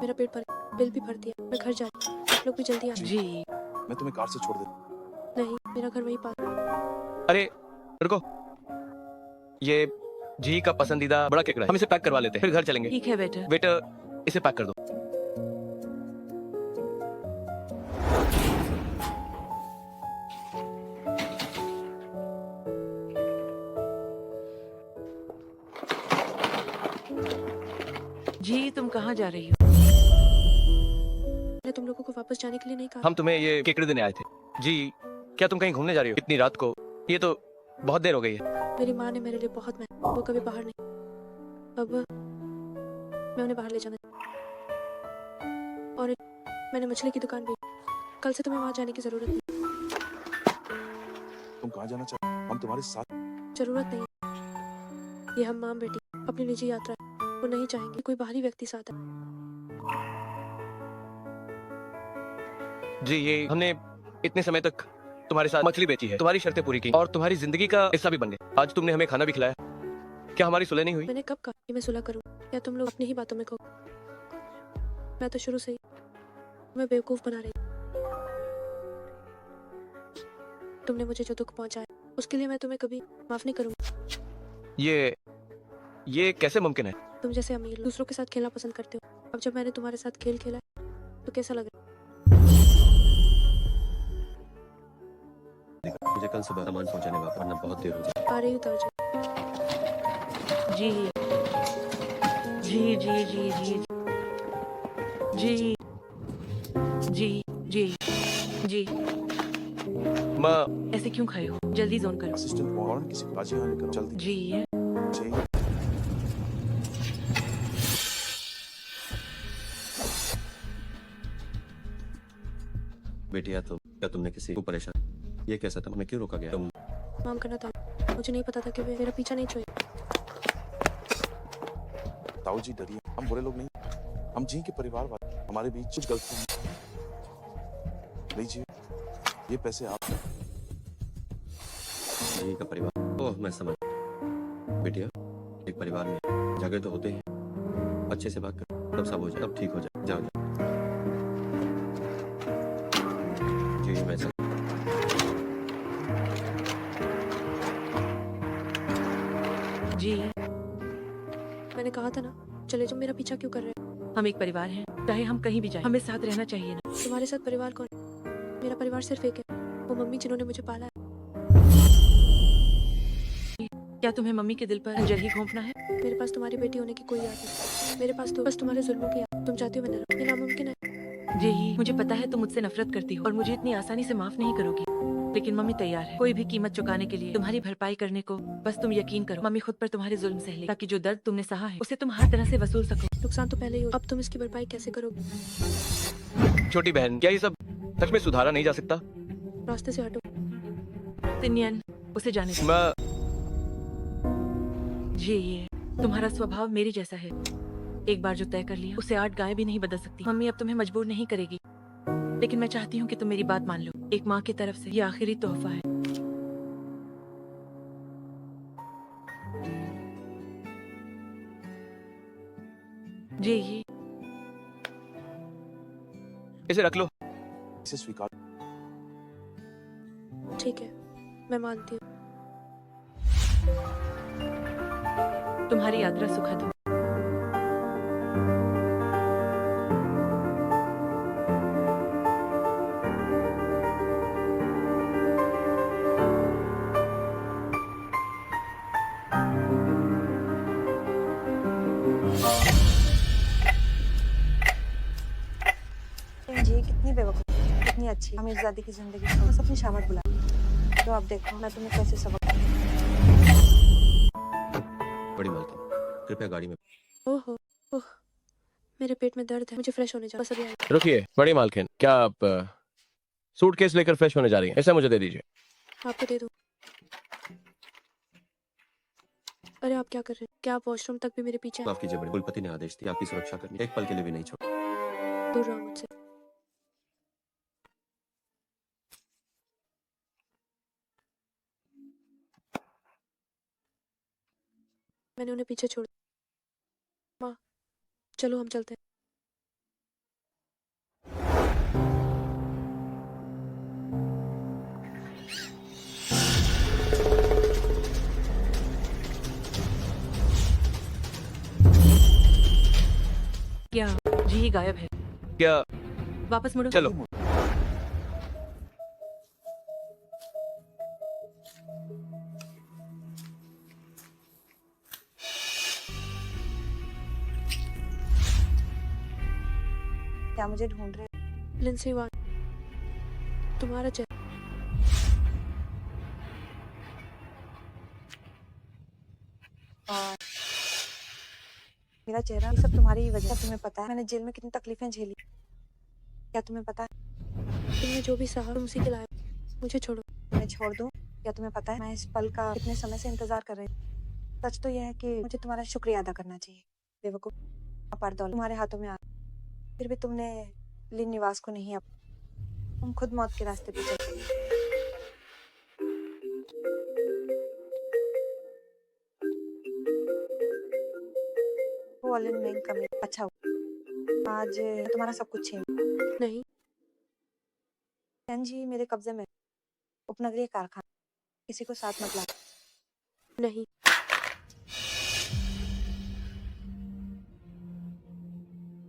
मेरा पेट भर, बिल भी भर दिया, मैं घर जा रही हूँ। आप लोग भी जल्दी आ। जी मैं तुम्हें कार से छोड़ देता नहीं, मेरा घर वहीं पास। अरे रुको, ये जी का पसंदीदा बड़ा केकड़ा है, हम इसे पैक करवा लेते हैं, फिर घर चलेंगे। ठीक है बेटा। वेटर, इसे पैक कर दो। जी तुम कहाँ जा रही हो? मैंने तुम लोगों को वापस जाने के लिए नहीं कहा। हम तुम्हें ये केकड़े देने आए थे। जी क्या तुम कहीं घूमने जा रही हो इतनी रात को? ये तो बहुत देर हो गई है। मेरी माँ ने मेरे लिए बहुत मेहनत, वो कभी बाहर नहीं। अब मैं उन्हें बाहर ले जाना। और मैंने मछली की दुकान भी। कल से तुम्हें वहाँ जाने की जरूरत नहीं। तुम कहाँ जाना चाहते हो? हम तुम्हारे साथ। जरूरत नहीं है। ये हम माँ बेटी अपनी निजी यात्रा है। वो नहीं चाहेंगे कोई बाहरी व्यक्ति साथ है। जी ये हमने इतने समय तक तुम्हारे साथ मछली बेची है, तुम्हारी शर्तें पूरी की और तुम्हारी जिंदगी का हिस्सा भी बन गए। आज तुमने हमें खाना भी खिलाया, क्या हमारी सुलह नहीं हुई? मैंने कब कहा कि मैं सुलह करूं? या तुम लोग अपनी ही बातों में खो? मैं तो शुरू से ही तुम्हें बेवकूफ बना रही। तुमने मुझे जो दुख पहुंचाया उसके लिए मैं तुम्हें कभी माफ नहीं करूंगी। ये कैसे मुमकिन है? तुम जैसे अमीर लोग दूसरों के साथ खेलना पसंद करते हो। अब जब मैंने तुम्हारे साथ खेल खेला तो कैसा लग रहा? मुझे कल सुबह सामान पहुंचाने वापस, वरना बहुत देर हो जाए। आ रही हूँ ताज। जी जी जी जी जी जी जी जी जी। माँ ऐसे क्यों खड़े हो? जल्दी जोन करो। असिस्टेंट फौरन किसी को राजी आने करो जल्दी। जी चाहिए। बेटिया तो क्या तुमने किसी को परेशान? ये कैसा था? हमें क्यों रोका गया? तुम माम करना था। मुझे नहीं पता था कि वे मेरा पीछा नहीं छोड़े। ताऊ जी डरिए, हम बुरे लोग नहीं। हम जी के परिवार वाले, हमारे बीच कुछ गलतियां हैं। लीजिए ये पैसे आप। यही का परिवार। ओह मैं समझ। बेटिया एक परिवार में झगड़े तो होते हैं, अच्छे से बात कर, तब सब हो जाए, तब ठीक हो जाए। जाओ जाओ। जी मैं जी। मैंने कहा था ना चले जाओ। मेरा पीछा क्यों कर रहे हो? हम एक परिवार हैं, चाहे हम कहीं भी जाएं, हमें साथ रहना चाहिए ना। तुम्हारे साथ परिवार कौन? मेरा परिवार सिर्फ एक है, वो मम्मी जिन्होंने मुझे पाला है। क्या तुम्हें मम्मी के दिल पर अंजर ही घोंपना है? मेरे पास तुम्हारी बेटी होने की कोई याद नहीं। मेरे पास तो बस तुम्हारे जुल्मों की याद। तुम चाहती हो मैं न रहूं? ये नामुमकिन है। जी मुझे पता है तुम मुझसे नफरत करती हो और मुझे इतनी आसानी से माफ नहीं करोगी, लेकिन मम्मी तैयार है कोई भी कीमत चुकाने के लिए, तुम्हारी भरपाई करने को। बस तुम यकीन करो, मम्मी खुद पर तुम्हारे जुल्म सह ले, ताकि जो दर्द तुमने सहा है उसे तुम हर तरह से वसूल सको। नुकसान तो पहले ही हो, अब तुम इसकी भरपाई कैसे करोगे? छोटी बहन, क्या ये सब सच में सुधारा नहीं जा सकता? रास्ते से हटो। तिनियन उसे जाने दो। मैं जी ये तुम्हारा स्वभाव मेरे जैसा है। एक बार जो तय कर लिया उसे 8 गायें भी नहीं बदल सकती। मम्मी अब तुम्हें मजबूर नहीं करेगी, लेकिन मैं चाहती हूँ कि तुम मेरी बात मान लो। एक माँ की तरफ से ये आखिरी तोहफा है। जी ये इसे रख लो। इसे स्वीकार। ठीक है, मैं मानती हूँ। तुम्हारी यात्रा सुखद हो। जी कितनी बेवकूफ, कितनी अच्छी अमीरजादी की जिंदगी। बस अपनी शामत बुला। तो अब देखो मैं तुम्हें कैसे सबक। बड़ी मालकिन कृपया गाड़ी में। ओहो ओह, मेरे पेट में दर्द है, मुझे फ्रेश होने जाओ। बस अभी आई। रुकिए बड़ी मालकिन, क्या आप सूटकेस लेकर फ्रेश होने जा रही हैं? ऐसा मुझे दे दीजिए। आपको दे दूँ? अरे आप क्या कर रहे हैं? क्या आप वॉशरूम तक भी मेरे पीछे माफ कीजिए बड़े, कुलपति ने आदेश दिया आपकी सुरक्षा करनी, एक पल के लिए भी नहीं छोड़। दूर रहो मुझसे। मैंने उन्हें पीछे छोड़ दिया। माँ, चलो हम चलते हैं। क्या जी ही गायब है? क्या वापस मुड़ो। चलो। क्या मुझे ढूंढ रहे हो? लिंसी वान, तुम्हारा चेहरा और मेरा चेहरा, ये सब तुम्हारी ही वजह से। तुम्हें पता है मैंने जेल में कितनी तकलीफें झेली? क्या तुम्हें पता है? तुमने जो भी सहा तुम उसी के लायक। मुझे छोड़ो। मैं छोड़ दूं? क्या तुम्हें पता है मैं इस पल का कितने समय से इंतजार कर रही हूँ? सच तो यह है कि मुझे तुम्हारा शुक्रिया अदा करना चाहिए। बेवकूफ, अपार दौलत तुम्हारे हाथों में आ, फिर भी तुमने लिन निवास को नहीं तुम खुद मौत के रास्ते पे चल गई। वो लिन में कमी। अच्छा हुआ आज तुम्हारा सब कुछ छीन। नहीं, बहन जी मेरे कब्जे में उपनगरीय कारखाना, किसी को साथ मत ला। नहीं,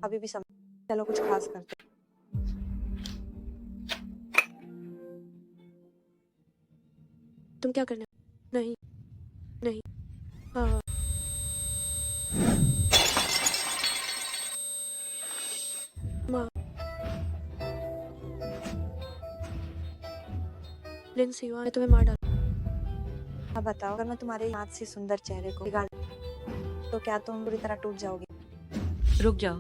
अभी भी समय, चलो कुछ खास करते। तुम क्या करने? नहीं, नहीं, हाँ, माँ, लिंसी वान, मैं तुम्हें मार डाल। अब बताओ, अगर मैं तुम्हारे हाथ से सुंदर चेहरे को बिगाड़ तो क्या तुम बुरी तरह टूट जाओगे? रुक जाओ।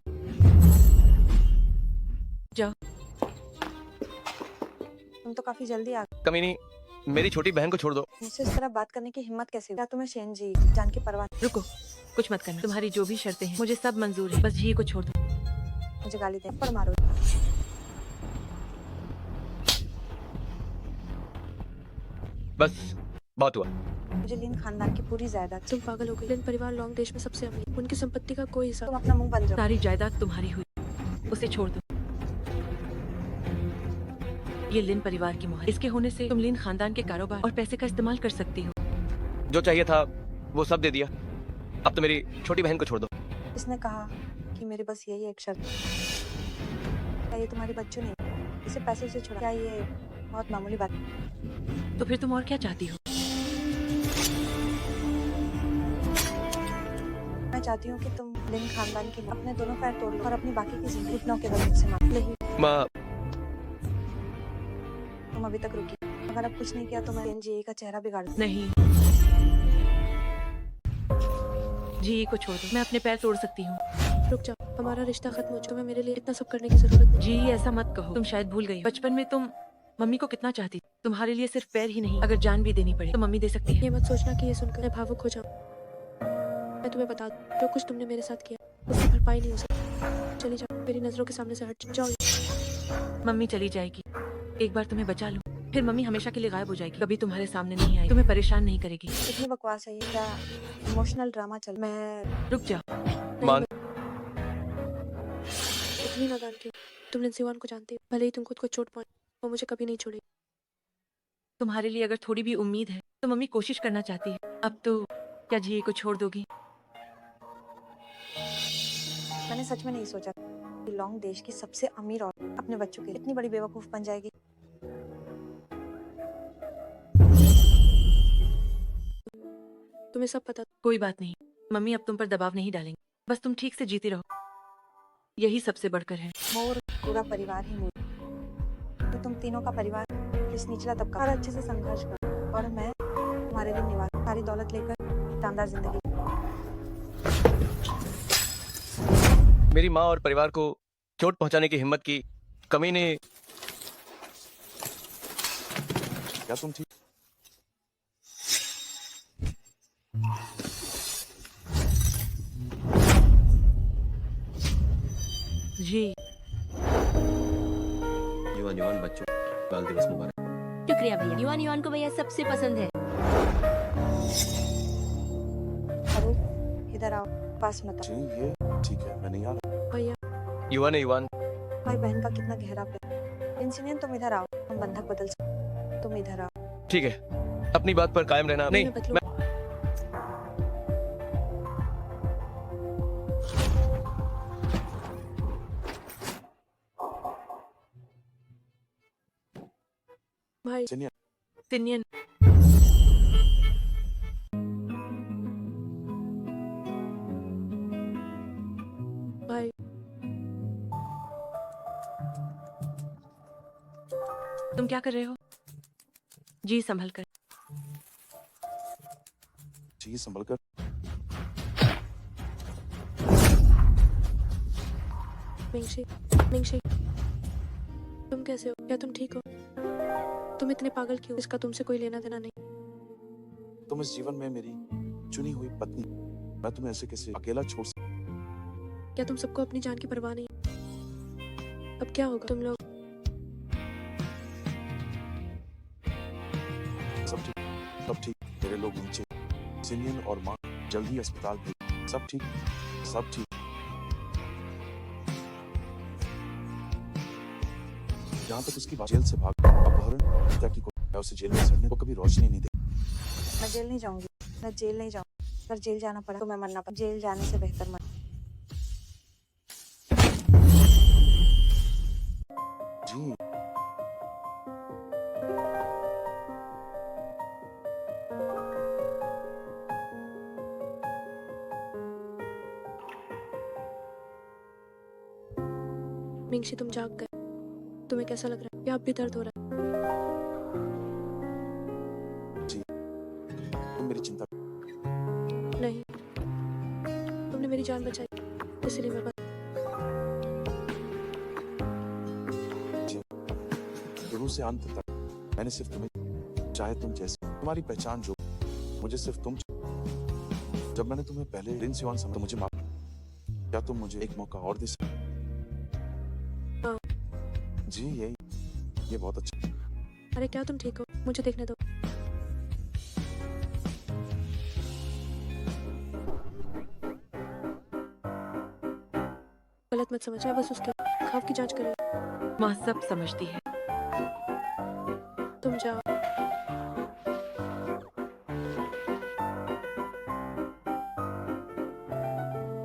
तुम तो काफी जल्दी आ गए। कमीनी, मेरी छोटी बहन को छोड़ दो। मुझसे इस तरह बात करने की हिम्मत कैसे हुई? क्या तुम्हें शेन जी जान की परवाह? रुको, कुछ मत करना। तुम्हारी जो भी शर्तें हैं मुझे सब मंजूर है, बस जी को छोड़ दो। मुझे गाली दे पर मारो। बस बहुत हुआ। मुझे लिन खानदान की पूरी जायदाद। तुम पागल हो गई। लिन परिवार लॉन्ग देश में सबसे अमीर, उनकी संपत्ति का कोई हिसाब। तुम अपना मुंह बंद रखो। सारी जायदाद तुम्हारी हुई, उसे छोड़ दो। ये लिन परिवार की मोहर, इसके होने से तुम लिन खानदान के कारोबार और पैसे का इस्तेमाल कर सकती हो। जो चाहिए था वो सब दे दिया, अब तो मेरी छोटी बहन को छोड़ दो। इसने कहा कि मेरे बस यही एक शर्त है। क्या ये तुम्हारी बच्चों नहीं? इसे पैसे से छुड़ा? क्या ये बहुत मामूली बात है? तो फिर तुम और क्या चाहती हो? मैं चाहती हूँ कि तुम लिन खानदान की अपने दोनों पैर तोड़ लो और अपनी बाकी की जिंदगी घुटनों के बल से मांग। नहीं, माँ, तुम अभी तक रुकी। अगर अब कुछ नहीं किया तो मैं जी का चेहरा बिगाड़ दूँ। नहीं, जी को छोड़ दो, मैं अपने पैर तोड़ सकती हूँ। रुक जाओ, हमारा रिश्ता खत्म हो चुका है। मेरे लिए इतना सब करने की जरूरत नहीं। जी ऐसा मत कहो, तुम शायद भूल गई हो। बचपन में तुम मम्मी को कितना चाहती थी। तुम्हारे लिए सिर्फ पैर ही नहीं, अगर जान भी देनी पड़े तो मम्मी दे सकती है। ये मत सोचना कि ये सुनकर मैं भावुक हो जाऊँ। मैं तुम्हें बता दूं, जो कुछ तुमने मेरे साथ किया उसकी भरपाई नहीं हो सकती। चली जाओ, मेरी नजरों के सामने से हट जाओ। मम्मी चली जाएगी, एक बार तुम्हें बचा लो, फिर मम्मी हमेशा के लिए गायब हो जाएगी, कभी तुम्हारे सामने नहीं आएगी, तुम्हें परेशान नहीं करेगी। इतनी बकवास है ये। क्या इमोशनल ड्रामा चल? मैं रुक जाओ। मान इतनी नादान क्यों? तुम लिंसीवान को जानती हो, भले ही तुम खुद को चोट पहुंचे, वो मुझे कभी नहीं छोड़ेगी। तुम्हारे लिए अगर थोड़ी भी उम्मीद है तो मम्मी कोशिश करना चाहती है। अब तो क्या जी को छोड़ दोगी? मैंने सच में नहीं सोचा कि लॉन्ग देश की सबसे अमीर औरत अपने बच्चों के लिए इतनी बड़ी बेवकूफ बन जाएगी। तुम्हें सब पता। कोई बात नहीं, मम्मी अब तुम पर दबाव नहीं डालेंगे, बस तुम ठीक से जीती रहो, यही सबसे बढ़कर है। मोर पूरा परिवार ही मोर। तो तुम तीनों का परिवार इस निचला तबका हर अच्छे से संघर्ष कर, और मैं तुम्हारे लिए निवास, सारी दौलत लेकर शानदार जिंदगी। मेरी माँ और परिवार को चोट पहुंचाने की हिम्मत की कमी ने। क्या तुम ठीक? जी युवान बच्चों बाल दिवस मुबारक। शुक्रिया भैया। युवान युवान को भैया सबसे पसंद है। अरे इधर आओ, पास मत जी आओ। ये ठीक है, मैं नहीं आ रहा। भैया युवान है युवान। भाई बहन का कितना गहरा प्यार। इंसिनियन तुम इधर आओ, हम बंधक बदल सकते। तुम इधर आओ। ठीक है, अपनी बात पर कायम रहना। नहीं, मैं बदलूं। भाई सिनियर, सिनियन भाई तुम क्या कर रहे हो? जी संभल कर। जी संभल कर। मिंगशी, मिंगशी, तुम कैसे हो? क्या तुम ठीक हो? तुम इतने पागल क्यों? इसका तुमसे कोई लेना देना नहीं। तुम इस जीवन में मेरी चुनी हुई पत्नी, मैं तुम्हें ऐसे कैसे अकेला छोड़ सकता? क्या तुम सबको अपनी जान की परवाह नहीं? अब क्या होगा? तुम लोग सब ठीक। मेरे लोग नीचे, सिनियन और माँ जल्द ही अस्पताल भेज। सब ठीक, सब ठीक। जहाँ तक उसकी बात, जेल से भाग अपहरण पिता की मैं उसे जेल में सड़ने को कभी रोशनी नहीं दे। मैं जेल नहीं जाऊंगी, मैं जेल नहीं जाऊंगी। अगर जेल जाना पड़ा तो मैं मरना पड़ा। जेल जाने से बेहतर मर। जी मिंगशी, तुम जाग गए। तुम्हें कैसा लग रहा है? या अब भी दर्द हो रहा है? तुम मेरी चिंता। नहीं, तुमने मेरी जान बचाई, इसलिए मैं बच। शुरू से अंत तक मैंने सिर्फ तुम्हें, चाहे तुम जैसे, तुम्हारी पहचान जो, मुझे सिर्फ तुम। जब मैंने तुम्हें पहले रिन सिवान समझा तो मुझे माफ। क्या तुम मुझे एक मौका और दे सकते? हाँ। जी यही, ये बहुत अच्छा। अरे क्या तुम ठीक हो? मुझे देखने दो। गलत मत समझ, मैं बस उसके ख्वाब की जांच कर रही हूँ। माँ सब समझती है। तुम जाओ।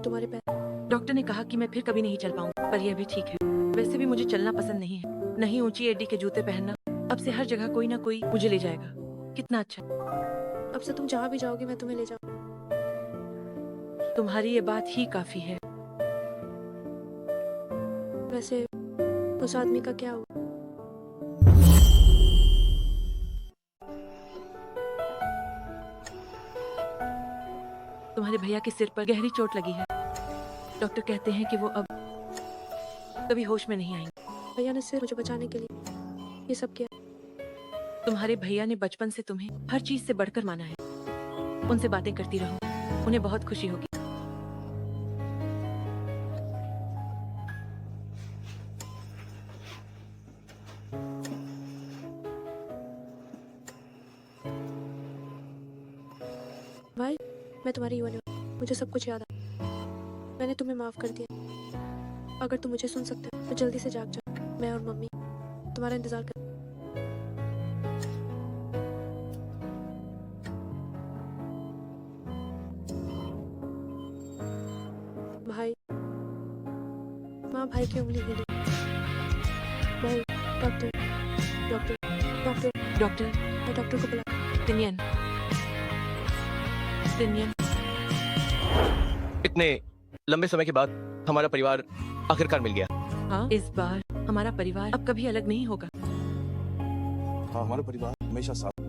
तुम्हारे पैर। डॉक्टर ने कहा कि मैं फिर कभी नहीं चल पाऊंगी, पर यह भी ठीक है। वैसे भी मुझे चलना पसंद नहीं है, नहीं ऊंची एडी के जूते पहनना। अब से हर जगह कोई ना कोई मुझे ले जाएगा। कितना अच्छा। अब से तुम जहाँ भी जाओगी मैं तुम्हें ले जाऊँ। तुम्हारी ये बात ही काफी है। वैसे उस आदमी का क्या हुआ? तुम्हारे भैया के सिर पर गहरी चोट लगी है। डॉक्टर कहते हैं कि वो अब कभी होश में नहीं आएंगे। भैया ने सिर्फ मुझे बचाने के लिए ये सब किया। तुम्हारे भैया ने बचपन से तुम्हें हर चीज से बढ़कर माना है। उनसे बातें करती रहो, उन्हें बहुत खुशी होगी। भाई मैं तुम्हारी युवा नहीं हूँ, मुझे सब कुछ याद आ। मैंने तुम्हें माफ कर दिया। अगर तुम मुझे सुन सकते हो तो जल्दी से जाग जाओ। मैं और मम्मी तुम्हारा इंतजार कर। भाई, माँ भाई की उंगली हिली। भाई, डॉक्टर, डॉक्टर, डॉक्टर, डॉक्टर, मैं डॉक्टर को बुला। सिनियन, सिनियन। इतने लंबे समय के बाद हमारा परिवार आखिरकार मिल गया। हाँ, इस बार हमारा परिवार अब कभी अलग नहीं होगा। हाँ, हमारा परिवार हमेशा साथ।